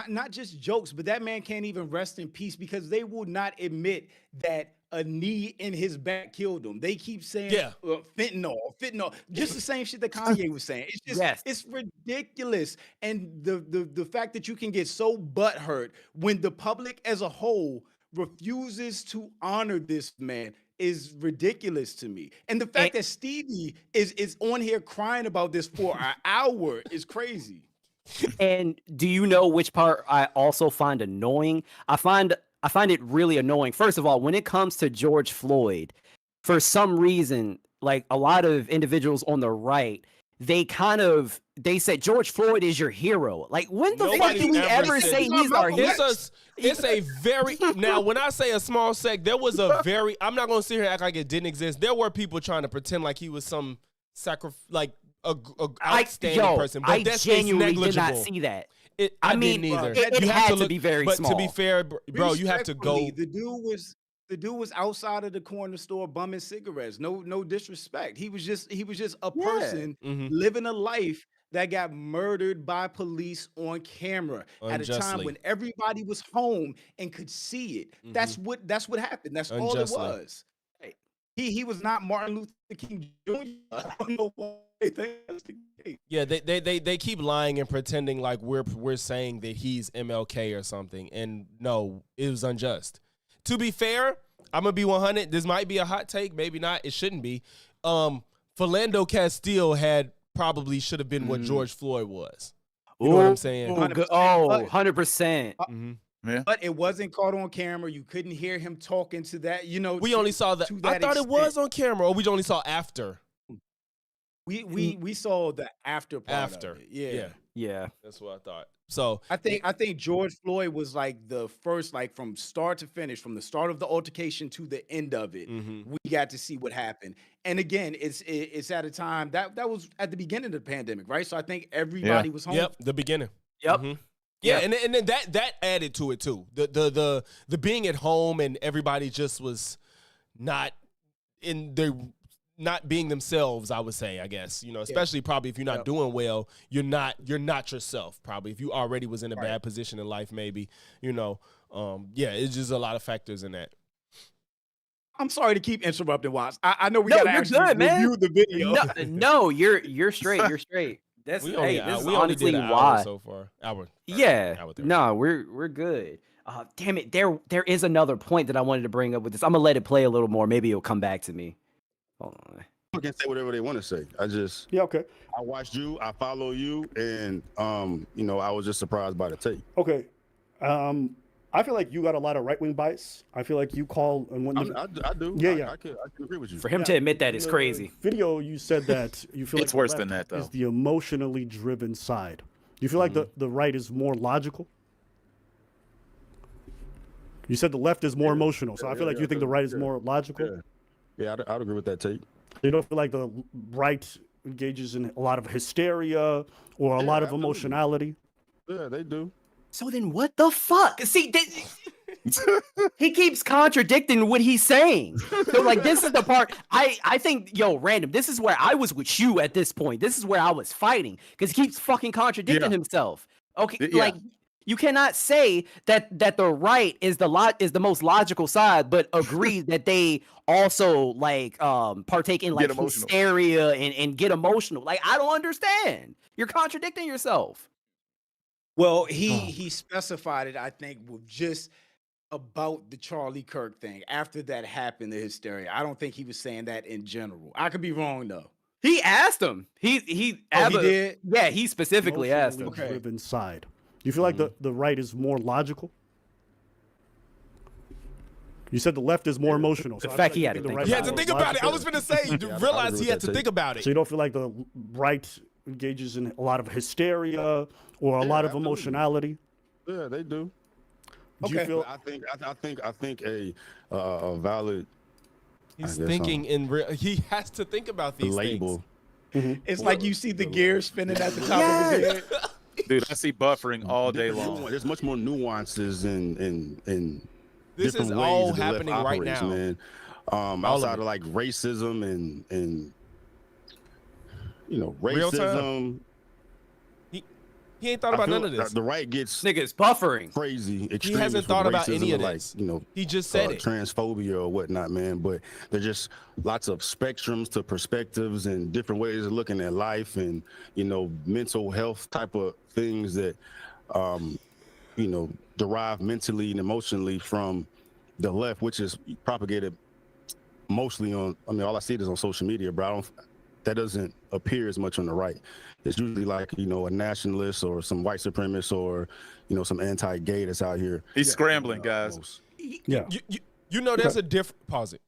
Not just jokes, but that man can't even rest in peace because they will not admit that a knee in his back killed him. They keep saying fentanyl, just the same shit that Kanye was saying. It's just, it's ridiculous. And the fact that you can get so butthurt when the public as a whole refuses to honor this man is ridiculous to me. And the fact that Stevie is on here crying about this for an hour is crazy. And do you know which part I also find annoying? I find it really annoying. First of all, when it comes to George Floyd, for some reason, like a lot of individuals on the right, they said George Floyd is your hero. Like, when the fuck do we ever say he's our hero? It's a very, now when I say a small sect, there was a very, I'm not going to sit here and act like it didn't exist. There were people trying to pretend like he was some a outstanding person, but that's genuinely did not see that. I didn't either. It had to be very small. But to be fair, bro, you have to go. The dude was outside of the corner store bumming cigarettes. No disrespect. He was just a person living a life that got murdered by police on camera at a time when everybody was home and could see it. That's what happened. That's all it was. He was not Martin Luther King Jr. I don't know why they think that's the case. Yeah, they keep lying and pretending like we're saying that he's MLK or something, and no, it was unjust. To be fair, I'm gonna be 100. This might be a hot take, maybe not. It shouldn't be. Philando Castile probably should have been what George Floyd was. You know what I'm saying? 100%. Yeah. But it wasn't caught on camera. You couldn't hear him talking to that. We only saw that. I thought it was on camera, or we only saw after. We saw the after part of it. Yeah. That's what I thought. So I think George Floyd was like the first, like from start to finish, from the start of the altercation to the end of it. We got to see what happened. And again, it's at a time that was at the beginning of the pandemic, right? So I think everybody was home. Yep, the beginning. Yep. Yeah, and then that added to it too. The being at home and everybody just was not being themselves, I would say, I guess. Especially probably if you're not doing well, you're not yourself, probably. If you already was in a bad position in life, maybe, it's just a lot of factors in that. I'm sorry to keep interrupting, Watts. I know we gotta actually review the video. No, you're straight. You're straight. This is honestly why. So far, hour. No, we're good. Damn it, there is another point that I wanted to bring up with this. I'm gonna let it play a little more. Maybe it'll come back to me. Hold on. People can say whatever they want to say. Okay. I watched you. I follow you, and I was just surprised by the tape. Okay. I feel like you got a lot of right-wing bias. I feel like you call and I do. Yeah. I can agree with you. For him to admit that is crazy. Video, you said that you feel it's like worse than that, though. Is the emotionally driven side. Do you feel like the right is more logical? You said the left is more emotional, so I feel like you think the right is more logical. Yeah, I'd agree with that take. You don't feel like the right engages in a lot of hysteria or a lot of emotionality? Yeah, they do. So then what the fuck? See, he keeps contradicting what he's saying. So like, this is the part I think, Random, this is where I was with you at this point. This is where I was fighting because he keeps fucking contradicting himself. Okay, like you cannot say that the right is the most logical side, but agree that they also like partake in like hysteria and get emotional. Like, I don't understand. You're contradicting yourself. Well, he specified it, I think, with just about the Charlie Kirk thing. After that happened, the hysteria. I don't think he was saying that in general. I could be wrong though. He asked him. He did? Yeah, he specifically asked him. Driven side. Do you feel like the right is more logical? You said the left is more emotional. So the fact he had to think about it. I was going to say, you realize he had to think about it. So you don't feel like the right engages in a lot of hysteria or a lot of emotionality? Yeah, they do. Do you Okay. feel? I think a valid He's guess, thinking in real. He has to think about these label. It's like you see the gears spinning at the top of his head. Dude, I see buffering all day long. There's much more nuances and This different is ways all that the left happening right operates, now. man. of Outside it. of like racism and Real racism. He ain't thought about none of this. The right gets Niggas buffering. crazy. He hasn't thought about any of like, this. He just said it. transphobia or whatnot, man. But there's just lots of spectrums to perspectives and different ways of looking at life and mental health type of things that derive mentally and emotionally from the left, which is propagated mostly on. I mean, all I see is on social media, bro. That doesn't appear as much on the right. It's usually like, a nationalist or some white supremacist or, some anti-gay that's out here. He's scrambling, guys. Yeah. There's a different, pause it.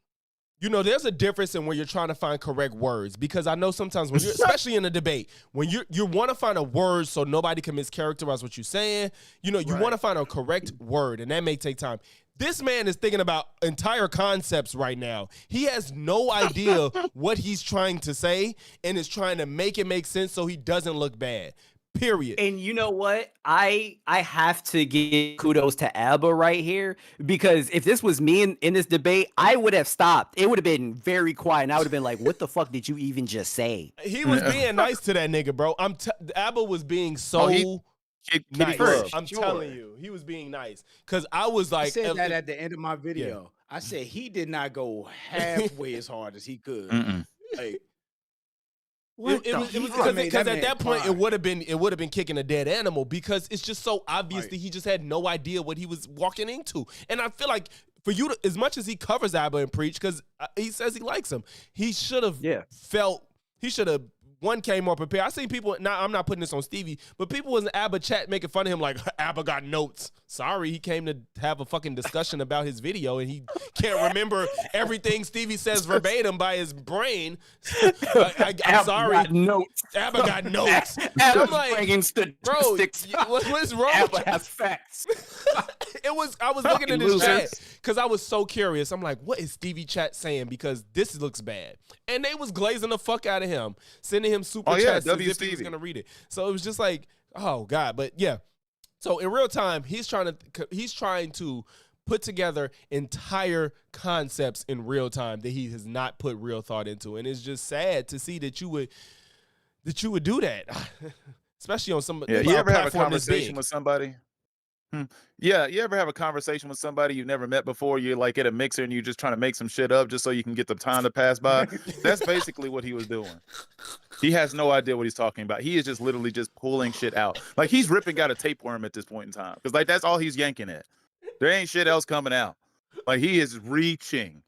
There's a difference in when you're trying to find correct words, because I know sometimes when you're, especially in a debate, when you want to find a word so nobody can mischaracterize what you're saying, you want to find a correct word, and that may take time. This man is thinking about entire concepts right now. He has no idea what he's trying to say and is trying to make it make sense so he doesn't look bad. Period. And you know what? I have to give kudos to Abba right here, because if this was me in this debate, I would have stopped. It would have been very quiet, and I would have been like, "What the fuck did you even just say?" He was being nice to that nigga, bro. Abba was being so nice. I'm telling you, he was being nice, because I was like, I said that at the end of my video. I said he did not go halfway as hard as he could. Like, it was because at that point it would have been kicking a dead animal, because it's just so obvious that he just had no idea what he was walking into. And I feel like for you to, as much as he covers Abba and Preach, because he says he likes him, he should have came more prepared. I seen people, now I'm not putting this on Stevie, but people in the Abba chat making fun of him like, Abba got notes. Sorry, he came to have a fucking discussion about his video and he can't remember everything Stevie says verbatim by his brain. I'm sorry. Abba got notes. Abba's bringing statistics. Bro, what's wrong Abba with you? has facts. I was looking at this chat because I was so curious. I'm like, what is Stevie chat saying? Because this looks bad. And they was glazing the fuck out of him, sending him super chats as if he was gonna read it. So it was just like, oh God. But yeah. So in real time, he's trying to put together entire concepts in real time that he has not put real thought into. And it's just sad to see that you would do that. Especially on some you ever have a conversation with somebody? Yeah, you ever have a conversation with somebody you've never met before? You're like at a mixer and you're just trying to make some shit up just so you can get the time to pass by. That's basically what he was doing. He has no idea what he's talking about. He is just literally just pulling shit out. Like he's ripping out a tapeworm at this point in time, because like that's all he's yanking at. There ain't shit else coming out. Like he is reaching.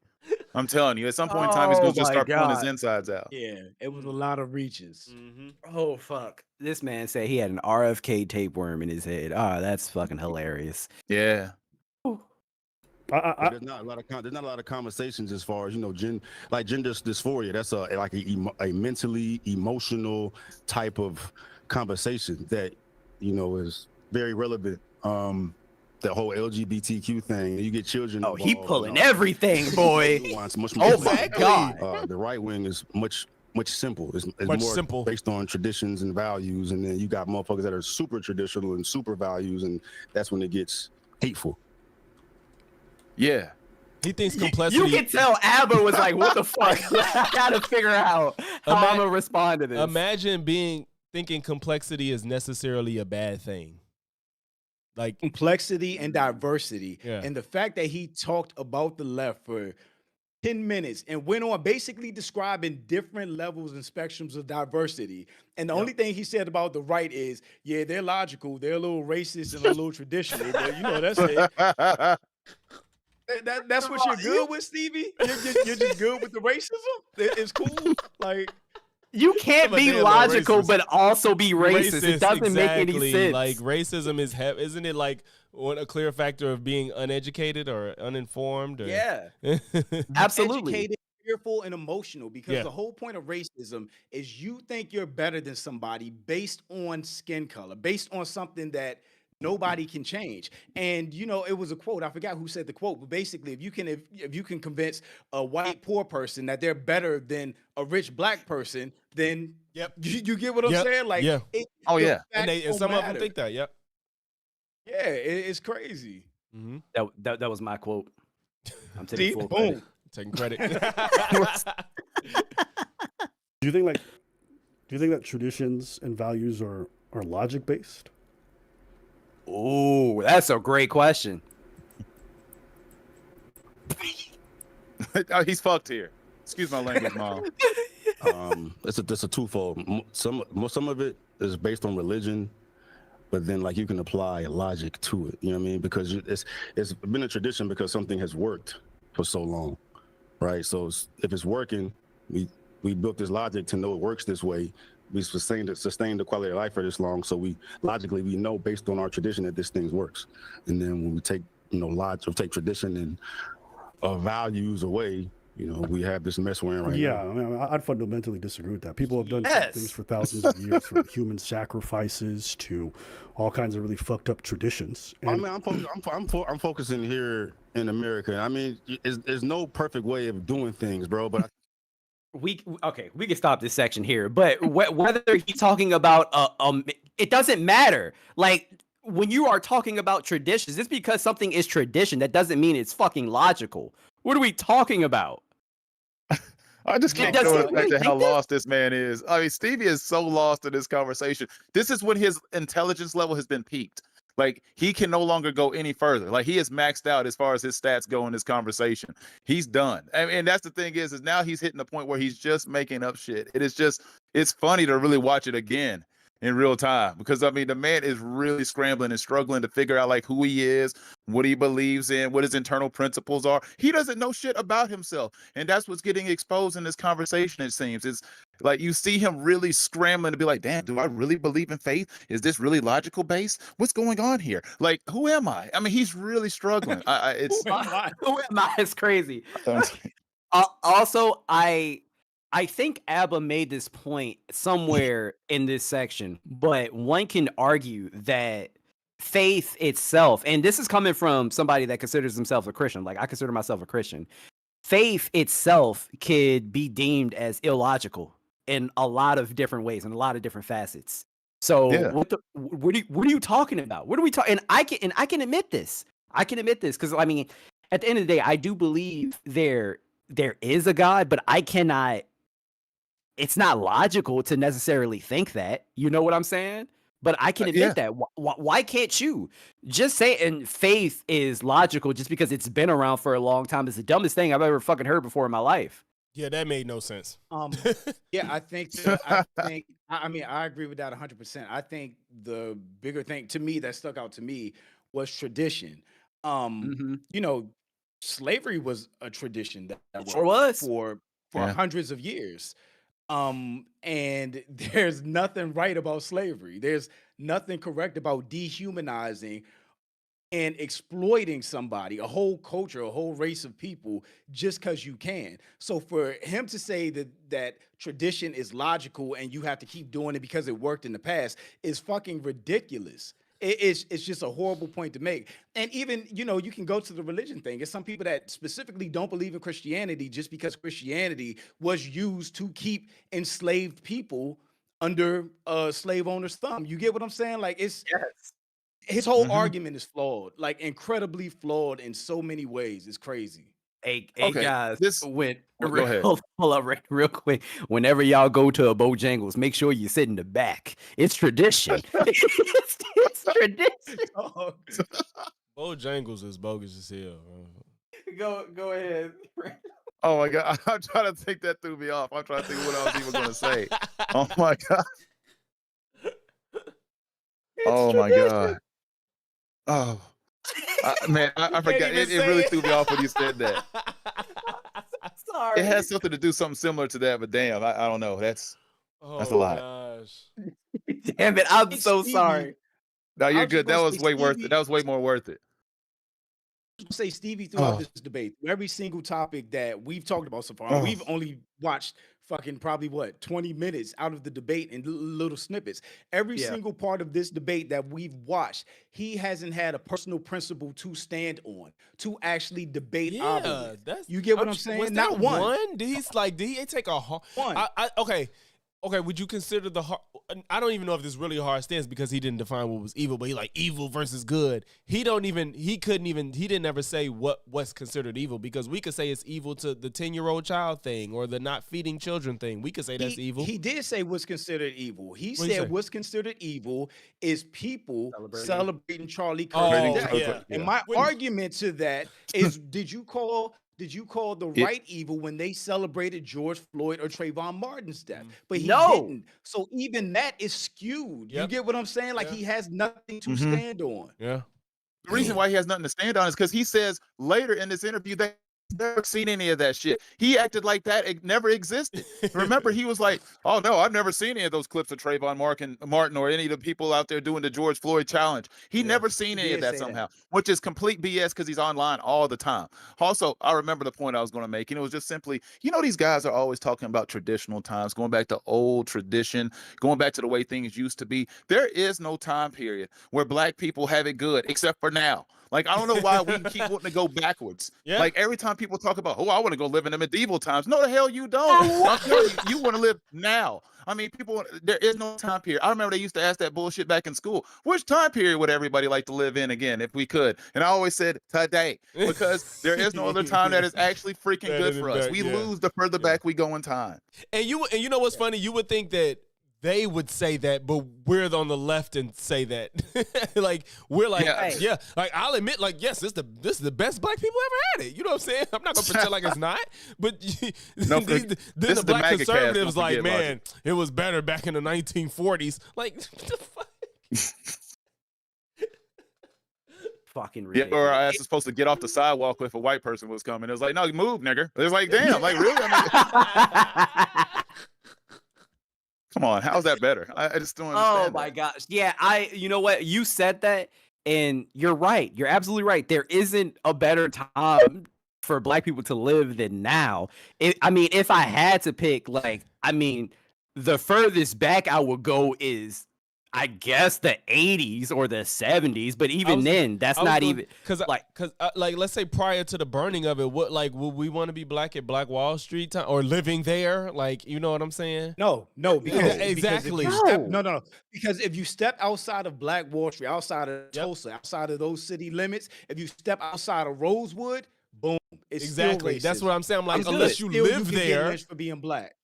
I'm telling you, at some point in time, he's gonna just start pulling his insides out. Yeah, it was a lot of reaches. Oh fuck! This man said he had an RFK tapeworm in his head. Oh, that's fucking hilarious. Yeah. There's not a lot of conversations as far as gender dysphoria. That's a mentally emotional type of conversation that is very relevant. The whole LGBTQ thing. You get children. Oh, he pulling everything, boy. Oh my God. The right wing is much simple. It's much more simple, based on traditions and values, and then you got motherfuckers that are super traditional and super values, and that's when it gets hateful. Yeah. He thinks complexity. You can tell Abba was like, what the fuck? I gotta figure out how I'm gonna respond to this. Imagine thinking complexity is necessarily a bad thing. Like complexity and diversity. Yeah. And the fact that he talked about the left for 10 minutes and went on basically describing different levels and spectrums of diversity. And the only thing he said about the right is, yeah, they're logical, they're a little racist and a little traditional, but that's it. That's what you're good with, Stevie? You're just good with the racism? It's cool? Like, you can't be logical but also be racist. It doesn't make any sense. Like racism isn't it like a clear factor of being uneducated or uninformed? Or... Yeah, absolutely. Educated, fearful, and emotional. Because the whole point of racism is you think you're better than somebody based on skin color, based on something that nobody can change. And you know, it was a quote. I forgot who said the quote, but basically, if you can convince a white poor person that they're better than a rich black person, then Yep. you get what I'm Yep. saying? Like, Yeah. Oh, the yeah. And facts don't some of them matter. think that. Yep. Yeah, it's crazy. Mm-hmm. That was my quote. I'm taking See, full boom. credit. Taking credit. Do you think that traditions and values are logic based? Oh, that's a great question. Oh, he's fucked here. Excuse my language, Mom. It's a twofold. Some of it is based on religion, but then like you can apply logic to it. You know what I mean? Because it's been a tradition because something has worked for so long, right? So if it's working, we built this logic to know it works this way. We sustained the quality of life for this long, so we know based on our tradition that this thing works. And then when we take take tradition and values away, we have this mess we're in right now. Yeah, I mean, I'd fundamentally disagree with that. People have done Yes. things for thousands of years, from human sacrifices to all kinds of really fucked up traditions. I And mean, I'm focusing here in America. I mean, there's no perfect way of doing things, bro. But We can stop this section here, but whether he's talking about it doesn't matter. Like, when you are talking about traditions, just because something is tradition, that doesn't mean it's fucking logical. What are we talking about? I just can't Does go he back really to how think this? lost this man is. I mean, Stevie is so lost in this conversation. This is when his intelligence level has been peaked. Like, he can no longer go any further. Like, he is maxed out as far as his stats go in this conversation. He's done. And that's the thing is now he's hitting the point where he's just making up shit. It's funny to really watch it again in real time, because I mean, the man is really scrambling and struggling to figure out like who he is, what he believes in, what his internal principles are. He doesn't know shit about himself, and that's what's getting exposed in this conversation. It seems it's like you see him really scrambling to be like, damn, do I really believe in faith? Is this really logical based? What's going on here? Like, who am I? I mean, he's really struggling. It's Who am I? Who am I? It's crazy. Also, I think Abba made this point somewhere in this section, but one can argue that faith itself, and this is coming from somebody that considers himself a Christian, like I consider myself a Christian, faith itself could be deemed as illogical in a lot of different ways, in a lot of different facets. So Yeah. what are you talking about? What are we talking? And I can admit this. I can admit this because I mean, at the end of the day, I do believe there is a God, but I cannot. It's not logical to necessarily think that. You know what I'm saying? But I can admit yeah. that. Why can't you just say? And faith is logical just because it's been around for a long time. It's the dumbest thing I've ever fucking heard before in my life. Yeah, that made no sense. Yeah, I think I mean, I agree with that 100%. I think the bigger thing to me that stuck out to me was tradition. Mhm. You know, slavery was a tradition that It sure worked was. for Yeah. hundreds of years. And there's nothing right about slavery. There's nothing correct about dehumanizing and exploiting somebody, a whole culture, a whole race of people, just because you can. So for him to say that tradition is logical and you have to keep doing it because it worked in the past is fucking ridiculous. It's just a horrible point to make. And even, you can go to the religion thing. It's some people that specifically don't believe in Christianity just because Christianity was used to keep enslaved people under slave owners' thumb. You get what I'm saying? Like, Yes. his whole Mhm. argument is flawed, like incredibly flawed in so many ways. It's crazy. Hey Okay, guys, well, go ahead. hold up real quick. Whenever y'all go to a Bojangles, make sure you sit in the back. It's tradition. it's tradition. Oh, Bojangles is bogus as hell. go ahead. Oh my god, I'm trying to think that threw me off. I'm trying to think what I was even going to say. Oh my god. Oh my god. Oh, man, I forgot. It really threw me off when you said that. Sorry. It has something to do something similar to that, but damn, I don't know. That's a lot. Gosh. Damn it, I'm It's so Stevie. sorry. No, I you're was just good. That gonna was say way worth it. Stevie- That was way more worth it. say Stevie throughout Oh, this debate, through every single topic that we've talked about so far, and oh, we've only watched fucking probably what 20 minutes out of the debate in little snippets. Every Yeah. single part of this debate that we've watched, he hasn't had a personal principle to stand on to actually debate Abba Yeah, with. that's. You get what I'm Was saying? there Not one. one? Did he take a hard? One. Okay. Okay, would you consider the hard? I don't even know if this is really a hard stance because he didn't define what was evil, but he like evil versus good. He didn't ever say what's considered evil, because we could say it's evil to the 10-year-old child thing or the not feeding children thing. We could say that's evil. He did say what's considered evil. He What'd he say? said what's considered evil is people celebrating Charlie Oh, Kirk's death. yeah. And my When- argument to that is, did you call the It- right evil when they celebrated George Floyd or Trayvon Martin's death? But he No. didn't. So even that is skewed. You Yep. get what I'm saying? Like Yeah. he has nothing to Mhm. stand on. Yeah. The reason why he has nothing to stand on is because he says later in this interview that he's never seen any of that shit. He acted like that it never existed. Remember, he was like, "Oh no, I've never seen any of those clips of Trayvon Martin or any of the people out there doing the George Floyd challenge." He Yeah, never seen he any of did that say that. somehow, which is complete BS because he's online all the time. Also, I remember the point I was going to make, and it was just simply, these guys are always talking about traditional times, going back to old tradition, going back to the way things used to be. There is no time period where black people have it good except for now. Like, I don't know why we keep wanting to go backwards. Yeah. Like, every time people talk about, I want to go live in the medieval times. No, the hell you don't. I'm telling you, you want to live now. I mean, there is no time period. I remember they used to ask that bullshit back in school. Which time period would everybody like to live in again if we could? And I always said today, because there is no other time that is actually freaking That good isn't for us. back, We yeah. lose the further back we go in time. And you know what's funny? You would think that they would say that, but we're on the left and say that. Like, we're like, Yeah. yeah, like, I'll admit, like, yes, this is the best black people ever had it. You know what I'm saying? I'm not gonna pretend like it's not. But No, then this the is the black MAGA cast, conservatives don't like, forget, man, Logic. it was better back in the 1940s. Like, what the fuck? Fucking Yeah, ridiculous. or I was supposed to get off the sidewalk if a white person was coming. It was like, no, move, nigga. It was like, damn, like, really? I mean, come on, how's that better? I just don't understand. Oh my that. gosh. Yeah, you know what? You said that, and you're right. You're absolutely right. There isn't a better time for black people to live than now. I mean, if I had to pick, the furthest back I would go is, I guess, the 80s or the 70s, but even then, that's not even because let's say prior to the burning of it, would we want to be black at Black Wall Street time or living there? Like, you know what I'm saying? No, because exactly. Because if you step outside of Black Wall Street, outside of Tulsa, outside of those city limits, if you step outside of Rosewood, boom, it's Exactly. still That's racism. what I'm saying. I'm like, Still- unless you still live can get there, lynched for being black.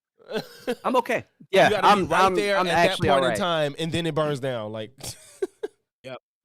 I'm okay. you Yeah, gotta be right there I'm at that actually point all in right. time, and then it burns down. Like,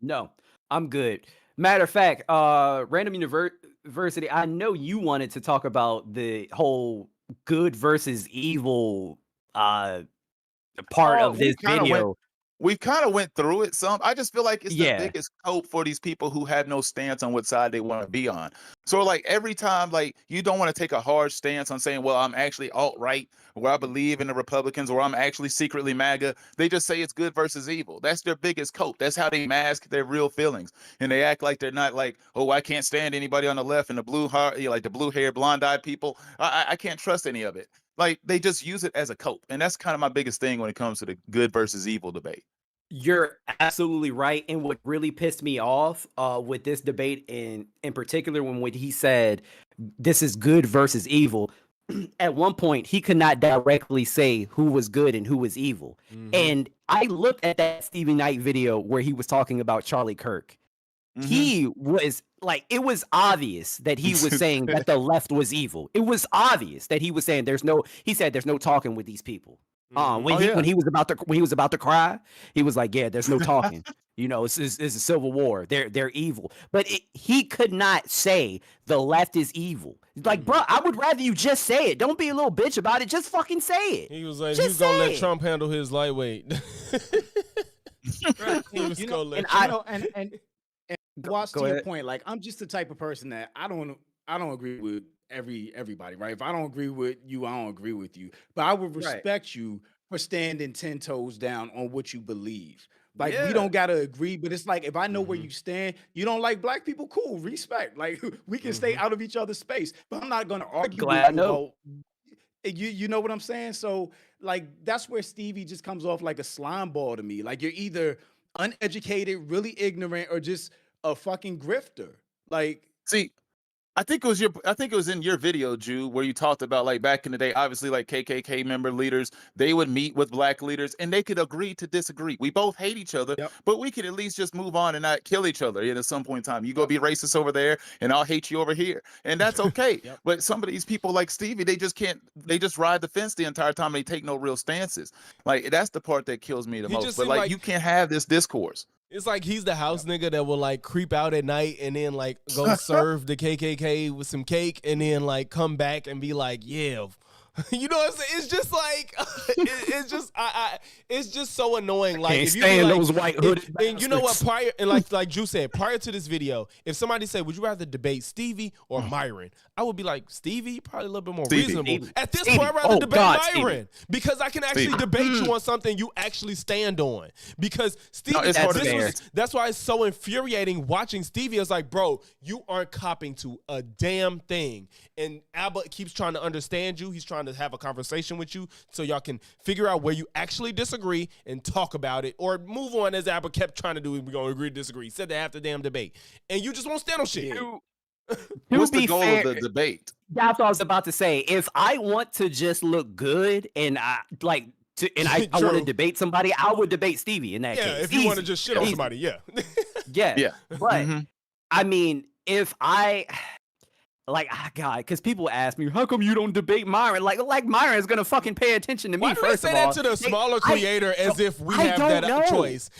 No, I'm good. Matter of fact, Random University, I know you wanted to talk about the whole good versus evil part Oh, of this we kinda video. We kind of went through it some. I just feel like it's Yeah. the biggest cope for these people who have no stance on what side they want to be on. So like every time, like you don't want to take a hard stance on saying, well, I'm actually alt-right, or I believe in the Republicans, or I'm actually secretly MAGA. They just say it's good versus evil. That's their biggest cope. That's how they mask their real feelings. And they act like they're not like, oh, I can't stand anybody on the left and the blue heart, like the blue hair, blonde-eyed people. I can't trust any of it. Like they just use it as a cope. And that's kind of my biggest thing when it comes to the good versus evil debate. You're absolutely right. And what really pissed me off with this debate in particular, when he said this is good versus evil, at one point he could not directly say who was good and who was evil. And I looked at that Stevie Knight video where he was talking about Charlie Kirk. Mhm. He was like, it was obvious that he was saying that the left was evil. It was obvious that he was saying he said there's no talking with these people. When he was about to cry, he was like, yeah, there's no talking. You know, it's a civil war. They're evil. But he could not say the left is evil. Like, bro, I would rather you just say it. Don't be a little bitch about it. Just fucking say it. he was like, Just he was gonna say let it. Trump handle his lightweight. He was You gonna know, let and Trump. and Watch, go to your ahead. point, like I'm just the type of person that I don't agree with everybody, right? If I don't agree with you, I don't agree with you. But I would Right. respect you for standing 10 toes down on what you believe. Like Yeah. we don't gotta agree, but it's like if I know where Mhm. you stand, you don't like black people, cool, respect. Like we can stay out of each other's space, but I'm not gonna argue Glad with I you know. about you know what I'm saying? So like that's where Stevie just comes off like a slime ball to me. Like you're either uneducated, really ignorant, or just a fucking grifter. Like See, I think it was in your video, Jew, where you talked about like back in the day, obviously like KKK member leaders, they would meet with black leaders and they could agree to disagree. We both hate each other, Yep. but we could at least just move on and not kill each other at some point in time. You go be racist over there and I'll hate you over here. And that's okay. Yep. But some of these people like Stevie, they just ride the fence the entire time. They take no real stances. Like that's the part that kills me the He most. just But seemed like like- you can't have this discourse. It's like he's the house nigga that will like creep out at night and then like go serve the KKK with some cake and then like come back and be like, yeah. You know what I'm saying? It's just like it's just it's just so annoying. Like Can't if you be stand like, those white hooded and you know what? bastards. Prior and like Drew said, prior to this video, if somebody said, "Would you rather debate Stevie or Myron?" I would be like, "Stevie, probably a little bit more Stevie. reasonable." Stevie. At this Stevie. point, I'd rather Oh, debate God, Myron because I can actually Stevie. debate you on something you actually stand on. Because Stevie, it's hard to this bear. was, that's why it's so infuriating watching Stevie. It's like, bro, you aren't copping to a damn thing. And Abba keeps trying to understand you. He's trying to have a conversation with you so y'all can figure out where you actually disagree and talk about it or move on as Abba kept trying to do. We're going to agree to disagree. He said that after the damn debate. And you just won't stand on shit. To What's be the goal fair, of the debate? that's what I was about to say. If I want to just look good and I want to True. debate somebody, I would debate Stevie in that Yeah, case. if you want to Easy. just shit on Easy. somebody, yeah. Yeah. Yeah. But Mhm. I mean, if I like, God, because people ask me, how come you don't debate Myron? Like Myron's gonna fucking pay attention to me Why do they first say of all. that to the smaller creator as if we I have don't that know. choice?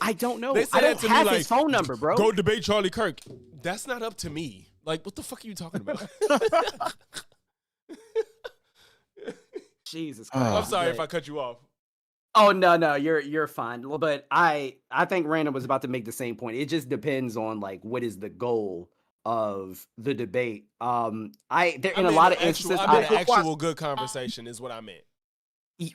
I don't know. They I say that don't to me have like, his phone number, bro. Go debate Charlie Kirk. That's not up to me. Like, what the fuck are you talking about? Jesus Oh. Christ. I'm sorry if But- I cut you off. Oh no, you're fine. Well, but I think Random was about to make the same point. It just depends on like what is the goal of the debate. In a lot of instances, I meant an actual good conversation is what I meant.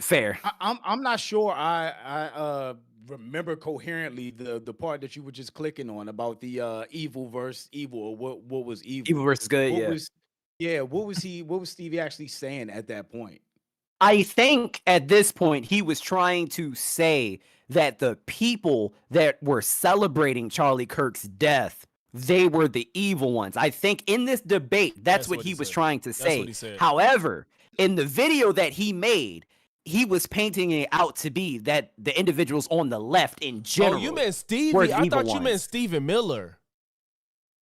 fair. I'm not sure I remember coherently the part that you were just clicking on about the evil versus evil, or what was evil. Evil versus good. What was Stevie actually saying at that point? I think at this point he was trying to say that the people that were celebrating Charlie Kirk's death, they were the evil ones. I think in this debate, that's what he was said. trying to That's say. what he said. However, in the video that he made, he was painting it out to be that the individuals on the left in general. Oh, you meant Stevie? were the I evil thought you meant ones. Stephen Miller.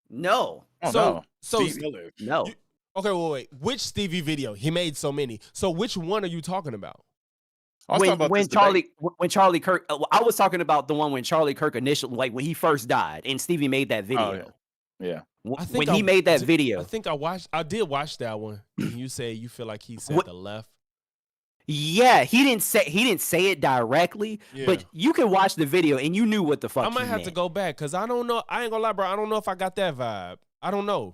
No. Oh, So- no. so- Steve- Miller. No. You- Okay, wait. Which Stevie video? He made so many. So which one are you talking about? I was talking about when this debate. Charlie Kirk, I was talking about the one when Charlie Kirk initially, like when he first died, and Stevie made that video. Yeah. When he made that video, I think I did watch that one. And you say you feel like he said What- the left. yeah, he didn't say it directly, Yeah. but you can watch the video and you knew what the fuck. I might he have to meant. go back because I don't know. I ain't gonna lie, bro. I don't know if I got that vibe. I don't know.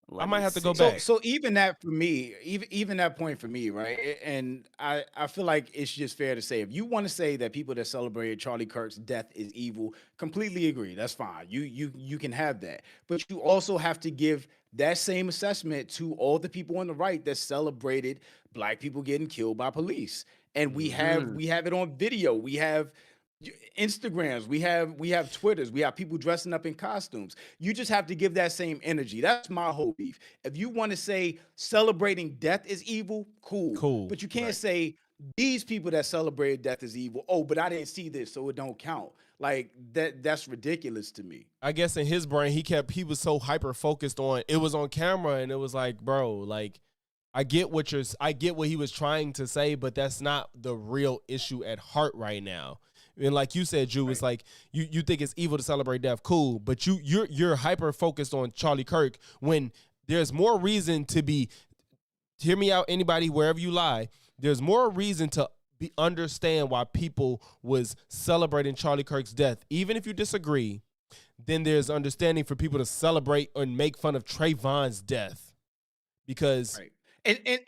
I Let might me have to go see. back. So even that for me, even that point for me, right? And I feel like it's just fair to say if you want to say that people that celebrated Charlie Kirk's death is evil, completely agree. That's fine. You can have that. But you also have to give that same assessment to all the people on the right that celebrated black people getting killed by police. And we have it on video. We have Instagrams, we have Twitters, we have people dressing up in costumes. You just have to give that same energy. That's my whole beef. If you want to say celebrating death is evil, cool. But you can't say these people that celebrated death is evil. Oh, but I didn't see this, so it don't count. Like that's ridiculous to me. I guess in his brain, he was so hyper focused on it was on camera, and it was like, bro, like I get what he was trying to say, but that's not the real issue at heart right now. And like you said, Drew, it's like you think it's evil to celebrate death, cool, but you're hyper focused on Charlie Kirk when there's more reason to be. Hear me out, anybody, wherever you lie. There's more reason to understand why people was celebrating Charlie Kirk's death, even if you disagree. Then there's understanding for people to celebrate and make fun of Trayvon's death, because. Right.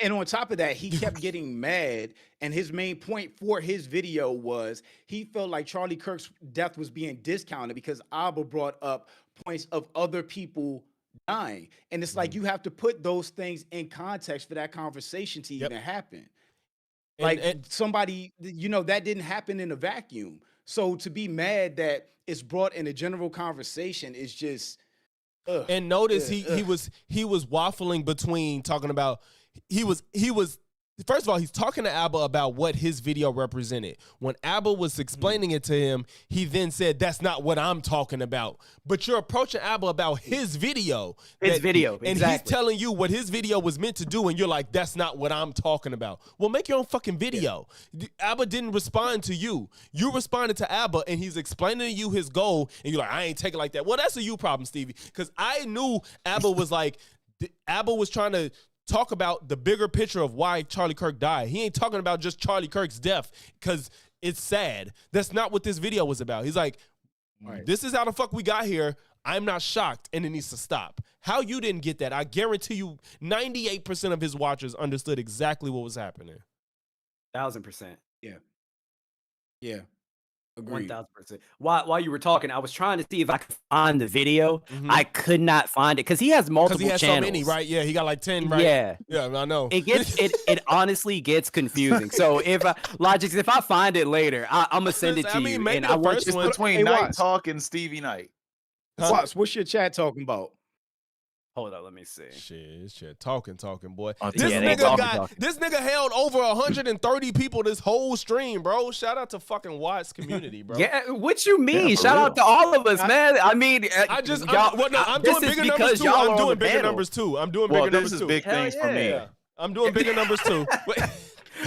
And on top of that, he kept getting mad. And his main point for his video was he felt like Charlie Kirk's death was being discounted because Abba brought up points of other people dying. And it's like you have to put those things in context for that conversation to even happen. Like somebody, that didn't happen in a vacuum. So to be mad that it's brought in a general conversation is just. And notice he was waffling between talking about he was first of all, he's talking to Abba about what his video represented. When Abba was explaining it to him, he then said, "That's not what I'm talking about." But you're approaching Abba about his video. His video, and he's telling you what his video was meant to do, and you're like, "That's not what I'm talking about." Well, make your own fucking video. Abba didn't respond to you. You responded to Abba, and he's explaining to you his goal, and you're like, "I ain't take it like that." Well, that's a you problem, Stevie, because I knew Abba was like, Abba was trying to talk about the bigger picture of why Charlie Kirk died. He ain't talking about just Charlie Kirk's death because it's sad. That's not what this video was about. He's like, this is how the fuck we got here. I'm not shocked, and it needs to stop. How you didn't get that, I guarantee you 98% of his watchers understood exactly what was happening. 1,000%. Yeah. Agreed. 1,000%. While you were talking, I was trying to see if I could find the video. I could not find it because he has multiple Because he has channels. so many, right? Yeah, he got like 10, right? Yeah, I know. It honestly gets confusing. So if I find it later, I'm gonna send it to you. maybe And the I want first you one- Between Hey, Night Watts. Talk and Stevie Knight. Watts, what's your chat talking about? Hold up, let me see. Shit, talking, boy. Oh, This yeah, they nigga talking. this nigga held over 130 people this whole stream, bro. Shout out to fucking Watts community, bro. Yeah, what you mean? Yeah, for Shout real. out to all of us, man. I mean, I'm this doing is bigger because numbers too. y'all I'm are on doing the bigger panel. numbers too. I'm doing Well, bigger numbers this is too. big Hell things for me. yeah. I'm doing bigger numbers too.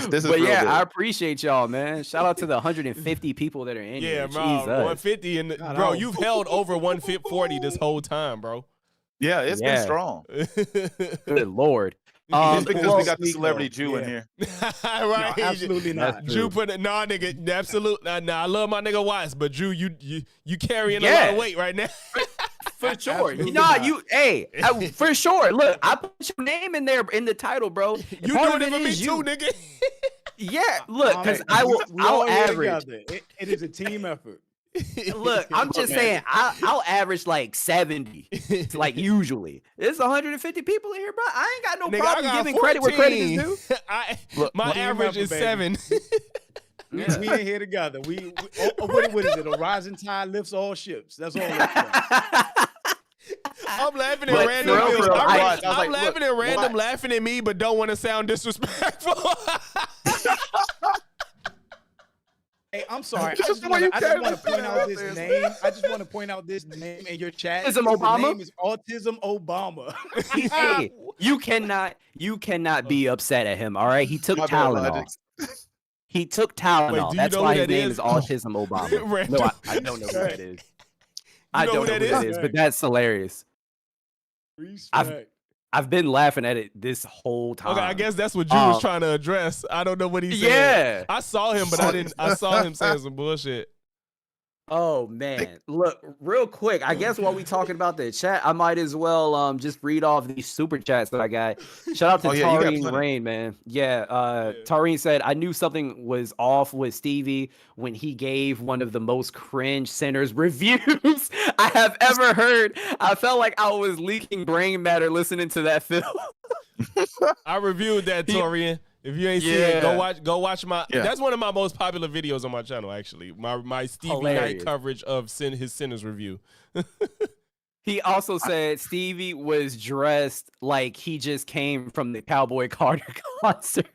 This is But real yeah, big. I appreciate y'all, man. Shout out to the 150 people that are in Yeah, here. bro. Jesus. 150 and bro, you've held over 140 this whole time, bro. Yeah, it's been strong. Good Lord. It's because well, we got the celebrity Jew in here. Right? No, absolutely not. Drew put it. Nah, nigga, absolute. Nah, I love my nigga Watts, but Drew, you carrying a lot of weight right now. For sure. Absolutely Nah, not. for sure. Look, I put your name in there in the title, bro. You doing it for me too, nigga. Yeah, look, because We all I'll here average. together. It is a team effort. Look, I'm just saying, I'll average like 70, like usually. It's 150 people in here, bro. I ain't got no Nigga, problem I got giving credit where credit is 14. due. My team average effort, is baby. 7. We in here together. What is it? A rising tide lifts all ships. That's all. I'm laughing at But random. for real, I'm laughing at random, laughing at me, but don't want to sound disrespectful. Hey, I'm sorry. I Just just the way want you to carry point that out thing this out there. name. I just want to point out this name in your chat. Autism The Obama? name is Autism Obama. Hey, you cannot be upset at him. All right, he took My bad, Tylenol. Logics. He took Tylenol. do you That's know why who his that name is? is Autism Obama. Random. No, I don't know who that is. I know don't who know who that that is? is, but that's hilarious. Respect. I've been laughing at it this whole time. Okay, I guess that's what Drew was trying to address. I don't know what he said. Yeah. I saw him, but I didn't. I saw him saying some bullshit. Oh man, look real quick. I guess while we talking about the chat, I might as well just read off these super chats that I got. Shout out to Oh, yeah, you got Tareen plenty. Rain, man. Yeah, Tareen said I knew something was off with Stevie when he gave one of the most cringe sinners reviews I have ever heard. I felt like I was leaking brain matter listening to that film. I reviewed that, Torian. If you ain't seen it, Yeah. go watch my. Yeah. That's one of my most popular videos on my channel, actually. My Stevie Knight Hilarious. coverage of his Sinners review. He also said Stevie was dressed like he just came from the Cowboy Carter concert.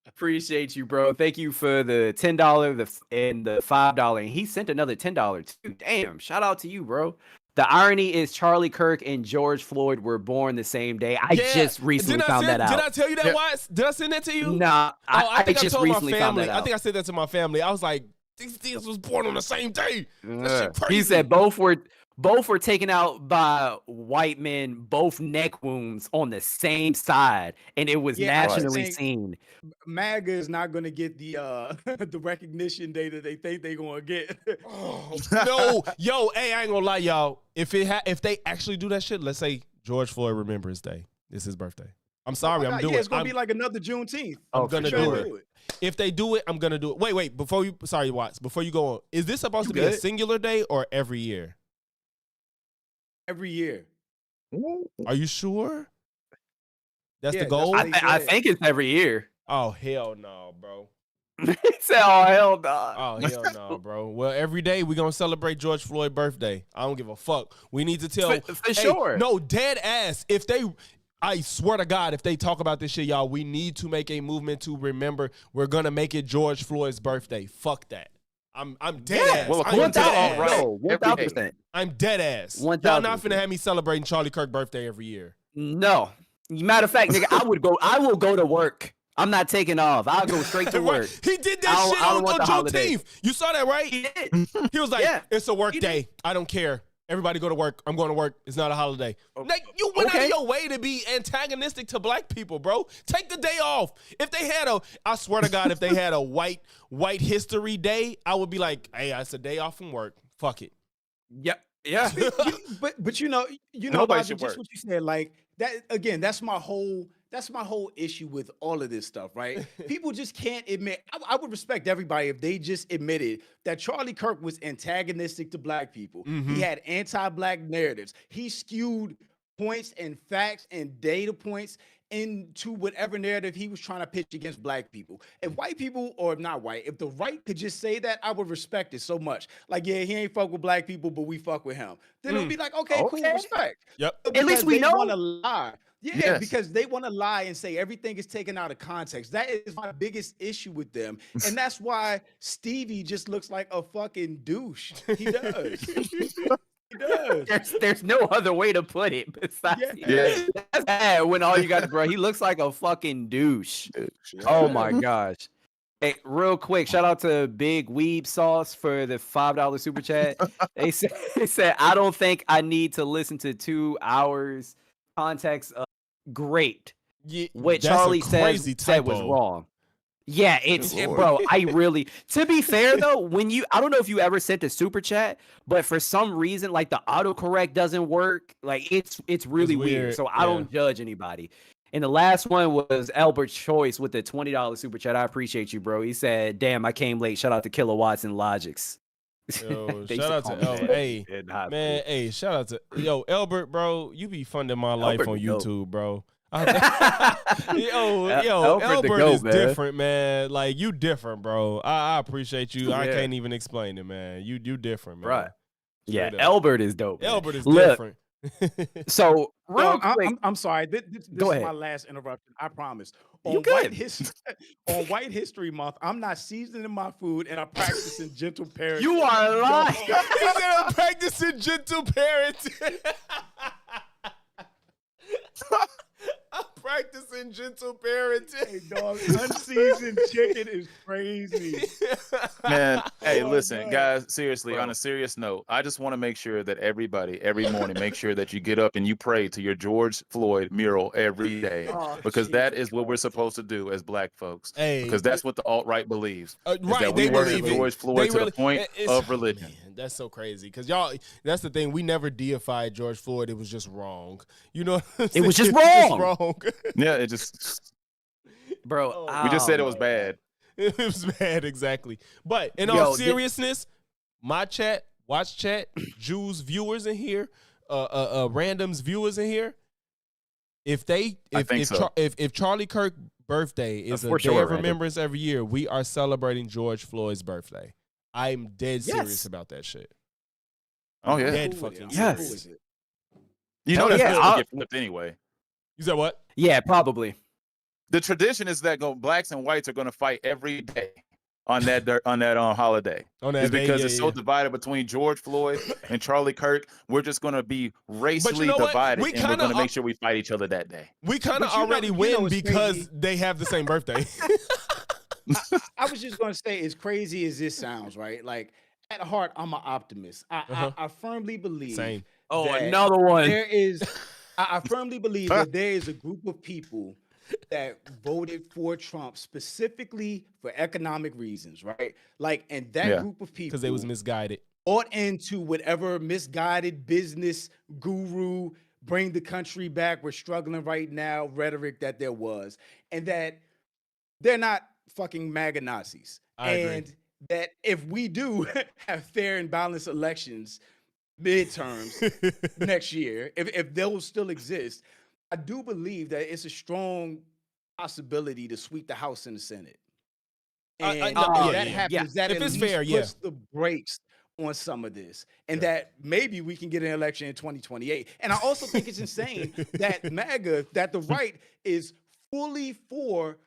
Appreciate you, bro. Thank you for the $10 and the $5. And he sent another $10 too. Damn, shout out to you, bro. The irony is Charlie Kirk and George Floyd were born the same day. I just recently found that out. Did I tell you that, Watts? Did I send that to you? Nah, I think I just told my recently found family. that out. I think I said that to my family. I was like, these niggas was born on the same day. That shit crazy. He said both were taken out by white men, both neck wounds on the same side, and it was Yeah, I was nationally saying- seen. MAGA is not going to get the the recognition day that they think they're going to get. Oh, no, yo, hey, I ain't gonna lie, y'all. If they actually do that shit, let's say George Floyd Remembrance Day. It's his birthday. I'm Oh sorry, my I'm God, doing yeah, it. it's gonna be like another Juneteenth. I'm for gonna sure. do it. If they do it, I'm gonna do it. Wait, sorry, Watts, before you go on, is this supposed You to be a good? singular day or every year? Every year. Are you sure? That's the Yeah, that's goal? what they I said. think it's every year. Oh, hell no, bro. He said, "Oh hell no." Oh, hell no, bro. Well, every day we're going to celebrate George Floyd's birthday. I don't give a fuck. We need to tell. For sure. No, dead ass. I swear to God, if they talk about this shit, y'all, we need to make a movement to remember we're going to make it George Floyd's birthday. Fuck that. I'm dead ass. Well, I'm according to the dead ass. alt-right, No, every day. 1000%. I'm dead ass. Y'all 1000%. not finna have me celebrating Charlie Kirk's birthday every year. No. Matter of fact, nigga, I will go to work. I'm not taking off. I'll go straight to work. Right. He did I that don't- shit I don't on want the holiday. Juneteenth. You saw that, right? He did. He was like, Yeah, it's a work he did. day. I don't care. Everybody go to work. I'm going to work. It's not a holiday. Like, you went out Okay. of your way to be antagonistic to black people, bro. Take the day off. If they had I swear to God, if they had a white history day, I would be like, hey, it's a day off from work. Fuck it. Yep. Yeah. But you know, Nobody Bobby, should just work. what you said, like that again. That's my whole issue with all of this stuff, right? People just can't admit. I would respect everybody if they just admitted that Charlie Kirk was antagonistic to black people. He had anti-black narratives. He skewed points and facts and data points into whatever narrative he was trying to pitch against black people. If white people, or not white, if the right could just say that, I would respect it so much. Like, yeah, he ain't fuck with black people, but we fuck with him. Then it'll be like, okay, cool, Okay. respect. Yep. But At least because we they know. want to lie. Yeah, Yes. because they want to lie and say everything is taken out of context. That is my biggest issue with them. And that's why Stevie just looks like a fucking douche. He does. He does. There's no other way to put it besides Yeah. that's bad when all you got, bro. He looks like a fucking douche. Oh my gosh. Hey, real quick, shout out to Big Weeb Sauce for the $5 super chat. They said, I don't think I need to listen to 2 hours context of great. Yeah, What that's a Charlie crazy said was typo. wrong. Yeah, it's Good Lord. bro. I really, to be fair though, I don't know if you ever sent a super chat, but for some reason, like the autocorrect doesn't work. Like it's really weird. weird, So I yeah. don't judge anybody. And the last one was Albert's Choice with the $20 super chat. I appreciate you, bro. He said, "Damn, I came late. Shout out to Kilowatts and Logics." Yo, They shout out used to call me El. that Hey, in high man. school. Hey, shout out to Albert, bro. You be funding my life Albert on the goat. YouTube, bro. yo, Albert the Albert goat, is man. different, man. Like you different, bro. I appreciate you. I Yeah. can't even explain it, man. You different, man. Right. Yeah, Straight up. Albert is dope. Man. Albert is Look, different. So real No, quick, I'm sorry. This Go is ahead. my last interruption. I promise. You On good. on White History Month, I'm not seasoning my food and I'm practicing gentle parenting. You are lying. He said I'm practicing gentle parenting. I'm practicing gentle parenting. Hey, dog, unseasoned chicken is crazy. Man, hey, Oh, listen, God. guys, seriously, Bro. on a serious note, I just want to make sure that everybody, every morning, make sure that you get up and you pray to your George Floyd mural every day. Oh, Because that Jesus is what we're Christ. supposed to do as black folks. Hey, Because that's what the alt-right believes. Is right, that we they worship believe it. George Floyd They to really- the point it's- of religion. Man, that's so crazy. Because y'all, that's the thing. We never deified George Floyd. It was just wrong. You know what I'm It was saying? just It wrong. was wrong. Yeah, it just, Bro. Oh, we just said it oh was my bad. It was bad, exactly. But in Yo, all thi- seriousness, my chat, watch chat, Jews viewers in here, randoms viewers in here, if I think so. if Charlie Kirk birthday is a For day sure, of random. remembrance every year, we are celebrating George Floyd's birthday. I'm dead serious Yes. about that shit. Oh, yeah. Dead Cool with fucking it. Yes. Cool with it. You know Hell that's yeah, going I'll- to get flipped anyway. You said what? Yeah, probably. The tradition is that blacks and whites are going to fight every day on that holiday. On that It's day, because yeah, it's yeah. so divided between George Floyd and Charlie Kirk. We're just going to be racially know what? divided, We and we're kinda going to are- make sure we fight each other that day. We kind of But you know- already you know win what's because crazy? they have the same birthday. I was just gonna say, as crazy as this sounds, right? Like at heart, I'm an optimist. Uh-huh. I firmly believe Same. Oh, that another one. there is. I firmly believe that there is a group of people that voted for Trump specifically for economic reasons, right? Like, and that Yeah. group of people Because they was misguided. bought into whatever misguided business guru bring the country back, we're struggling right now, rhetoric that there was, and that they're not fucking MAGA Nazis. I agree. And that if we do have fair and balanced elections, midterms next year, if those still exist, I do believe that it's a strong possibility to sweep the House and the Senate. And if that happens, that if at it's least fair, puts the brakes on some of this, and that maybe we can get an election in 2028. And I also think it's insane that MAGA, that the right is fully for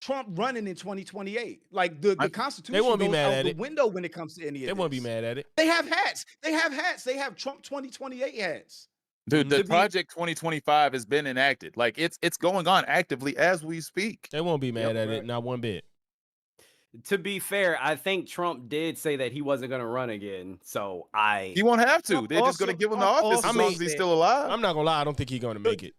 Trump running in 2028. Like the Constitution won't be goes mad out at the it. window when it comes to any of They this. won't be mad at it. They have hats. They have hats. They have Trump 2028 hats. Dude, the Project 2025 has been enacted. Like it's going on actively as we speak. They won't be mad at it, not one bit. To be fair, I think Trump did say that he wasn't going to run again. So he won't have to. They're just going to give him the office as long as he's still alive. I'm not going to lie. I don't think he's going to make it.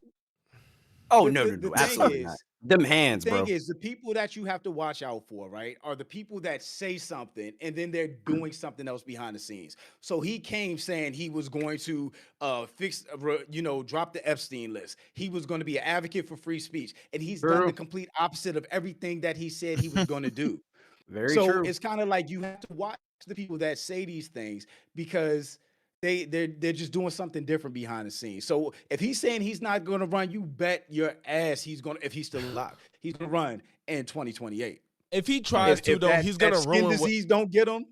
Oh, no, absolutely not. Them hands, bro. The thing is, the people that you have to watch out for, right, are the people that say something and then they're doing something else behind the scenes. So he came saying he was going to drop the Epstein list. He was going to be an advocate for free speech. And he's done the complete opposite of everything that he said he was going to do. Very true. It's kind of like you have to watch the people that say these things because they're just doing something different behind the scenes. So if he's saying he's not going to run, you bet your ass he's going to, if he's still alive, he's going to run in 2028. If he tries to, though, he's going to ruin. Skin disease don't get him.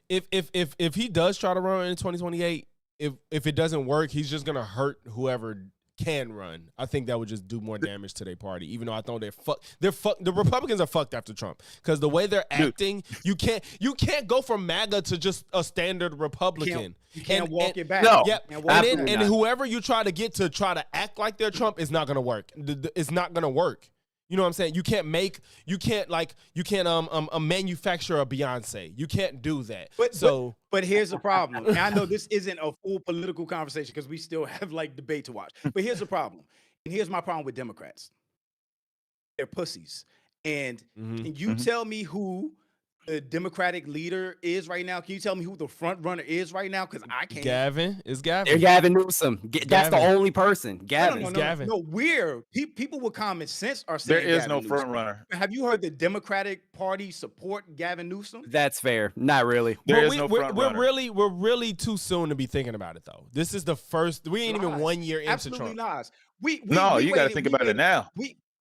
If he does try to run in 2028, if it doesn't work, he's just going to hurt whoever can run. I think that would just do more damage to their party. Even though I know they're fucked. The Republicans are fucked after Trump because the way they're acting, you can't go from MAGA to just a standard Republican. You can't walk it back. No. Yep. And whoever you try to get to try to act like they're Trump is not gonna work. It's not gonna work. You know what I'm saying? You can't manufacture a Beyonce. You can't do that. But here's the problem. And I know this isn't a full political conversation because we still have like debate to watch. But here's the problem. And here's my problem with Democrats. They're pussies. And can you tell me who the Democratic leader is right now? Can you tell me who the front runner is right now? Because I can't. Gavin. They're Gavin Newsom. That's the only person. Gavin. No, people with common sense are saying there is Gavin no front Newsom. runner. Have you heard the Democratic Party support Gavin Newsom? That's fair. Not really. There is no front runner. We're really too soon to be thinking about it though. This is the first. We ain't even 1 year into Absolutely Trump. lies. You got to think about it now.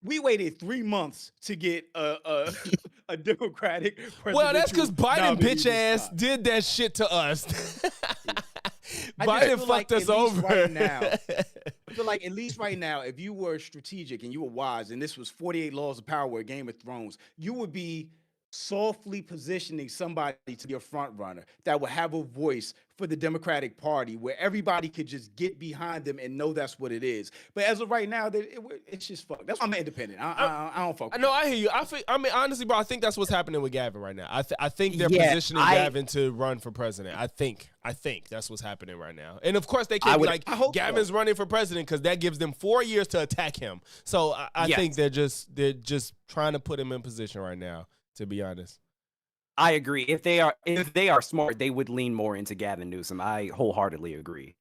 We waited 3 months to get a Democratic presidential. Well, that's because Biden nominee bitch ass did that shit to us. I Biden feel fucked us at least over. Right now, I feel like at least right now, if you were strategic and you were wise, and this was 48 Laws of Power or Game of Thrones, you would be softly positioning somebody to be a front runner that would have a voice for the Democratic Party where everybody could just get behind them and know that's what it is. But as of right now, it's just fuck. That's why I'm independent. I don't fuck. I know. I hear you. I mean, honestly, bro, I think that's what's happening with Gavin right now. I think they're positioning Gavin to run for president. I think that's what's happening right now. And of course, they can't be like Gavin's running for president because that gives them 4 years to attack him. So I think they're just trying to put him in position right now. To be honest, I agree. If they are smart, they would lean more into Gavin Newsom. I wholeheartedly agree.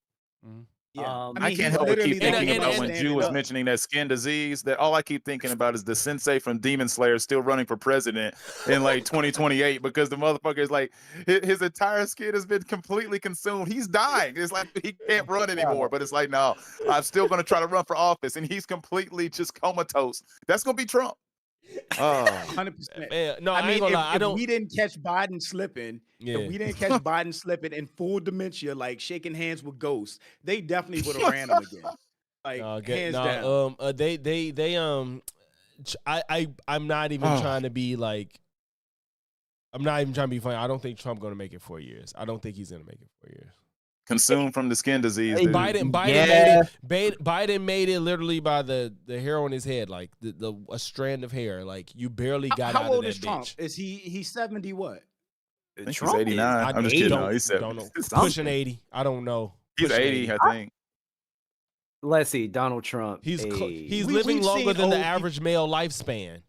Yeah. I can't help but keep thinking about when Jew was mentioning that skin disease. That all I keep thinking about is the sensei from Demon Slayer still running for president in like 2028 because the motherfucker is like his entire skin has been completely consumed. He's dying. It's like he can't run anymore. But it's like, no, I'm still going to try to run for office, and he's completely just comatose. That's going to be Trump. 100%. Man, no, I mean, if we didn't catch Biden slipping, if we didn't catch Biden slipping in full dementia, like shaking hands with ghosts, they definitely would have ran him again. Like hands down. I'm not even trying to be like. I'm not even trying to be funny. I don't think Trump's gonna make it 4 years. I don't think he's gonna make it 4 years. Consumed from the skin disease. Hey, dude. Biden made it literally by the hair on his head, like a strand of hair. Like you barely got How out old of is that Trump? bitch. Is he's 70 what? I think he's 89. I'm just kidding. No, he's 70. Don't know. Pushing 80. I don't know. He's Pushing 80, I think. Let's see, Donald Trump. He's living longer than the average male lifespan.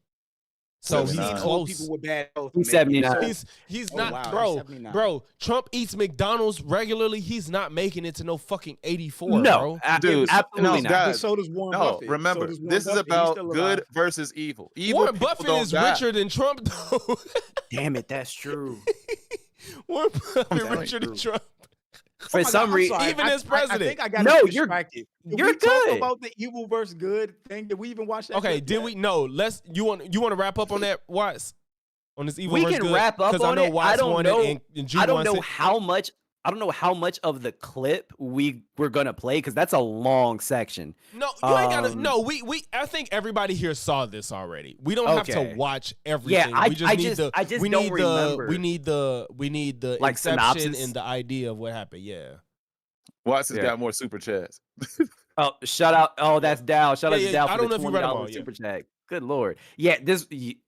So We've he's seen old close. people with bad health. He's man. 79. He's Oh, not, wow, he's bro. 79. Bro, Trump eats McDonald's regularly. He's not making it to no fucking 84, No, bro. Dude, absolutely no, not. But guys, so does Warren no, Buffett. remember, So does Warren this is Buffett. He's about still good alive. versus evil. Evil Warren people Buffett don't is die. richer than Trump, though. Damn it, that's true. Warren Buffett telling richer than you. Trump. For some reason, Even as I president. think I got No, distracted. Did you're we talk good. about the evil versus good thing? Did we even watch that? Okay, clip did yet? we? No, let's. You want to wrap up on that, Watts? On this evil we versus can good? wrap up 'Cause I on know it. Watts I don't wanted know. and G I don't wants know it. how much. I don't know how much of the clip we're gonna play because that's a long section. No, you ain't gotta. Um, No, we. I think everybody here saw this already. We don't have Okay. to watch everything. I we just need just- the. I just we don't need remember. We need the Like inception synopsis? and the idea of what happened. Yeah. Watts has Yeah. got more super chats. Oh, shout out! Oh, that's Dow. Shout out Yeah, to yeah, Dow I for don't the know if you read 'em $20 all, yeah. super chat. Good lord, yeah.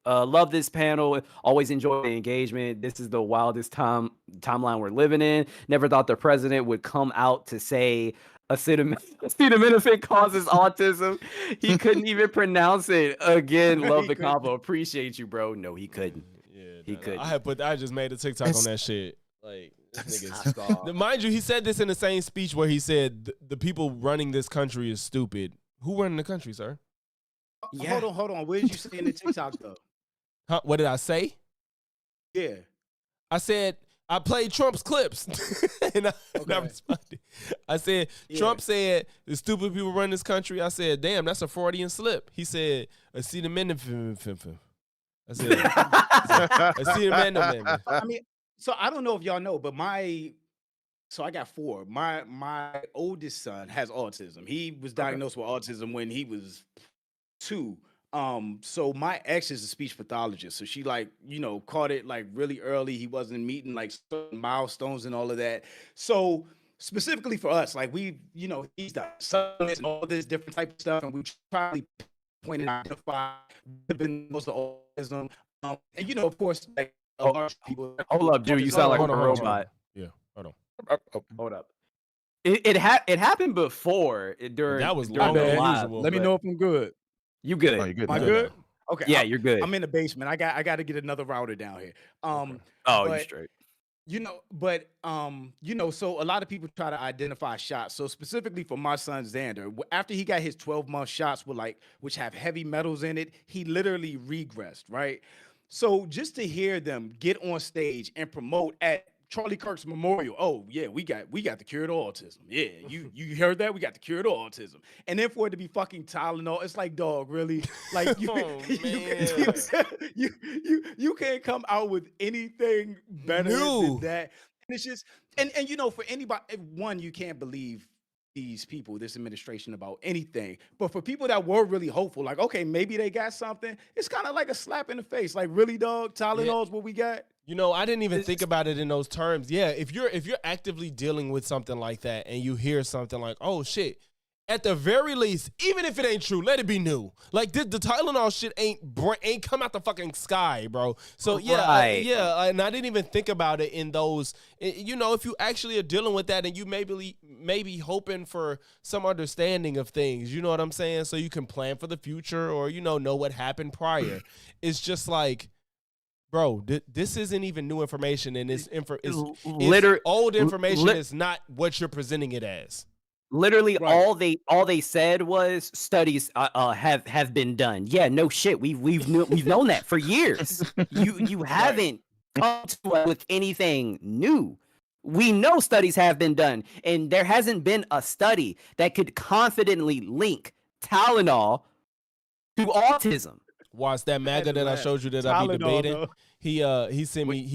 Love this panel. Always enjoy the engagement. This is the wildest timeline we're living in. Never thought the president would come out to say acetaminophen causes autism. He couldn't even pronounce it. Again, love He the couldn't. combo. Appreciate you, bro. No, he couldn't. Yeah. He nah, couldn't. I just made a TikTok on that shit. Like this nigga's. Stop. Mind you, he said this in the same speech where he said the people running this country is stupid. Who running the country, sir? Yeah. Hold on. Where did you say in the TikTok though? Huh? What did I say? Yeah. I said I played Trump's clips, and I Okay. responded. I said Yeah. Trump said the stupid people run this country. I said, damn, that's a Freudian slip. He said acetaminophen. I said acetaminophen. I mean, so I don't know if y'all know, but so I got 4. My oldest son has autism. He was diagnosed with autism when he was 2. So my ex is a speech pathologist. So she caught it like really early. He wasn't meeting like certain milestones and all of that. So specifically for us, like he's done summits and all this different type of stuff, and we probably point and identify the most of autism. And of course, like large people. Hold up, dude. You sound like a Hold on, hold on, hold on. robot. Yeah, hold on. Hold up. It happened before during That was during long the as live, usual. Let me but know if I'm good. You good? Oh, you good? Am I now. good? Okay. Yeah, you're good. I'm in the basement. I got to get another router down here. Oh, you but- straight. So a lot of people try to identify shots. So specifically for my son Xander, after he got his 12-month shots which have heavy metals in it, he literally regressed, right? So just to hear them get on stage and promote at Charlie Kirk's memorial, oh yeah, we got the cure to autism. Yeah, you heard that? We got the cure to autism. And then for it to be fucking Tylenol, it's like, dog, really? Like you, Oh, you can't come out with anything better No. than that. And it's just and for anybody, one, you can't believe these people, this administration about anything. But for people that were really hopeful, like, okay, maybe they got something, it's kind of like a slap in the face. Like, really, dog, Tylenol's what we got? I didn't even think about it in those terms. Yeah, if you're actively dealing with something like that and you hear something like, "Oh shit," at the very least, even if it ain't true, let it be new. Like the Tylenol shit ain't come out the fucking sky, bro. So yeah, Right. and I didn't even think about it in those. If you actually are dealing with that and you maybe hoping for some understanding of things, you know what I'm saying, so you can plan for the future or know what happened prior. It's just like, bro, this isn't even new information, and it's old information. Is not what you're presenting it as. Literally, Right. all they said was studies have been done. Yeah, no shit. We've known that for years. You haven't come to us with anything new. We know studies have been done, and there hasn't been a study that could confidently link Tylenol to autism. Watch that MAGA that I showed you that I be Tylenol, debating. though. He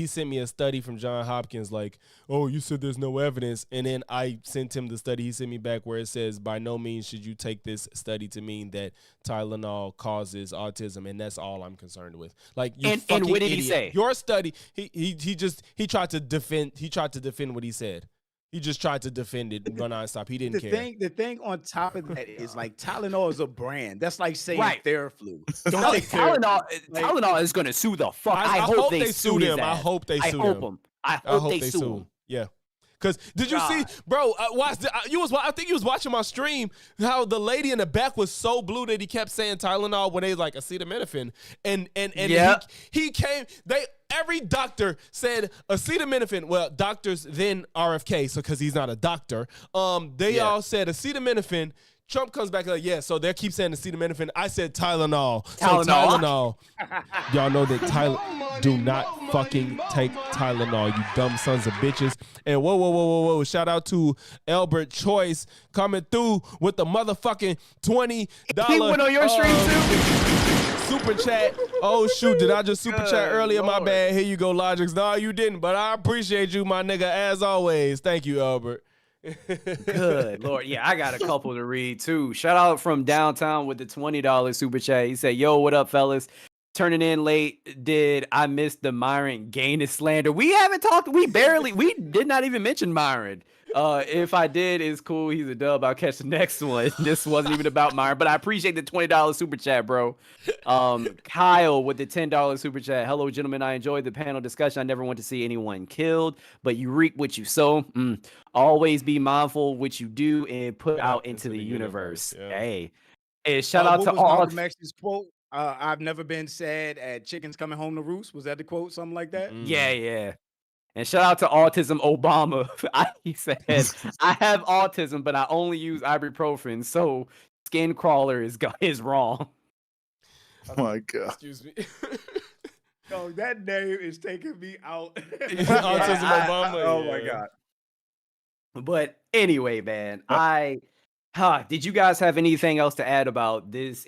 sent me a study from Johns Hopkins, like, oh, you said there's no evidence, and then I sent him the study. He sent me back where it says, by no means should you take this study to mean that Tylenol causes autism, and that's all I'm concerned with. Like, you And fucking what did he idiot. say? Your study, he tried to defend what he said. He just tried to defend it and run nonstop. He didn't care. The thing on top of that is like Tylenol is a brand. That's like saying Right. Theraflu. Don't take Theraflu. Tylenol is going to sue the fuck. I I hope they sue his him. I ass. hope they I sue hope him. him. I hope they sue him. Yeah. Cause did you see, bro? I think you was watching my stream. How the lady in the back was so blue that he kept saying Tylenol when they was like acetaminophen, and he came. Every doctor said acetaminophen. Well, doctors then RFK, so because he's not a doctor. They all said acetaminophen. Trump comes back like, yeah, so they keep saying acetaminophen. I said Tylenol. So Tylenol. Y'all know that do not fucking take Tylenol, you dumb sons of bitches. And whoa. Shout out to Albert Choice coming through with the motherfucking $20. He went on your stream too? Super chat. Oh, shoot. Did I just super chat earlier? Lord. My bad. Here you go, Logics. No, you didn't, but I appreciate you, my nigga, as always. Thank you, Albert. Good Lord. Yeah, I got a couple to read too. Shout out from downtown with the $20 super chat. He said, yo, what up, fellas? Turning in late. Did I miss the Myron Gaines slander? We haven't talked. We did not even mention Myron. If I did, it's cool. He's a dub. I'll catch the next one. This wasn't even about Myron, but I appreciate the $20 super chat, bro. Kyle with the $10 super chat. Hello, gentlemen. I enjoyed the panel discussion. I never want to see anyone killed, but you reap what you sow. Always be mindful what you do and put out into the universe. Yeah. Hey, shout out to all. Malcolm X's quote? I've never been sad at chickens coming home to roost. Was that the quote? Something like that? Yeah. And shout out to Autism Obama. He said, I have autism, but I only use ibuprofen, so skin crawler is wrong. Oh my God. Excuse me. No, that name is taking me out. Autism Obama. Oh my God. But anyway, man, did you guys have anything else to add about this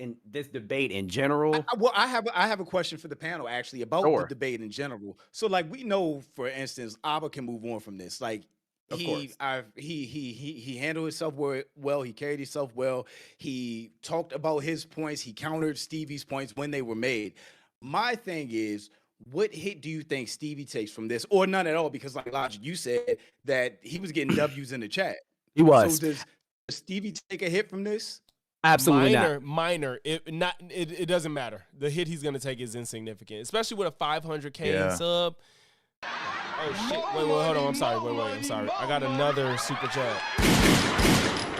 debate in general? I have a question for the panel actually about the debate in general. So like we know, for instance, Abba can move on from this. Like he handled himself well. He carried himself well. He talked about his points. He countered Stevie's points when they were made. My thing is, what hit do you think Stevie takes from this, or none at all? Because like Logic, you said that he was getting W's in the chat. He was. So does Stevie take a hit from this? Absolutely not. Minor. It doesn't matter. The hit he's gonna take is insignificant, especially with a 500K sub. Oh shit! Wait, hold on. I'm sorry. I got another super chat.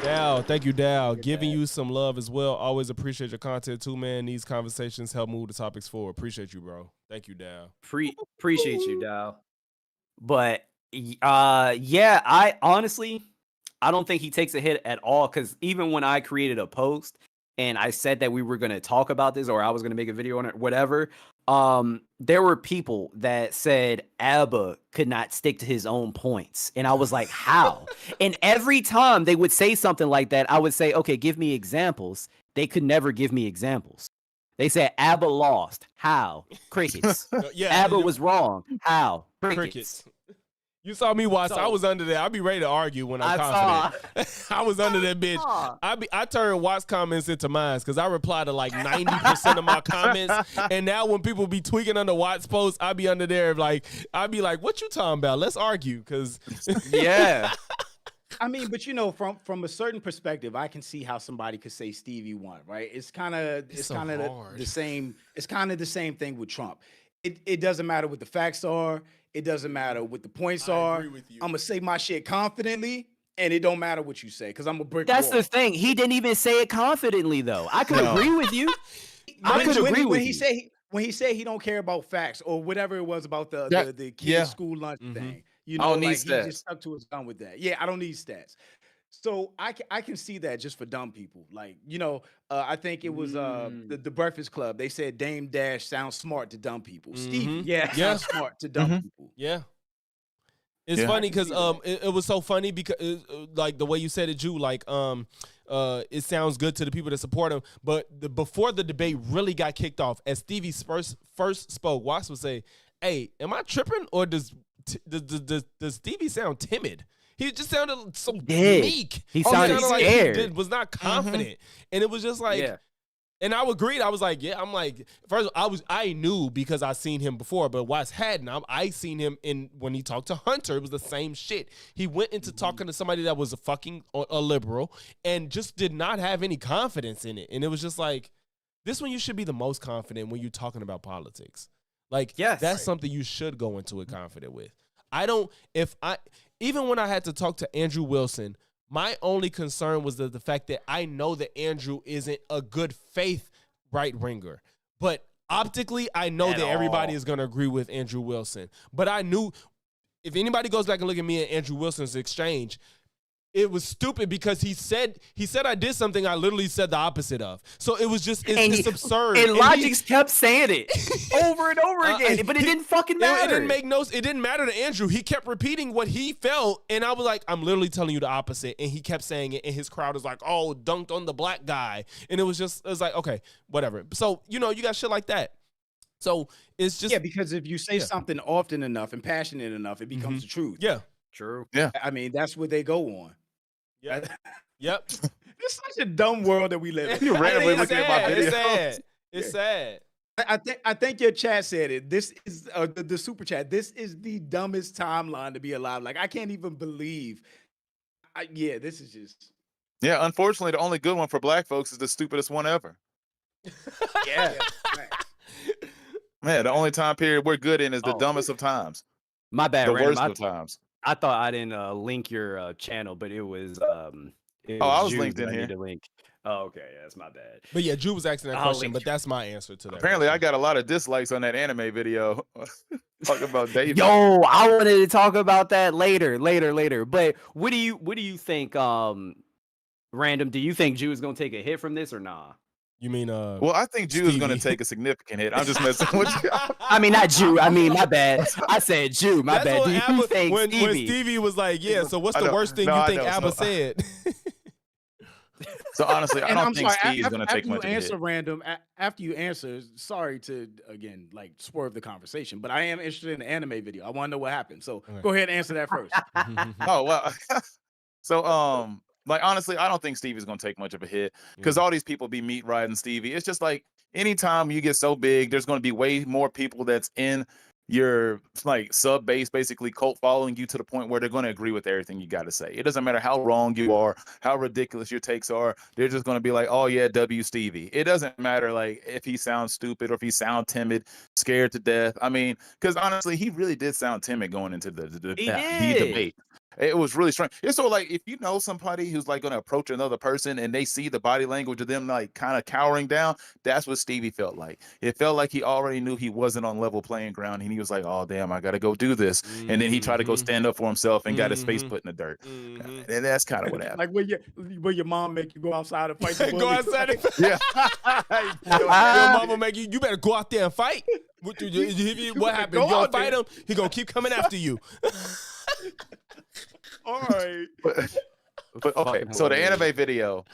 Dal, thank you, Dal. Giving you some love as well. Always appreciate your content too, man. These conversations help move the topics forward. Appreciate you, bro. Thank you, Dal. Appreciate you, Dal. But I honestly, I don't think he takes a hit at all, because even when I created a post and I said that we were going to talk about this, or I was going to make a video on it, whatever, there were people that said Abba could not stick to his own points. And I was like, how? And every time they would say something like that, I would say, okay, give me examples. They could never give me examples. They said Abba lost. How? Crickets. Abba was wrong. How? Crickets. You saw me watch. I was under there. I'd be ready to argue when I'm confident. I was under that bitch. I turned Watts comments into mine because I reply to like 90% of my comments. And now when people be tweaking under Watts posts, I be under there like, I'd be like, what you talking about? Let's argue. Because yeah. I mean, but you know, from a certain perspective, I can see how somebody could say Stevie won, right? It's kind of the same. It's kind of the same thing with Trump. It doesn't matter what the facts are. It doesn't matter what the points are. I'm gonna say my shit confidently, and it don't matter what you say, because I'm a brick wall. That's the thing. He didn't even say it confidently, though. I could agree with you. I could agree with you. When he said he don't care about facts or whatever it was about the kids' school lunch thing, you know, like he just stuck to his gun with that. Yeah, I don't need stats. So I can see that just for dumb people. Like, you know, I think it was the Breakfast Club. They said Dame Dash sounds smart to dumb people. Stevie sounds smart to dumb people. Yeah. It's funny because it was so funny because like the way you said it, Jew, like it sounds good to the people that support him. But before the debate really got kicked off, as Stevie first spoke, Watts would say, "Hey, am I tripping, or does Stevie sound timid?" He just sounded so meek. He sounded scared. Like he was not confident. And it was just like, and I agreed. I was like, I'm like, first I knew because I seen him before, but Watts hadn't. I seen him when he talked to Hunter. It was the same shit. He went into talking to somebody that was a liberal and just did not have any confidence in it. And it was just like, this one you should be the most confident when you're talking about politics. Like, that's something you should go into it confident with. even when I had to talk to Andrew Wilson, my only concern was the fact that I know that Andrew isn't a good faith right winger, but optically, I know that everybody is going to agree with Andrew Wilson. But I knew if anybody goes back and look at me and Andrew Wilson's exchange, it was stupid because he said I did something I literally said the opposite of. So it was just it's absurd. And Logix kept saying it over and over again, but it didn't fucking matter. It didn't matter to Andrew. He kept repeating what he felt, and I was like, I'm literally telling you the opposite. And he kept saying it, and his crowd was like, oh, dunked on the black guy. And it was like, okay, whatever. So, you got shit like that. So it's just because if you say something often enough and passionate enough, it becomes the truth. Yeah. True. Yeah. I mean, that's what they go on. Yep. Yep. It's such a dumb world that we live in. You randomly looking at my video. It's sad. It's sad. I think your chat said it. This is the super chat. This is the dumbest timeline to be alive. Like, I can't even believe. This is just. Yeah, unfortunately, the only good one for black folks is the stupidest one ever. Yeah. Man, the only time period we're good in is the dumbest of times. My bad, The Random. worst of times. I thought I didn't link your channel, but it was. I was Jude linked that in I here. need to link. Oh, okay, yeah, that's my bad. But yeah, Drew was asking that I'll question, link but that's my answer to that. Apparently, I question. got a lot of dislikes on that anime video talking about David. Yo, I wanted to talk about that later. But what do you think? Random, do you think Jude is gonna take a hit from this or nah? You mean Well, I think Jew is going to Stevie. take a significant hit. I'm just messing with you. I mean, not Jew. I mean, my bad. I said Jew. My That's bad. what Do you Abba, think when Stevie? Stevie was like, yeah, so what's I the know. worst thing No, you I think know. Abba So- said? So honestly, I And don't I'm think sorry, Steve's going to take after much you of a answer hit. Random, after you answer, sorry to again like swerve the conversation, but I am interested in the anime video. I want to know what happened. So Okay. go ahead and answer that first. Oh well. So like honestly, I don't think Stevie's going to take much of a hit because all these people be meat riding Stevie. It's just like anytime you get so big, there's going to be way more people that's in your like sub base, basically cult following you to the point where they're going to agree with everything you got to say. It doesn't matter how wrong you are, how ridiculous your takes are. They're just going to be like, oh yeah, W Stevie. It doesn't matter like if he sounds stupid or if he sounds timid, scared to death. I mean, because honestly, he really did sound timid going into the debate. It was really strange. It's so like if you know somebody who's like going to approach another person and they see the body language of them like kind of cowering down, that's what Stevie felt like. It felt like he already knew he wasn't on level playing ground, and he was like, "Oh damn, I got to go do this." And then he tried to go stand up for himself and got his face put in the dirt. And that's kind of what happened. Like when your mom make you go outside and fight the Go bullies. outside and Yeah. your mama make you better go out there and fight. What happened? go You gonna out fight there. him? He gonna keep coming after you. All right. But okay, so the anime video,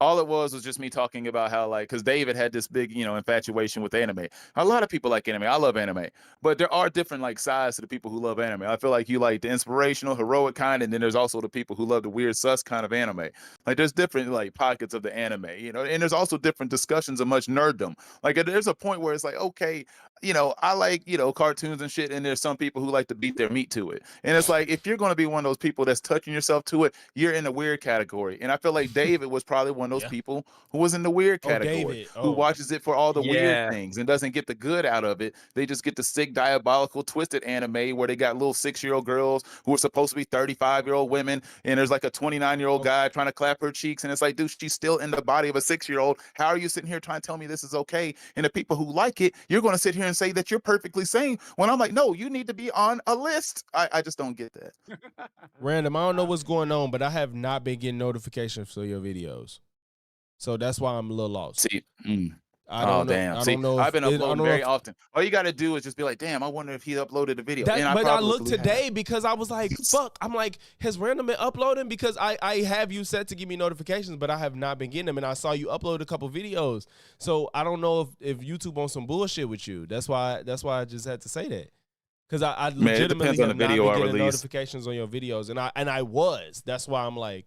all it was just me talking about how like, because David had this big, infatuation with anime. A lot of people like anime. I love anime, but there are different like sides to the people who love anime. I feel like you like the inspirational, heroic kind, and then there's also the people who love the weird sus kind of anime. Like there's different like pockets of the anime, and there's also different discussions of much nerddom. Like there's a point where it's like, okay, I like, cartoons and shit, and there's some people who like to beat their meat to it. And it's like, if you're going to be one of those people that's touching yourself to it, you're in the weird category. And I feel like David was probably one of those people who was in the weird category, David. who watches it for all the weird things and doesn't get the good out of it. They just get the sick, diabolical, twisted anime where they got little 6-year-old girls who are supposed to be 35-year-old women, and there's like a 29-year-old guy trying to clap her cheeks, and it's like, dude, she's still in the body of a 6-year-old. How are you sitting here trying to tell me this is okay? And the people who like it, you're going to sit here and say that you're perfectly sane, when I'm like, no, you need to be on a list. I just don't get that. Random, I don't know what's going on, but I have not been getting notifications for your videos. So that's why I'm a little lost. See, I don't know. damn. I See, don't know. I've been I don't uploading know very if- often. All you got to do is just be like, damn, I wonder if he uploaded a video. But I probably looked have. today because I was like, fuck. I'm like, has Random been uploading? Because I have you set to give me notifications, but I have not been getting them. And I saw you upload a couple videos. So I don't know if YouTube on some bullshit with you. That's why I just had to say that. Because I Man, it legitimately depends on have the not video been I getting release. notifications on your videos. And I was. That's why I'm like.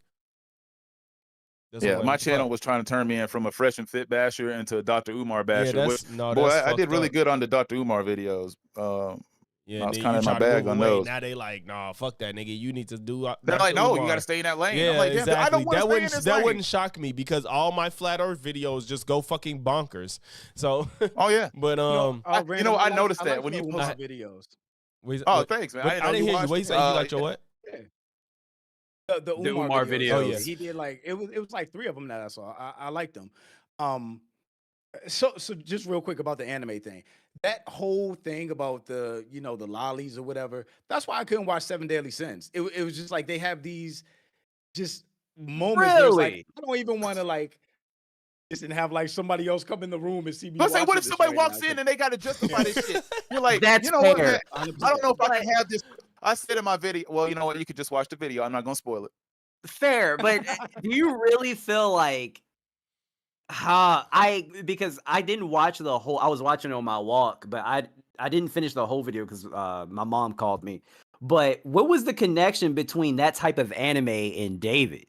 that's why Yeah, I'm like, my fuck. channel was trying to turn me in from a fresh and fit basher into a Dr. Umar Yeah, basher. that's, no, Boy, that's I did fucked really up. good on the Dr. Umar videos. Yeah, I was then kinda you in my try to bag move on away. those. Now they like, nah, fuck that nigga. You need to do. They're Dr. like, no, you Umar. got to stay in that lane. Yeah, I'm like, damn, exactly. I don't want to stay in this that lane. wouldn't shock me because all my flat Earth videos just go fucking bonkers. So, Oh yeah. but I noticed that when you post post- videos. wait, Oh, wait, thanks, man. what- I didn't know I didn't you hear you. watched What you it. say? You like your what? The Umar, Umar videos. Oh, yeah. He did like it was like 3 of them that I saw. I liked them. Um, so just real quick about the anime thing. That whole thing about the the lollies or whatever. That's why I couldn't watch Seven Deadly Sins. It was just like they have these just moments where it's like Really? I don't even want to like just and have like somebody else come in the room and see me. Let's say, what watching if this somebody right walks now, in and they got to justify this shit? You're like, That's you know what, fair. man? I don't know if I But can have this. I said in my video, well, you know what? You could just watch the video. I'm not gonna spoil it. fair, but do you really feel like because I didn't watch the whole I was watching it on my walk, but I didn't finish the whole video because my mom called me. But what was the connection between that type of anime and David?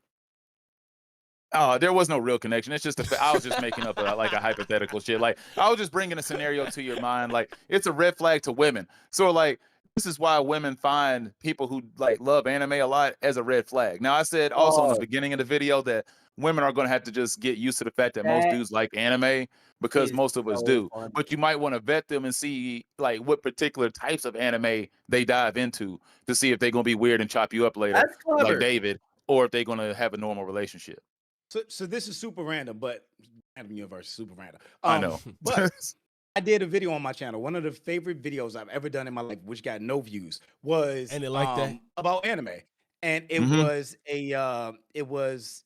Oh, there was no real connection. It's just I was just making up like a hypothetical shit. Like I was just bringing a scenario to your mind. Like it's a red flag to women. So like this is why women find people who like love anime a lot as a red flag. Now I said also in the beginning of the video that women are going to have to just get used to the fact that most That dudes like anime because is most of us so do. funny. But you might want to vet them and see like what particular types of anime they dive into to see if they're going to be weird and chop you up later, That's like clever. David, or if they're going to have a normal relationship. So this is super random, but Random Universe is super random. I know. But I did a video on my channel. One of the favorite videos I've ever done in my life, which got no views, was And it like that? about anime. And it Mhm. was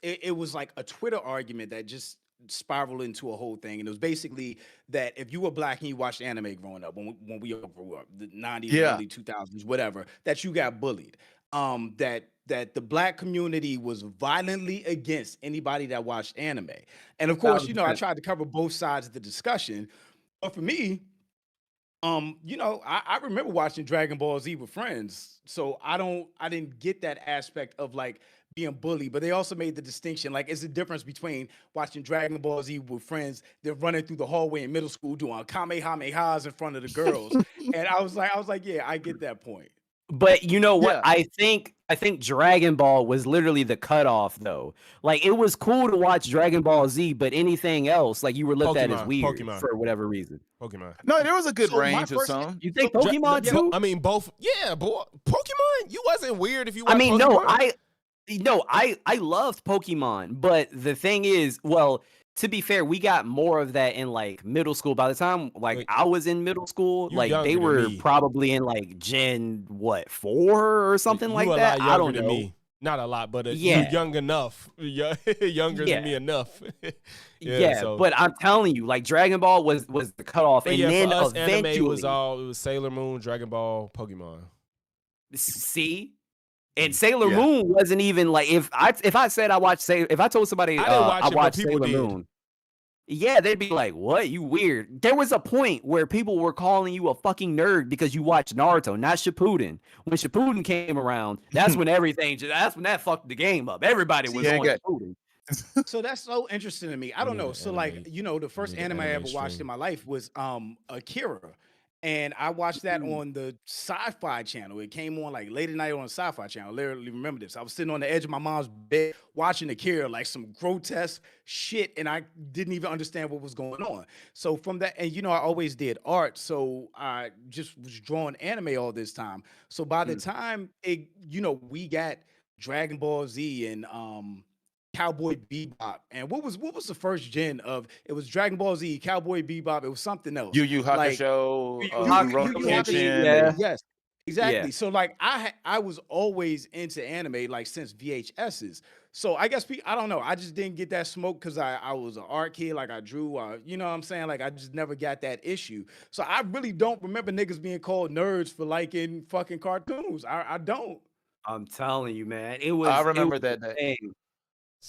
it was like a Twitter argument that just spiraled into a whole thing. And it was basically that if you were black and you watched anime growing up, when we all grew up, the 90s, Yeah. early 2000s, whatever, that you got bullied. That the black community was violently against anybody that watched anime. And of course, I 1000%. tried to cover both sides of the discussion. But for me, I remember watching Dragon Ball Z with friends. So I didn't get that aspect of like being bullied, but they also made the distinction. Like, it's a difference between watching Dragon Ball Z with friends than running through the hallway in middle school doing kamehamehas in front of the girls. And I was like, yeah, I get that point. But you know what? Yeah. I think Dragon Ball was literally the cutoff though. Like it was cool to watch Dragon Ball Z, but anything else, like you were looked at as weird Pokemon. for whatever reason. Pokemon. No, there was a good So my range of first- some. You think So, Pokemon yeah, too? I mean, both. Yeah, boy. Pokemon. You wasn't weird if you. I Watched mean, Pokemon. I loved Pokemon, but the thing is, well, to be fair, we got more of that in like middle school. By the time like Wait. I was in middle school, You like younger they than were me. probably in like Gen 4 or something You like a that. lot I don't younger than know. me. Not a lot, but Yeah. you're young enough. Younger Yeah. than me enough. Yeah, so- but I'm telling you, like Dragon Ball was the cutoff, But and yeah, then for us, eventually, anime was all. It was Sailor Moon, Dragon Ball, Pokemon. see, and Sailor Yeah. Moon wasn't even like if I said I watched if I told somebody I didn't watch I it, but watched people Sailor did. Moon, yeah, they'd be like, "What? You weird." There was a point where people were calling you a fucking nerd because you watched Naruto, not Shippuden. When Shippuden came around, that's when that's when that fucked the game up. Everybody was Yeah, on yeah. Shippuden. So that's so interesting to me. I don't need know. an So anime- like, the first need an anime I anime ever watched stream. in my life was Akira. And I watched that on the Sci-Fi channel. It came on like late at night on the Sci-Fi channel. I literally remember this. I was sitting on the edge of my mom's bed watching Akira, like some grotesque shit, and I didn't even understand what was going on. So from that, and I always did art, so I just was drawing anime all this time. So by the time we got Dragon Ball Z and Cowboy Bebop, and what was the first gen of it? Was Dragon Ball Z, Cowboy Bebop, it was something else. Yu Yu Like, Hakusho, Yu Rurouni Yu Kenshin. yeah. Yes, exactly. Yeah. So like I was always into anime like since VHSs. So I guess I don't know. I just didn't get that smoke because I was an art kid. Like I drew. You know what I'm saying? Like I just never got that issue. So I really don't remember niggas being called nerds for liking fucking cartoons. I don't I'm telling you, man, it was. I remember it was that a day. thing.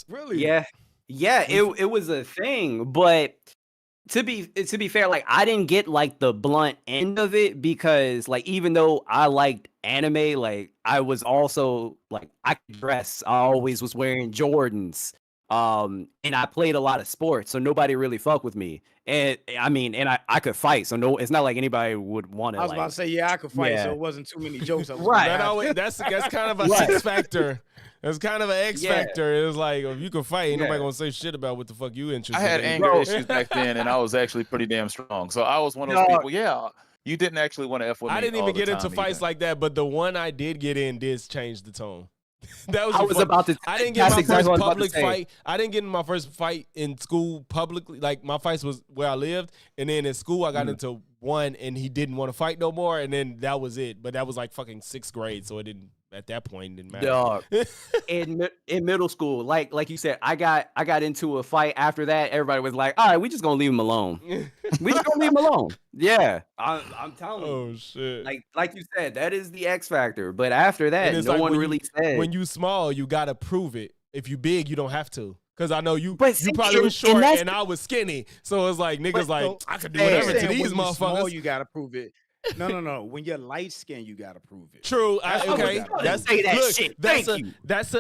really. Yeah, it was a thing, but to be fair, like I didn't get like the blunt end of it because like even though I liked anime, like I was also like I could dress. I always was wearing Jordans. And I played a lot of sports, so nobody really fucked with me. And I mean, and I could fight, so no, it's not like anybody would want I to was about to say, yeah, I could fight, Yeah. so it wasn't too many jokes. I was Right. gonna That have. always, that's kind of a Right. X factor. It's kind of an X Yeah. factor. It's like if you can fight, ain't nobody Yeah. gonna say shit about what the fuck you interested. I had in. anger Bro. issues back then, and I was actually pretty damn strong. So I was one of those No. people. Yeah, you didn't actually want to f with me. I didn't all even the get into time fights either. like that, but the one I did get in did change the tone. That was I a was fun- about to. I didn't get That's my exactly first what I was about to public say. fight. I didn't get in my first fight in school publicly. Like my fights was where I lived, and then in school I got into one, and he didn't want to fight no more, and then that was it. But that was like fucking 6th grade, so it didn't. At that point, it didn't matter. Dog. in middle school, like you said, I got into a fight. After that, everybody was like, "All right, we just gonna leave him alone. We just gonna leave him alone." Yeah, I'm telling you. Oh shit! Like you said, that is the X factor. But after that, And it's no like one when really said. When you small, you gotta prove it. If you big, you don't have to. Cause I know you. But see, you probably was and short, that's and I was skinny. So it's like niggas But like so- I could do Hey, whatever to Saying these when you small, motherfuckers. you gotta prove it. No. When you're light skinned, you gotta prove it. True. That's what Okay. we gotta That's say that look, shit. That's Thank you. That's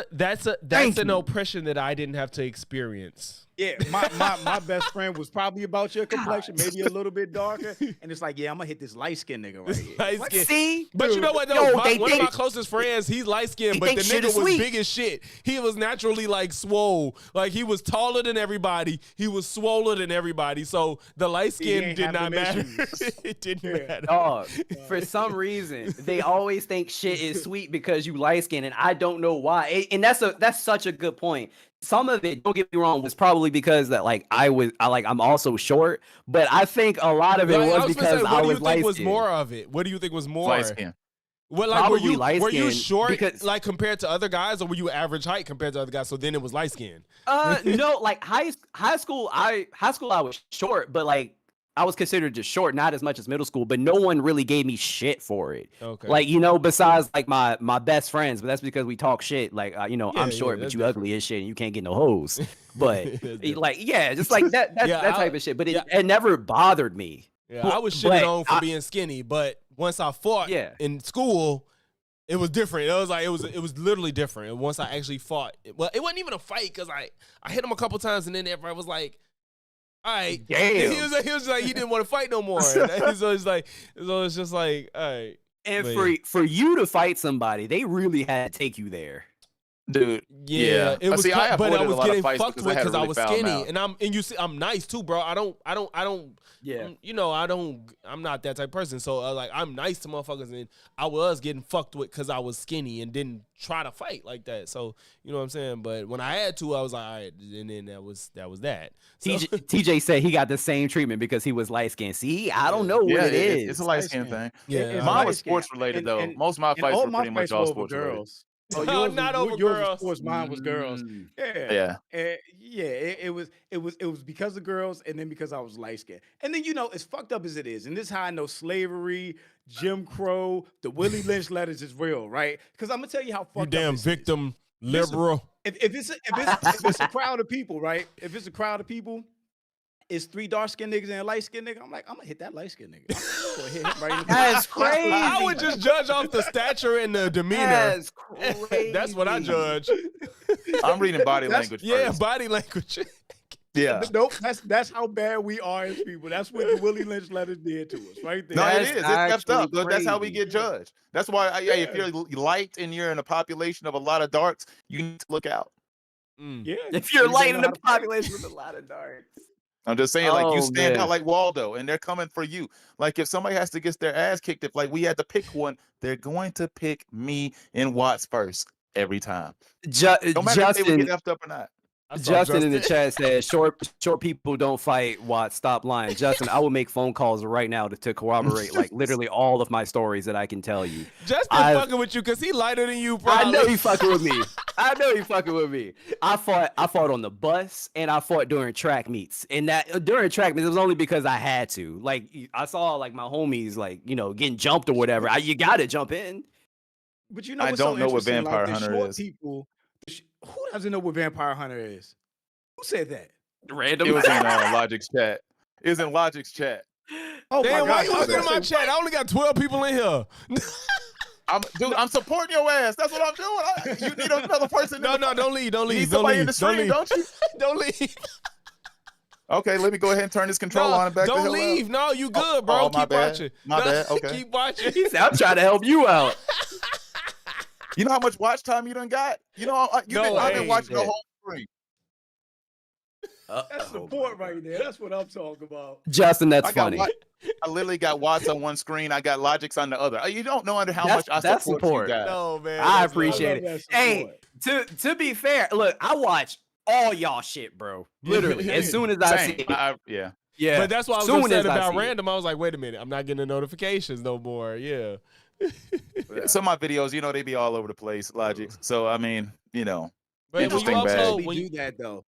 Thank an you. oppression that I didn't have to experience. Yeah, my best friend was probably about your complexion, maybe a little bit darker, and it's like, yeah, I'm gonna hit this light skinned nigga right here. Light Like, skin. See, But you know what though? Yo, one of my closest friends, he's light skinned, they but the think shit nigga is was sweet. big as shit. He was naturally like swole. Like he was taller than everybody. He was swoller than everybody. So the light skin ain't did have not them matter. issues. It didn't Yeah. matter. dog. For some reason, they always think shit is sweet because you light skinned, and I don't know why. And that's such a good point. Some of it, don't get me wrong, was probably because that I'm also short, but I think a lot of it Like, I was was gonna because say, I what do you was think light was skinned. more of it? What do you think was more? Light skin. What like Probably were you light-skinned short because- like compared to other guys, or were you average height compared to other guys? So then it was light skin. No, like high school, I was short, but like I was considered just short, not as much as middle school, but no one really gave me shit for it. Okay. Like, besides like my best friends, but that's because we talk shit. Like, I'm short, but that's you ugly as shit and you can't get no hoes. But That's different. like, yeah, just like that Yeah, type of shit. But yeah. it never bothered me. Yeah, I was But shitting on for I- being skinny, but once I fought Yeah. in school, it was different. It was like it was literally different. And once I actually fought, it wasn't even a fight because I hit him a couple times, and then everybody was like, "All right, Damn. He was like he didn't want to fight no more. So it's just like, all right, And But for you to fight somebody, they really had to take you there. Dude. yeah, it was. See, I but I avoided a was lot of getting fights fucked because with I had a because I really was foul skinny, mouth. and you see, I'm nice too, bro. I don't. Yeah. I'm not that type of person. So like, I'm nice to motherfuckers, and I was getting fucked with because I was skinny and didn't try to fight like that. So you know what I'm saying. But when I had to, I was like, all right, and then that was that. So, TJ said he got the same treatment because he was light skinned. See, I don't know what Yeah, it is. it's a light skin thing. yeah, It's Mine light was skin. sports related though. And- Most of my and fights all were my pretty much fights all were over sports related. girls. Oh, No, yours not was, over yours girls. was sports, mine was girls. Mm. Yeah. Yeah. It was because of girls, and then because I was light skinned. And then as fucked up as it is, and this is how I know slavery, Jim Crow, the Willie Lynch letters is real, right? Because I'm gonna tell you how fucked you up damn this is. victim, Listen, liberal. If it's a crowd of people, right? If it's a crowd of people, it's 3 dark skinned niggas and a light skinned nigga. I'm like, I'm gonna hit that light skinned nigga. I'm gonna hit him right in the That's face. crazy. I would just judge off the stature and the demeanor. That's crazy. That's what I judge. I'm reading body That's- language Yeah, first. body language. Yeah. Nope, that's how bad we are as people. That's what the Willie Lynch letters did to us, right there. No, it That's is. It's effed up. actually That's how we crazy. get judged. That's why, if you're light and you're in a population of a lot of darks, you need to look out. Yeah. If you're niggas light don't in know the how to fight. population with a lot of darks. I'm just saying, like, you Oh, stand man. out like Waldo, and they're coming for you. Like, if somebody has to get their ass kicked, if like we had to pick one, they're going to pick me and Watts first every time. No matter if they would Justin, get effed up or not. I saw Justin in the chat said, short people don't fight. Watts, stop lying. Justin, I will make phone calls right now to corroborate like literally all of my stories that I can tell you. Justin I've- fucking with you because he lighter than you, I probably. know you fucking with me. I know you fucking with me. I fought on the bus and I fought during track meets. And that during track meets, it was only because I had to. Like I saw like my homies like, getting jumped or whatever. You gotta jump in. But you know I what's don't so know what interesting? Vampire Like, the Hunter short is. People, who doesn't know what Vampire Hunter is? Who said that? Random. It was in Logic's chat. It was in Logic's chat. Oh Damn, why you I was looking at gonna my say, chat? I only got 12 people in here. I'm supporting your ass. That's what I'm doing. You need another person. No, don't leave. Don't You need leave. Don't somebody in leave. the Don't stream, leave. don't you? Don't leave. Okay, let me go ahead and turn this control No, on and back the don't hell leave. up. No, you good, bro. my Keep bad. watching. My No, bad. Okay. Keep watching. He said, I'm trying to help you out. You know how much watch time you done got? I've been watching the whole stream. That's support right there. That's what I'm talking about. Justin, that's I got funny. I literally got Watts on one screen. I got Logic's on the other. You don't know under how That's- much I that's support you support. guys. No, man. I that's appreciate love. it. Hey, to be fair, look, I watch all y'all shit, bro. Literally, as soon as I see Same. it. Yeah. Yeah, But that's why I was soon upset as I about see it. random. I was like, wait a minute, I'm not getting the notifications no more. Yeah. Some of my videos, they be all over the place, Logic. So I mean, But when you Interesting bag. upload, We when do you, that though.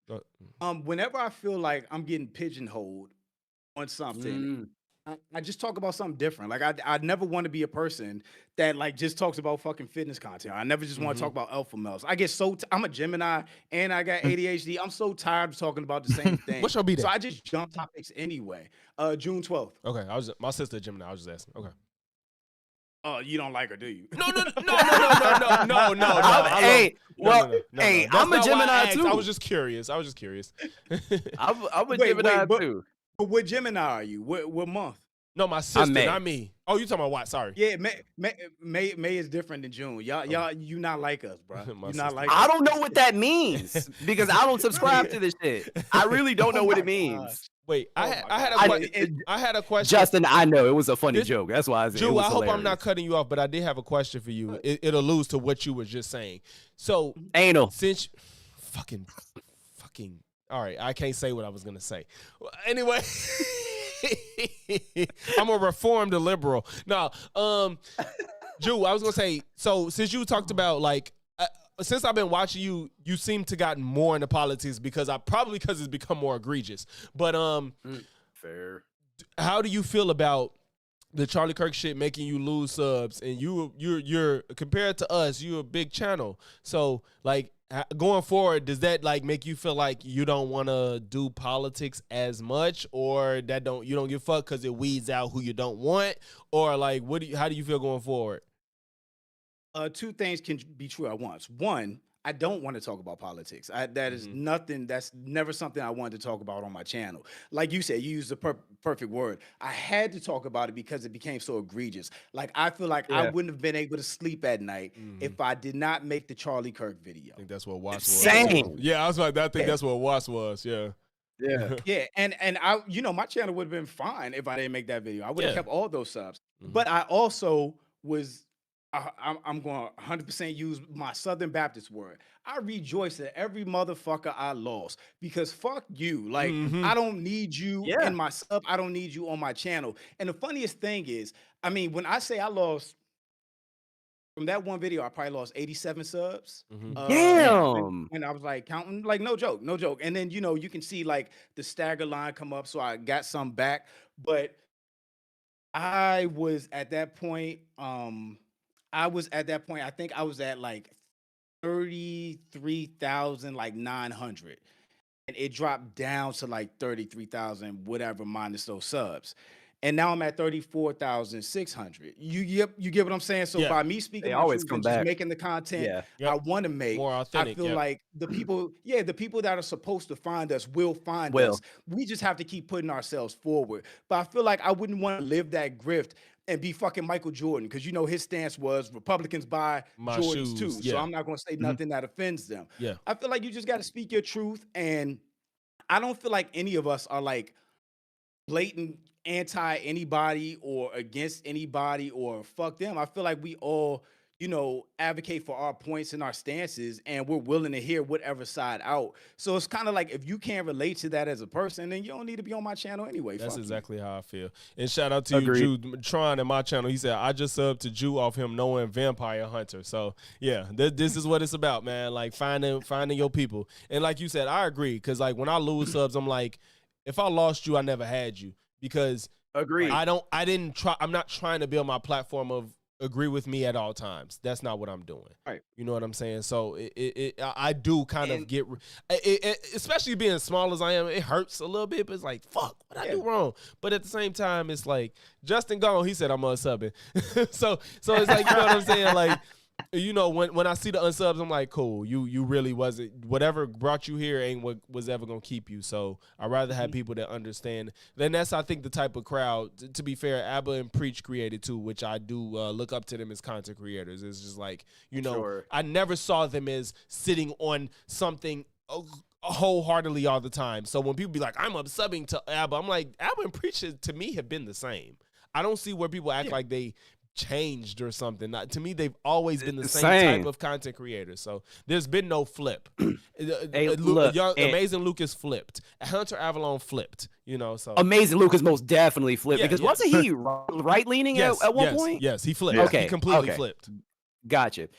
Whenever I feel like I'm getting pigeonholed on something, I just talk about something different. Like I never want to be a person that like just talks about fucking fitness content. I never just want to talk about alpha males. I get so I'm a Gemini and I got ADHD. I'm so tired of talking about the same thing. What's your B-Day? So I just jump topics anyway. June 12th. okay, my sister Gemini. I was just asking. Okay. Oh, you don't like her, do you? No. Hey, hey, I'm a Gemini too. I was just curious. I'm a Wait, Gemini but- too. But what Gemini are you? What month? No, my sister, May. not me. Oh, you talking about what? Sorry. Yeah, May is different than June. Y'all, you not like us, bro. My You sister. not like I us. don't know what that means because I don't subscribe to this shit. I really don't know what it means. Wait, Oh I my had God. I had a question. Justin, I know it was a funny This- joke. That's why I said it Drew, was I hope I'm hilarious. not cutting you off, but I did have a question for you. It alludes to what you were just saying. So Anal. since fucking all right, I can't say what I was gonna say. Anyway, I'm a reformed liberal. No, Drew, I was gonna say. So since you talked about like, since I've been watching you, you seem to gotten more into politics because it's become more egregious. But Fair. how do you feel about the Charlie Kirk shit making you lose subs? And you're compared to us, you're a big channel. So like going forward, does that like make you feel like you don't want to do politics as much, or that you don't give a fuck because it weeds out who you don't want, or like how do you feel going forward? Two things can be true at once. One, I don't want to talk about politics. That is nothing. That's never something I wanted to talk about on my channel. Like you said, you used the perfect word. I had to talk about it because it became so egregious. Like I feel like I wouldn't have been able to sleep at night if I did not make the Charlie Kirk video. I think that's what Watts was. Same. Yeah, I was like, I think that's what Watts was. Yeah. Yeah. Yeah, and I, my channel would have been fine if I didn't make that video. I would have Yeah. kept all those subs. But I also was. I'm going to 100% use my Southern Baptist word. I rejoice at every motherfucker I lost because fuck you. Like, I don't need you in my sub. I don't need you on my channel. And the funniest thing is, I mean, when I say I lost, from that one video, I probably lost 87 subs. Damn. When I was like counting, like no joke. And then, you can see like the stagger line come up. So I got some back. But I was at that point, I think I was at like 33,000, like 900. And it dropped down to like 33,000, whatever, minus those subs. And now I'm at 34,600. You get what I'm saying? So Yeah. by me speaking They my always truth come and just back. making the content Yep. I want to make, More authentic, I feel yep. like the people that are supposed to find us will find Will. us. We just have to keep putting ourselves forward. But I feel like I wouldn't want to live that grift and be fucking Michael Jordan, because his stance was Republicans buy My Jordans shoes, too. yeah. So I'm not going to say nothing that offends them. Yeah. I feel like you just got to speak your truth, and I don't feel like any of us are like blatant anti anybody or against anybody or fuck them. I feel like we all, advocate for our points and our stances, and we're willing to hear whatever side out. So it's kind of like, if you can't relate to that as a person, then you don't need to be on my channel anyway. That's Fuck you. exactly how I feel. And shout out to Agreed. you, Jew Tron, in my channel. He said, I just subbed to Jew off him knowing Vampire Hunter. So yeah, this is what it's about, man. Like finding your people. And like you said, I agree. Cause like when I lose subs, I'm like, if I lost you, I never had you. Because Agreed. I'm not trying to build my platform of agree with me at all times. That's not what I'm doing. Right. You know what I'm saying? So I do kind of get, especially being small as I am, it hurts a little bit, but it's like, fuck, what I do wrong? But at the same time, it's like, Justin gone, he said I'm unsubbing. so it's like, you know what I'm saying? Like, when I see the unsubs, I'm like, cool, you really wasn't, whatever brought you here ain't what was ever gonna keep you. So I'd rather have people that understand. Then that's, I think, the type of crowd, to be fair, Abba and Preach created too, which I do look up to them as content creators. It's just like, Sure. I never saw them as sitting on something wholeheartedly all the time. So when people be like, I'm subbing to Abba, I'm like, Abba and Preacher to me have been the same. I don't see where people act like they changed or something. To me, they've always been the same type of content creators. So there's been no flip. Amazing Lucas flipped. Hunter Avalon flipped. You know, so Amazing Lucas most definitely flipped because wasn't he right leaning at one point? Yes, he flipped. Okay, he completely flipped. Gotcha.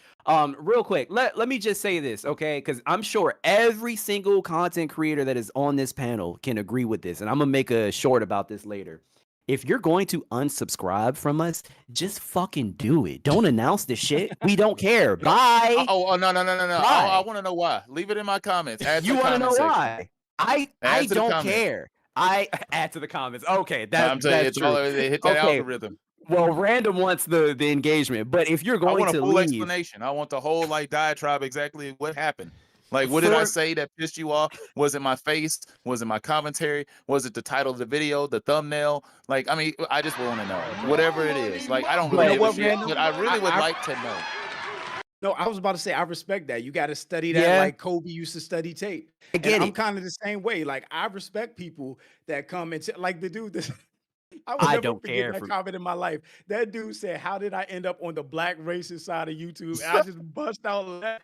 Real quick, let me just say this, okay? Because I'm sure every single content creator that is on this panel can agree with this, and I'm gonna make a short about this later. If you're going to unsubscribe from us, just fucking do it. Don't announce the shit. We don't care. Bye. Oh, no. I want to know why. Leave it in my comments. You want to know why? I don't care. I add to the comments. Okay, that's true. Hit that algorithm. Well, Random wants the engagement, but if you're going to I want a full leave, explanation. I want the whole diatribe exactly what happened. Like, what did I say that pissed you off? Was it my face? Was it my commentary? Was it the title of the video, the thumbnail? Like, I mean, I just want to know. Whatever it is. Like, I don't really give a shit, but I really would like to know. No, I was about to say, I respect that. You got to study that like Kobe used to study tape. I'm kind of the same way. Like, I respect people that come and like the dude that I will never forget that comment in my life. That dude said, "How did I end up on the black racist side of YouTube?" And I just bust out laughing.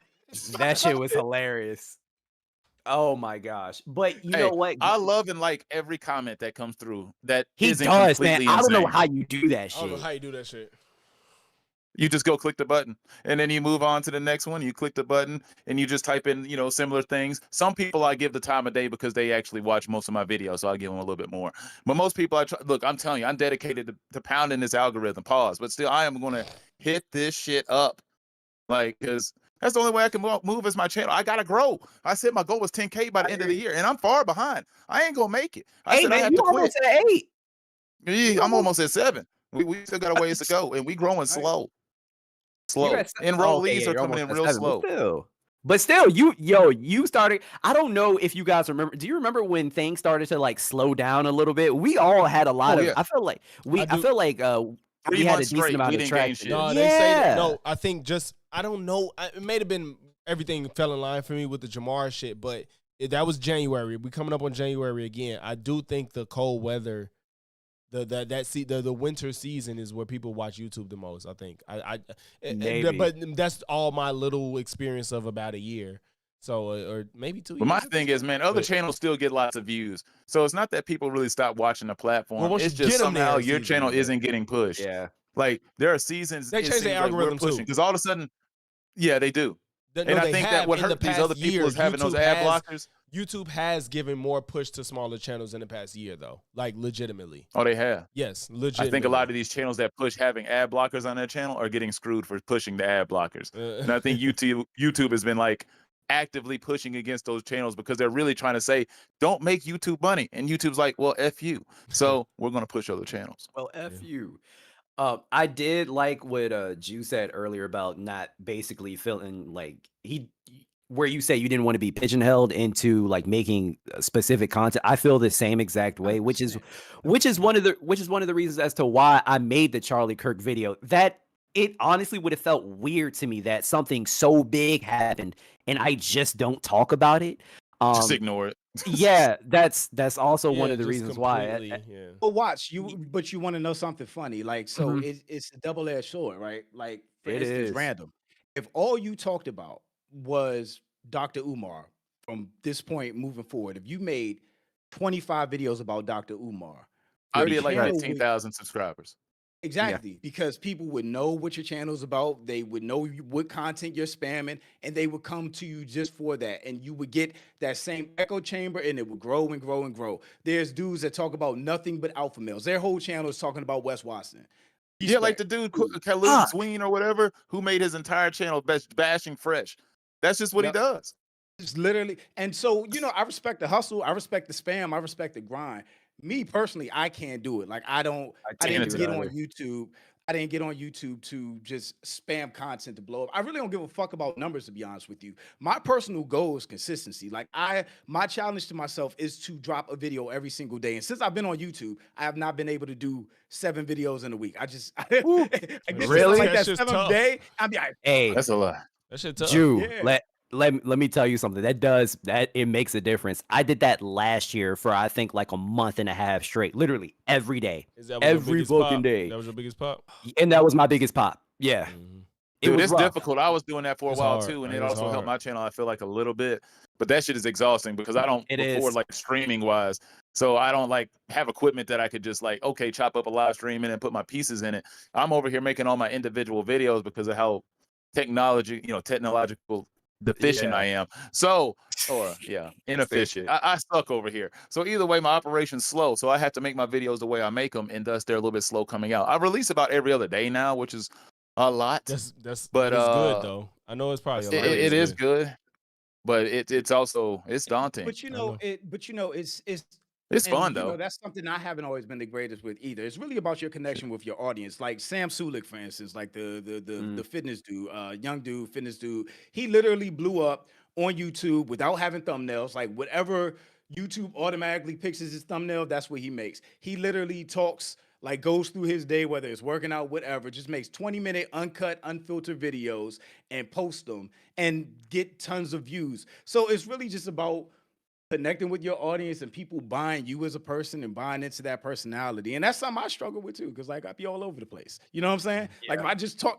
That shit was hilarious. Oh my gosh. But you know what? I love and like every comment that comes through. That he does, man. I don't know how you do that shit. I don't know how you do that shit. You just go click the button and then you move on to the next one. You click the button and you just type in, similar things. Some people I give the time of day because they actually watch most of my videos, so I give them a little bit more. But most people look, I'm telling you, I'm dedicated to pounding this algorithm. Pause. But still, I am going to hit this shit up. Like, because that's the only way I can move as my channel. I got to grow. I said my goal was 10K by the end of the year, and I'm far behind. I ain't going to make it. I said I have to quit. Almost at 8. Yeah, I'm almost at 7. We still got a ways to go, and we growing slow. Enrollees are coming in real slow. But still, you started. I don't know if you guys remember. Do you remember when things started to slow down a little bit? We all had a lot of. Yeah. I feel like we had a decent amount of traction. No, they say that. No, I think I don't know. It may have been everything fell in line for me with the Jamar shit, but that was January. We coming up on January again. I do think the cold weather. The winter season is where people watch YouTube the most. I think but that's all my little experience of about a year, so or maybe 2 years. But my thing is, man, other channels still get lots of views, so it's not that people really stop watching the platform. Well, it's just somehow your channel isn't getting pushed. Yeah, like there are seasons they change the algorithm too, because all of a sudden, yeah, they do. And I think that what hurt these other people is having those ad blockers. YouTube has given more push to smaller channels in the past year, though. Like, legitimately. Oh, they have? Yes, legitimately. I think a lot of these channels that push having ad blockers on their channel are getting screwed for pushing the ad blockers. And I think YouTube has been, actively pushing against those channels because they're really trying to say, don't make YouTube money. And YouTube's like, well, F you. So we're going to push other channels. Well, F you. I did like what Ju said earlier about not basically feeling where you say you didn't want to be pigeonholed into making specific content. I feel the same exact way, which is one of the reasons as to why I made the Charlie Kirk video. That it honestly would have felt weird to me that something so big happened and I just don't talk about it. Just ignore it. Yeah, that's also one of the reasons why. But watch but you want to know something funny? It's a double-edged sword, right? Like, for instance, Random. If all you talked about was Dr. Umar from this point moving forward, if you made 25 videos about Dr. Umar, I'd be at 15,000 subscribers. Exactly, because people would know what your channel's about. They would know what content you're spamming, and they would come to you just for that. And you would get that same echo chamber, and it would grow and grow and grow. There's dudes that talk about nothing but alpha males. Their whole channel is talking about Wes Watson. Yeah, like the dude Khalid Sween or whatever, who made his entire channel bashing Fresh. That's just what he does. It's literally, and so I respect the hustle, I respect the spam, I respect the grind. Me personally, I can't do it. I didn't get on YouTube. I didn't get on YouTube to just spam content to blow up. I really don't give a fuck about numbers, to be honest with you. My personal goal is consistency. My challenge to myself is to drop a video every single day. And since I've been on YouTube, I have not been able to do 7 videos in a week. I guess really that 7th day. Hey, that's a lot. That shit tough. Jew, let me tell you something. It makes a difference. I did that last year for I think like a month and a half straight, literally every day, Is that your every biggest fucking pop? day, That was your biggest pop? and that was my biggest pop. Yeah, it Dude, was it's rough. difficult. I was doing that for a It's while hard. too, and Like, it it's also helped hard. my channel. I feel like a little bit, but that shit is exhausting because I don't It record is. like streaming wise. So I don't like have equipment that I could just like okay chop up a live stream and then put my pieces in it. I'm over here making all my individual videos because of how technological deficient Yeah. I am. So inefficient. I suck over here. So either way, my operation's slow. So I have to make my videos the way I make them, and thus they're a little bit slow coming out. I release about every other day now, which is a lot. But But, it's good though. I know it's probably a lot. it but is good, but it's also daunting. But you I know, know. it's It's and fun you know though. that's something I haven't always been the greatest with either. It's really about your connection with your audience. Like Sam Sulik, for instance, like the fitness dude, young dude, fitness dude. He literally blew up on YouTube without having thumbnails. Like whatever YouTube automatically picks as his thumbnail, that's what he makes. He literally talks like goes through his day, whether it's working out, whatever, just makes 20-minute uncut, unfiltered videos and post them and get tons of views. So it's really just about connecting with your audience and people buying you as a person and buying into that personality. And that's something I struggle with too, because like I be all over the place. You know what I'm saying? Like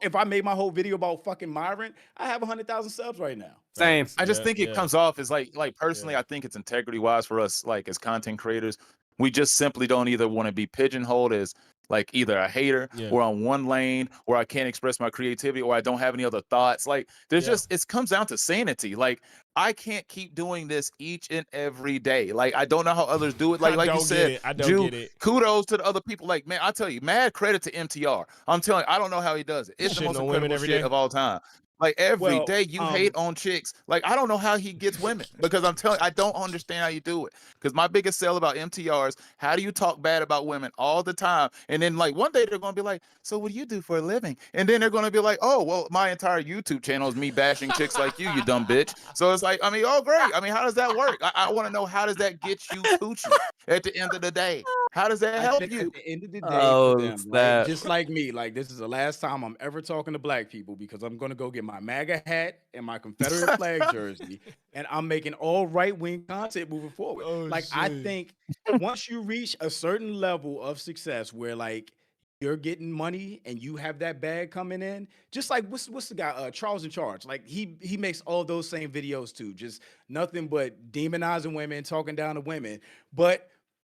if I made my whole video about fucking Myron, I have 100,000 subs right now. Same. I just think it comes off as like personally, Yeah. I think it's integrity wise for us, like as content creators, we just simply don't either want to be pigeonholed as like either a hater or on one lane, or I can't express my creativity, or I don't have any other thoughts. Like there's just it comes down to sanity. Like I can't keep doing this each and every day. Like I don't know how others do it. Like you said, I don't Jew, get it. kudos to the other people. Like man, I tell you, mad credit to MTR. I'm telling you, I don't know how he does it. It's the Shitting most on women incredible every shit day. of all time. Like every Well, day you hate on chicks. Like I don't know how he gets women because I'm telling you, I don't understand how you do it. Because my biggest sell about MTR is how do you talk bad about women all the time? And then like one day they're gonna be like, so what do you do for a living? And then they're gonna be like, oh well, my entire YouTube channel is me bashing chicks like you dumb bitch. So it's like, I mean, oh great. I mean, how does that work? I want to know how does that get you coochie at the end of the day? How does that I help think you? at the end of the day Oh, for them, snap. right? Just like me, like this is the last time I'm ever talking to black people because I'm gonna go get my MAGA hat and my Confederate flag jersey, and I'm making all right-wing content moving forward. Oh, Like I shit. think once you reach a certain level of success where like you're getting money and you have that bag coming in, just like what's the guy Charles in Charge, like he makes all those same videos too, just nothing but demonizing women, talking down to women, but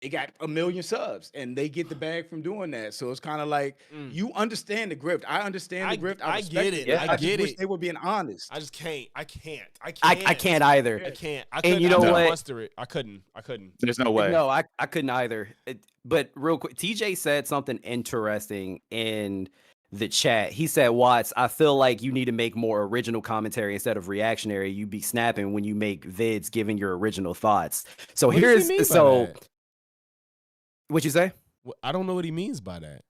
it got 1 million subs and they get the bag from doing that. So it's kind of like you understand the grift. I understand the grift. I respect get it. Yeah. I just get wish it. they were being honest. I just can't. I can't I can't either. I can't. I And couldn't. you know I couldn't what? muster it. I couldn't. There's no way. No, I couldn't either. But real quick, TJ said something interesting in the chat. He said, Watts, I feel like you need to make more original commentary instead of reactionary. You be snapping when you make vids giving your original thoughts. So What does he here's mean by so that? what you say? I don't know what he means by that.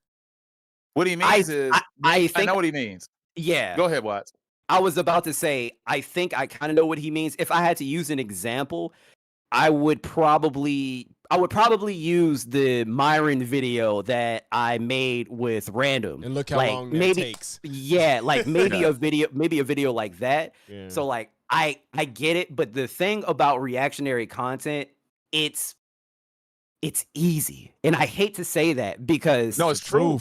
What he means is I I think know what he means. yeah. Go ahead, Watts. I was about to say, I think I kind of know what he means. If I had to use an example, I would probably use the Myron video that I made with Random. And look how like, long that maybe, takes. Yeah, like maybe a video like that. Yeah. So like I get it, but the thing about reactionary content, it's easy. And I hate to say that because No, it's true.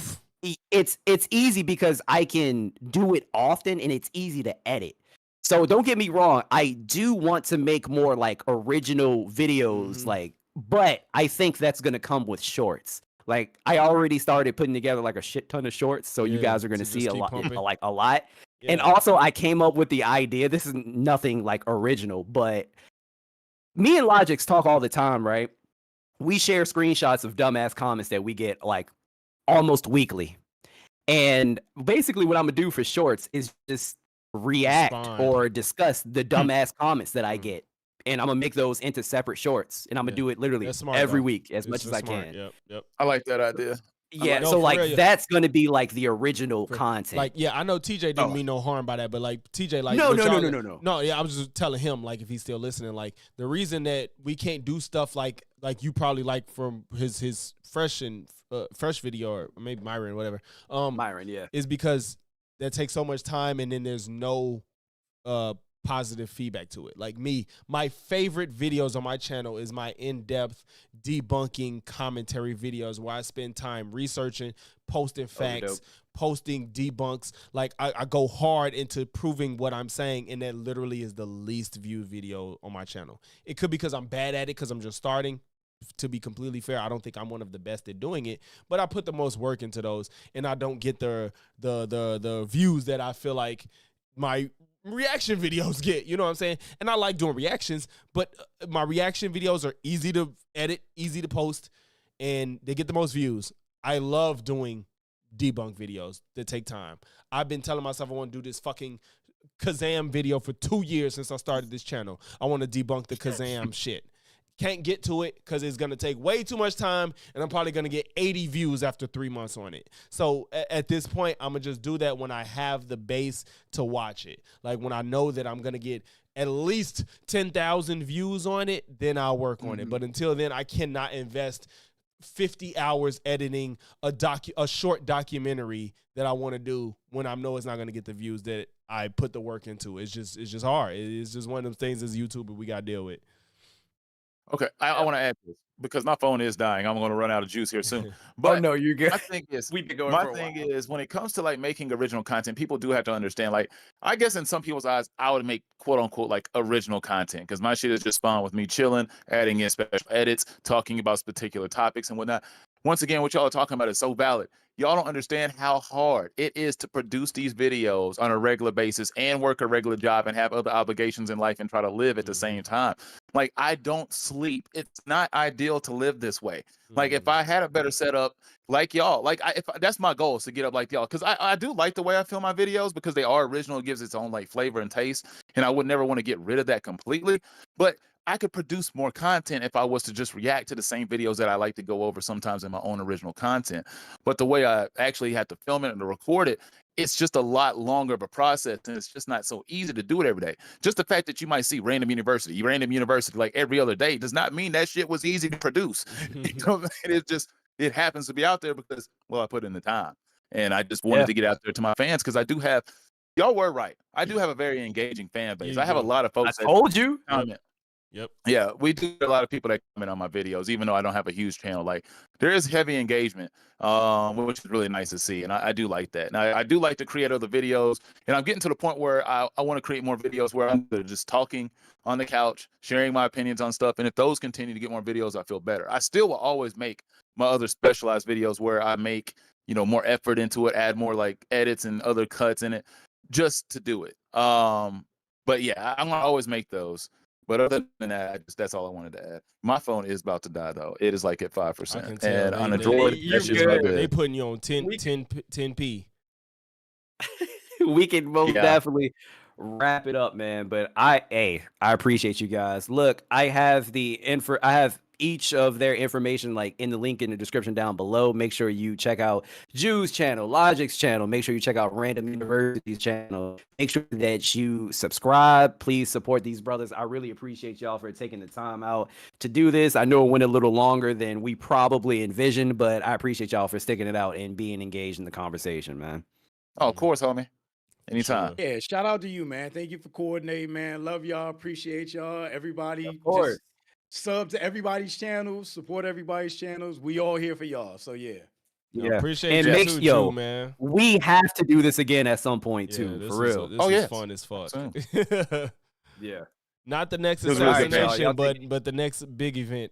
it's easy because I can do it often and it's easy to edit. So don't get me wrong, I do want to make more like original videos, like, but I think that's gonna come with shorts. Like I already started putting together like a shit ton of shorts, so you guys are gonna see a lot, like a lot. Yeah. And also I came up with the idea. This is nothing like original, but me and Logix talk all the time, right? We share screenshots of dumbass comments that we get like almost weekly. And basically what I'm gonna do for shorts is just react Respond. or discuss the dumbass comments that I get. And I'm gonna make those into separate shorts. And I'm gonna do it literally That's smart, every though. week as much It's as I smart. can. Yep. I like that idea. Yeah, No, so for like real, yeah. that's gonna be like the original content. Like, yeah, I know TJ didn't mean no harm by that, but like TJ, like No, what no, y'all- no, no, no. No, yeah, I was just telling him like if he's still listening, like the reason that we can't do stuff like you probably like from his fresh video or maybe Myron, whatever. Myron, yeah. Is because that takes so much time and then there's no positive feedback to it. Like me, my favorite videos on my channel is my in-depth debunking commentary videos where I spend time researching, posting facts, posting debunks. Like I go hard into proving what I'm saying, and that literally is the least viewed video on my channel. It could be because I'm bad at it, because I'm just starting. To be completely fair, I don't think I'm one of the best at doing it, but I put the most work into those, and I don't get the views that I feel like my reaction videos get. You know what I'm saying? And I like doing reactions, but my reaction videos are easy to edit, easy to post, and they get the most views. I love doing debunk videos that take time. I've been telling myself I want to do this fucking Kazam video for 2 years since I started this channel. I want to debunk the Kazam shit. Can't get to it because it's going to take way too much time, and I'm probably going to get 80 views after 3 months on it. So at this point, I'm going to just do that when I have the base to watch it. Like when I know that I'm going to get at least 10,000 views on it, then I'll work on it. But until then, I cannot invest 50 hours editing a short documentary that I want to do when I know it's not going to get the views that I put the work into. It's just hard. It's just one of those things as a YouTuber we got to deal with. Okay, I want to add this because my phone is dying. I'm going to run out of juice here soon. But no, you're good. my thing is, We've been going my for a thing while. is when it comes to like making original content, people do have to understand. Like, I guess in some people's eyes, I would make quote unquote like original content because my shit is just fun with me chilling, adding in special edits, talking about particular topics and whatnot. Once again, what y'all are talking about is so valid. Y'all don't understand how hard it is to produce these videos on a regular basis and work a regular job and have other obligations in life and try to live at the same time. Like, I don't sleep. It's not ideal to live this way. Like, if I had a better setup like y'all, like that's my goal, is to get up like y'all. Because I do like the way I film my videos because they are original. It gives its own like flavor and taste. And I would never want to get rid of that completely. But I could produce more content if I was to just react to the same videos that I like to go over sometimes in my own original content. But the way I actually had to film it and to record it, it's just a lot longer of a process, and it's just not so easy to do it every day. Just the fact that you might see random university like every other day does not mean that shit was easy to produce. You know, it's just, it happens to be out there because, well, I put in the time. And I just wanted to get out there to my fans because I do have, y'all were right, I do have a very engaging fan base. Yeah, I have a lot of folks I told you. comment. Yep. Yeah, we do get a lot of people that comment on my videos, even though I don't have a huge channel. Like, there is heavy engagement, which is really nice to see, and I do like that. And I do like to create other videos, and I'm getting to the point where I want to create more videos where I'm just talking on the couch, sharing my opinions on stuff. And if those continue to get more videos, I feel better. I still will always make my other specialized videos where I make, you know, more effort into it, add more like edits and other cuts in it, just to do it. But yeah, I'm gonna always make those. But other than that, that's all I wanted to add. My phone is about to die, though. It is like at 5%. And on Android, that's just not good. They putting you on 10p. We can most definitely wrap it up, man. But I appreciate you guys. Look, I have each of their information like in the link in the description down below. Make sure you check out Ju's channel, Logic's channel. Make sure you check out Random University's channel. Make sure that you subscribe. Please support these brothers. I really appreciate y'all for taking the time out to do this. I know it went a little longer than we probably envisioned, but I appreciate y'all for sticking it out and being engaged in the conversation, man. Oh, of course, homie. Anytime. Yeah, shout out to you, man. Thank you for coordinating, man. Love y'all. Appreciate y'all. Everybody, Of course. just sub to everybody's channels, support everybody's channels. We all here for y'all. So yeah. Yeah, appreciate and you make, too, man. We have to do this again at some point too, for real. This is fun as fuck. Yeah. Not the next Really assassination, but the next big event.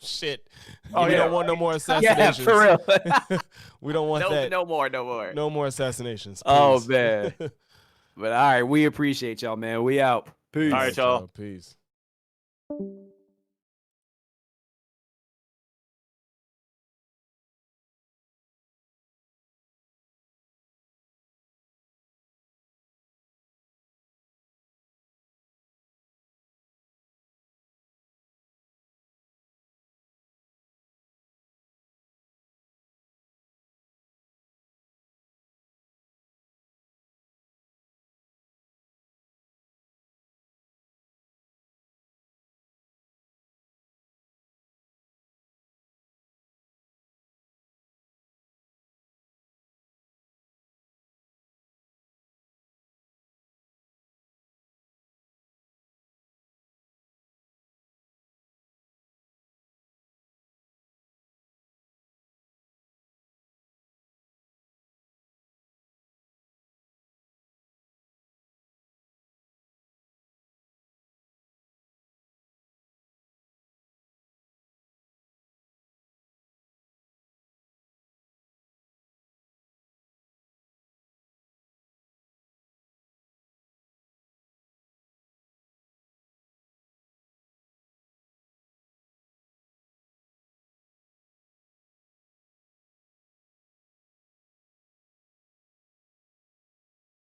Shit. We don't want no more assassinations. Yeah, for real. We don't want that. No more. No more assassinations. Please. Oh man. But all right, we appreciate y'all, man. We out. Peace. All right, y'all. Peace.